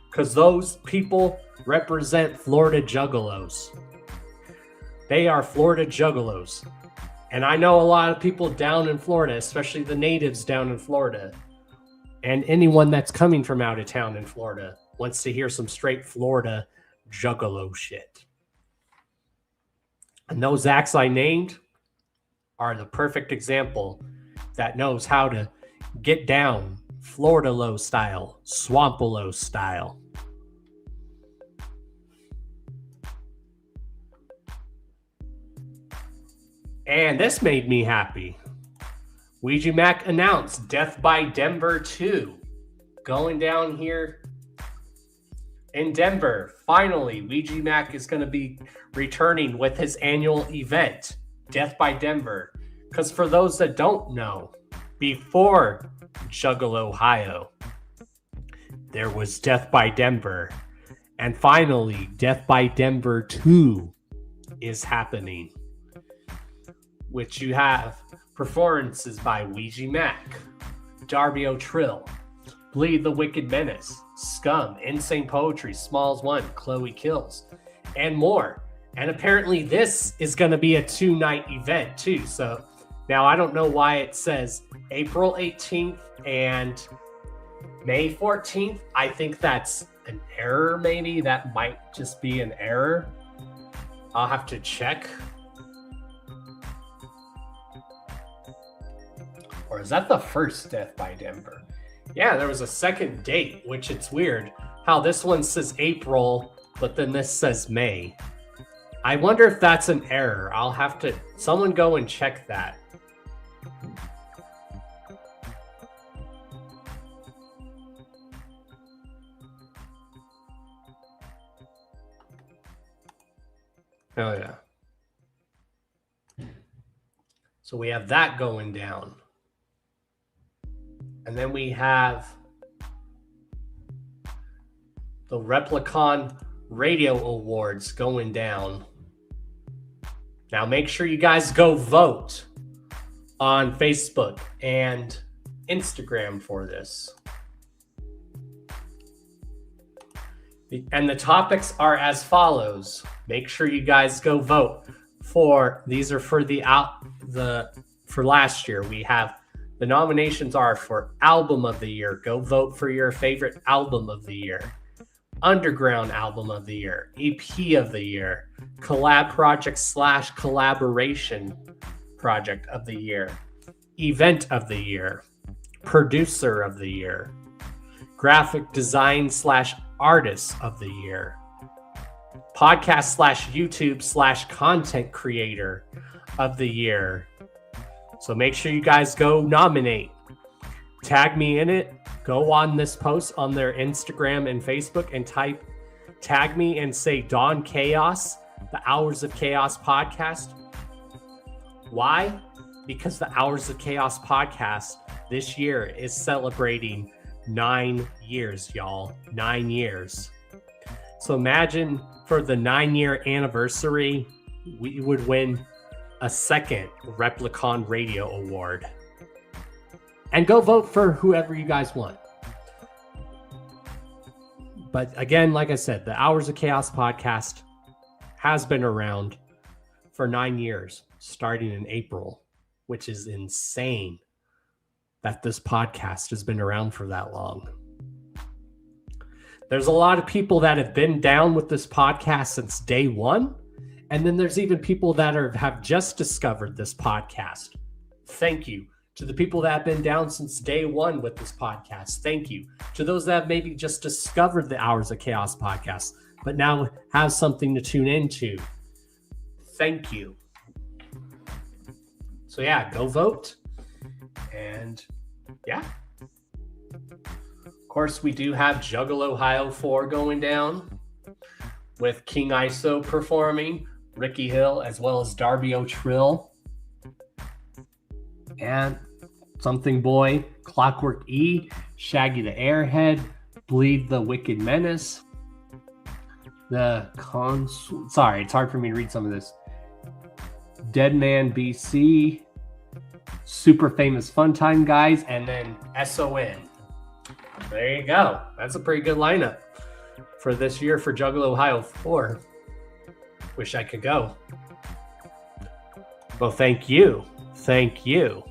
Speaker 12: Because those people represent Florida Juggalos. They are Florida Juggalos. And I know a lot of people down in Florida, especially the natives down in Florida, and anyone that's coming from out of town in Florida wants to hear some straight Florida Juggalo shit. And those acts I named are the perfect example that knows how to get down Florida-lo style, Swampalo style. And this made me happy. Ouija Mac announced Death by Denver 2 going down here in Denver. Finally, Ouija Mac is going to be returning with his annual event, Death by Denver. Because for those that don't know, before Juggalo Ohio, there was Death by Denver. And finally, Death by Denver 2 is happening, which you have performances by Ouija Mac, Darby O'Trill, Bleed the Wicked Menace, Scum, Insane Poetry, Smalls 1, Chloe Kills, and more. And apparently this is going to be a 2-night event too. So now I don't know why it says April 18th and May 14th. I think that's an error maybe. That might just be an error. I'll have to check. Or is that the first Death by Denver? Yeah, there was a second date, which it's weird how this one says April, but then this says May. I wonder if that's an error. I'll have to, someone go and check that. Oh yeah. So we have that going down. And then we have the Replicon Radio Awards going down. Now make sure you guys go vote on Facebook and Instagram for this. And the topics are as follows. Make sure you guys go vote for, these are for for last year. We have, the nominations are for Album of the Year. Go vote for your favorite Album of the Year. Underground Album of the Year. EP of the Year. Collab Project / Collaboration Project of the Year. Event of the Year. Producer of the Year. Graphic Design / Artist of the Year. Podcast / YouTube / Content Creator of the Year. So make sure you guys go nominate. Tag me in it. Go on this post on their Instagram and Facebook and tag me and say Dawn Chaos, the Hours of Chaos podcast. Why? Because the Hours of Chaos podcast this year is celebrating 9 years, y'all. 9 years. So imagine for the 9-year anniversary, we would win a second Replicon Radio Award. And go vote for whoever you guys want. But again, like I said, the Hours of Chaos podcast has been around for 9 years, starting in April, which is insane that this podcast has been around for that long. There's a lot of people that have been down with this podcast since day one. And then there's even people that have just discovered this podcast. Thank you. To the people that have been down since day one with this podcast, thank you. To those that have maybe just discovered the Hours of Chaos podcast, but now have something to tune into, thank you. So yeah, go vote. And yeah. Of course, we do have Juggle Ohio 4 going down with King ISO performing, Ricky Hill, as well as Darby O'Trill. And Something Boy, Clockwork E, Shaggy the Airhead, Bleed the Wicked Menace, sorry, it's hard for me to read some of this. Deadman BC, Super Famous Funtime Guys, and then SON. There you go. That's a pretty good lineup for this year for Juggle Ohio 4. Wish I could go. Well, thank you. Thank you.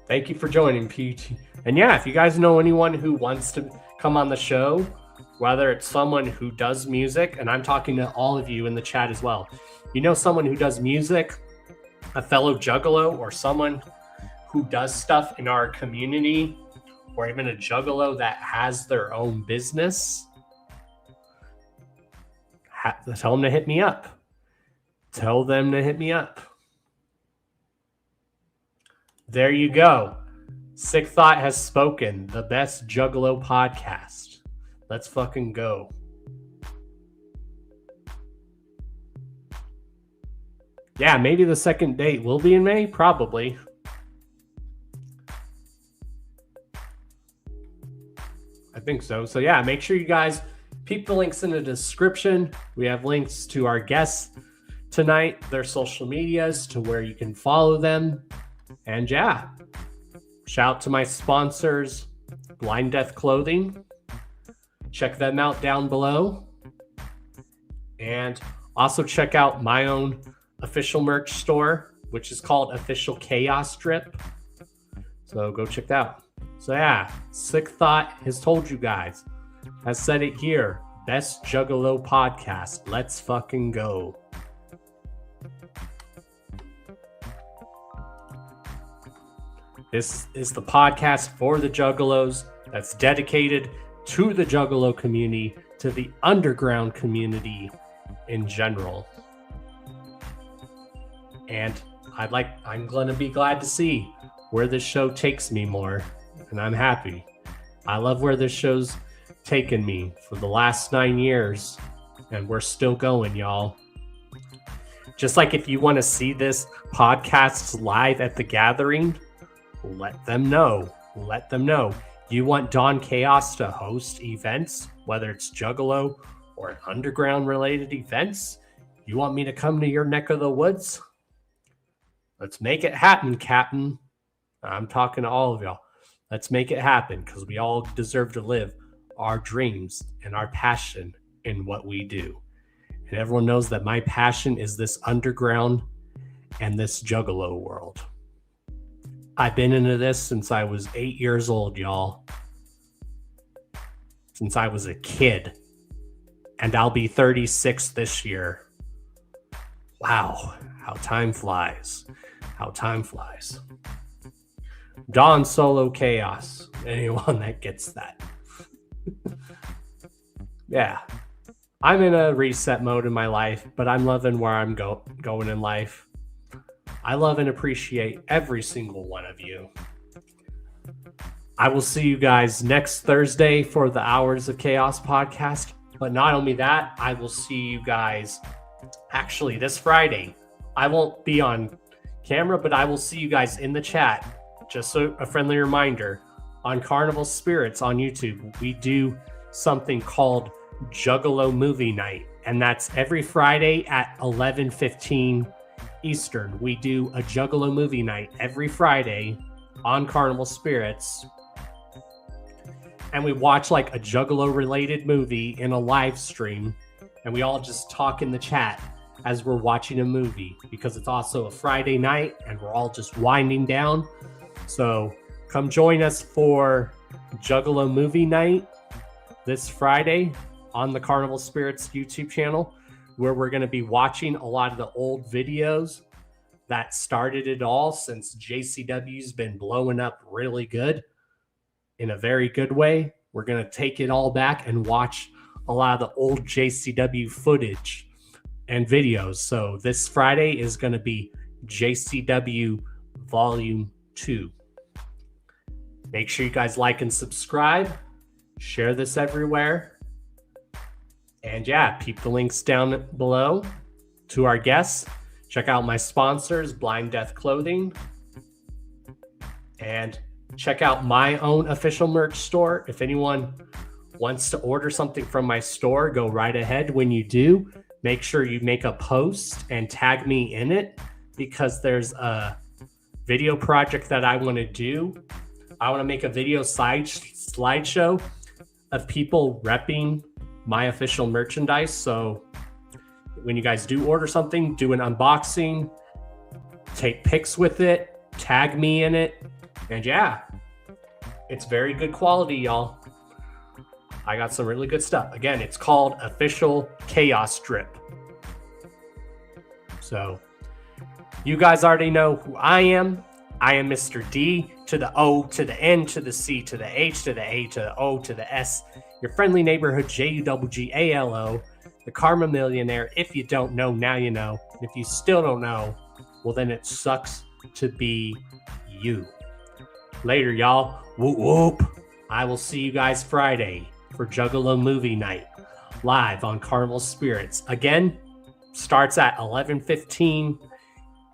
Speaker 12: Thank you for joining, PT. And yeah, if you guys know anyone who wants to come on the show, whether it's someone who does music, and I'm talking to all of you in the chat as well. You know someone who does music, a fellow juggalo, or someone who does stuff in our community, or even a juggalo that has their own business, tell them to hit me up. Tell them to hit me up. There you go. Sick Thought has spoken. The best Juggalo podcast. Let's fucking go. Yeah, maybe the second date will be in May. Probably. I think so. So yeah, make sure you guys peep the links in the description. We have links to our guests tonight their social medias to where you can follow them. And yeah, shout out to my sponsors, Blind Death Clothing. Check them out down below. And also check out my own official merch store, which is called Official Chaos Drip. So go check that out. So yeah, Sick Thought has told you guys. I said it here. Best Juggalo podcast. Let's fucking go. This is the podcast for the Juggalos that's dedicated to the Juggalo community, to the underground community in general. And I'm going to be glad to see where this show takes me more. And I'm happy. I love where this show's taken me for the last 9 years. And we're still going, y'all. Just like if you want to see this podcast live at the gathering, let them know. Let them know. You want Don Chaos to host events, whether it's Juggalo or underground related events? You want me to come to your neck of the woods? Let's make it happen, Captain. I'm talking to all of y'all. Let's make it happen, because we all deserve to live our dreams and our passion in what we do. And everyone knows that my passion is this underground and this Juggalo world. I've been into this since I was 8 years old, y'all. Since I was a kid. And I'll be 36 this year. Wow, how time flies. How time flies. Don Solo Chaos. Anyone that gets that. Yeah. I'm in a reset mode in my life, but I'm loving where I'm going in life. I love and appreciate every single one of you. I will see you guys next Thursday for the Hours of Chaos podcast. But not only that, I will see you guys actually this Friday. I won't be on camera, but I will see you guys in the chat. Just a friendly reminder, on Carnival Spirits on YouTube, we do something called Juggalo Movie Night. And that's every Friday at 11:15 Eastern. We do a Juggalo Movie Night every Friday on Carnival Spirits. And we watch like a Juggalo related movie in a live stream. And we all just talk in the chat as we're watching a movie, because it's also a Friday night and we're all just winding down. So come join us for Juggalo Movie Night this Friday on the Carnival Spirits YouTube channel, where we're going to be watching a lot of the old videos that started it all, since JCW's been blowing up really good in a very good way. We're going to take it all back and watch a lot of the old JCW footage and videos. So this Friday is going to be JCW Volume 2. Make sure you guys like and subscribe. Share this everywhere. And yeah, peep the links down below to our guests. Check out my sponsors, Blind Death Clothing. And check out my own official merch store. If anyone wants to order something from my store, go right ahead. When you do, make sure you make a post and tag me in it, because there's a video project that I want to do. I want to make a video slideshow of people repping my official merchandise. So when you guys do order something, do an unboxing, take pics with it, tag me in it, and yeah, it's very good quality, y'all. I got some really good stuff. Again, it's called Official Chaos Drip. So you guys already know who I am. I am Mr. D to the O to the N to the C to the H to the A to the O to the S. Your friendly neighborhood JUGGALO, the Karma Millionaire. If you don't know, now you know. And if you still don't know, well, then it sucks to be you. Later, y'all. Whoop whoop. I will see you guys Friday for Juggalo Movie Night live on Carnival Spirits. Again, starts at 11:15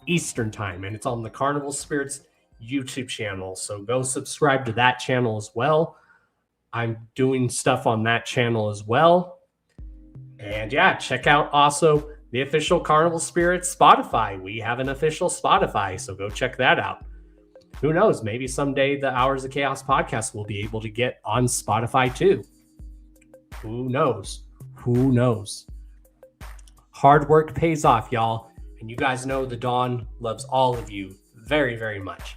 Speaker 12: Eastern Time, and it's on the Carnival Spirits YouTube channel. So go subscribe to that channel as well. I'm doing stuff on that channel as well. And yeah, check out also the official Carnival Spirits Spotify. We have an official Spotify, so go check that out. Who knows? Maybe someday the Hours of Chaos podcast will be able to get on Spotify too. Who knows? Who knows? Hard work pays off, y'all. And you guys know the Dawn loves all of you very, very much.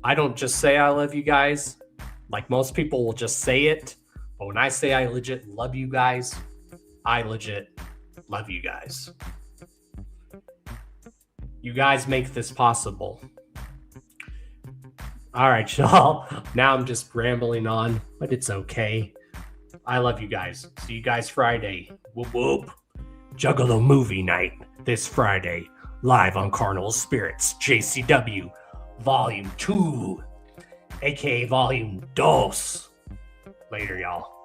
Speaker 12: I don't just say I love you guys. Like most people will just say it. But when I say I legit love you guys, I legit love you guys. You guys make this possible. All right, y'all. Now I'm just rambling on, but it's okay. I love you guys. See you guys Friday. Whoop whoop. Juggalo movie night this Friday, live on Carnival Spirits, JCW, Volume 2, aka Volume 2. Later, y'all.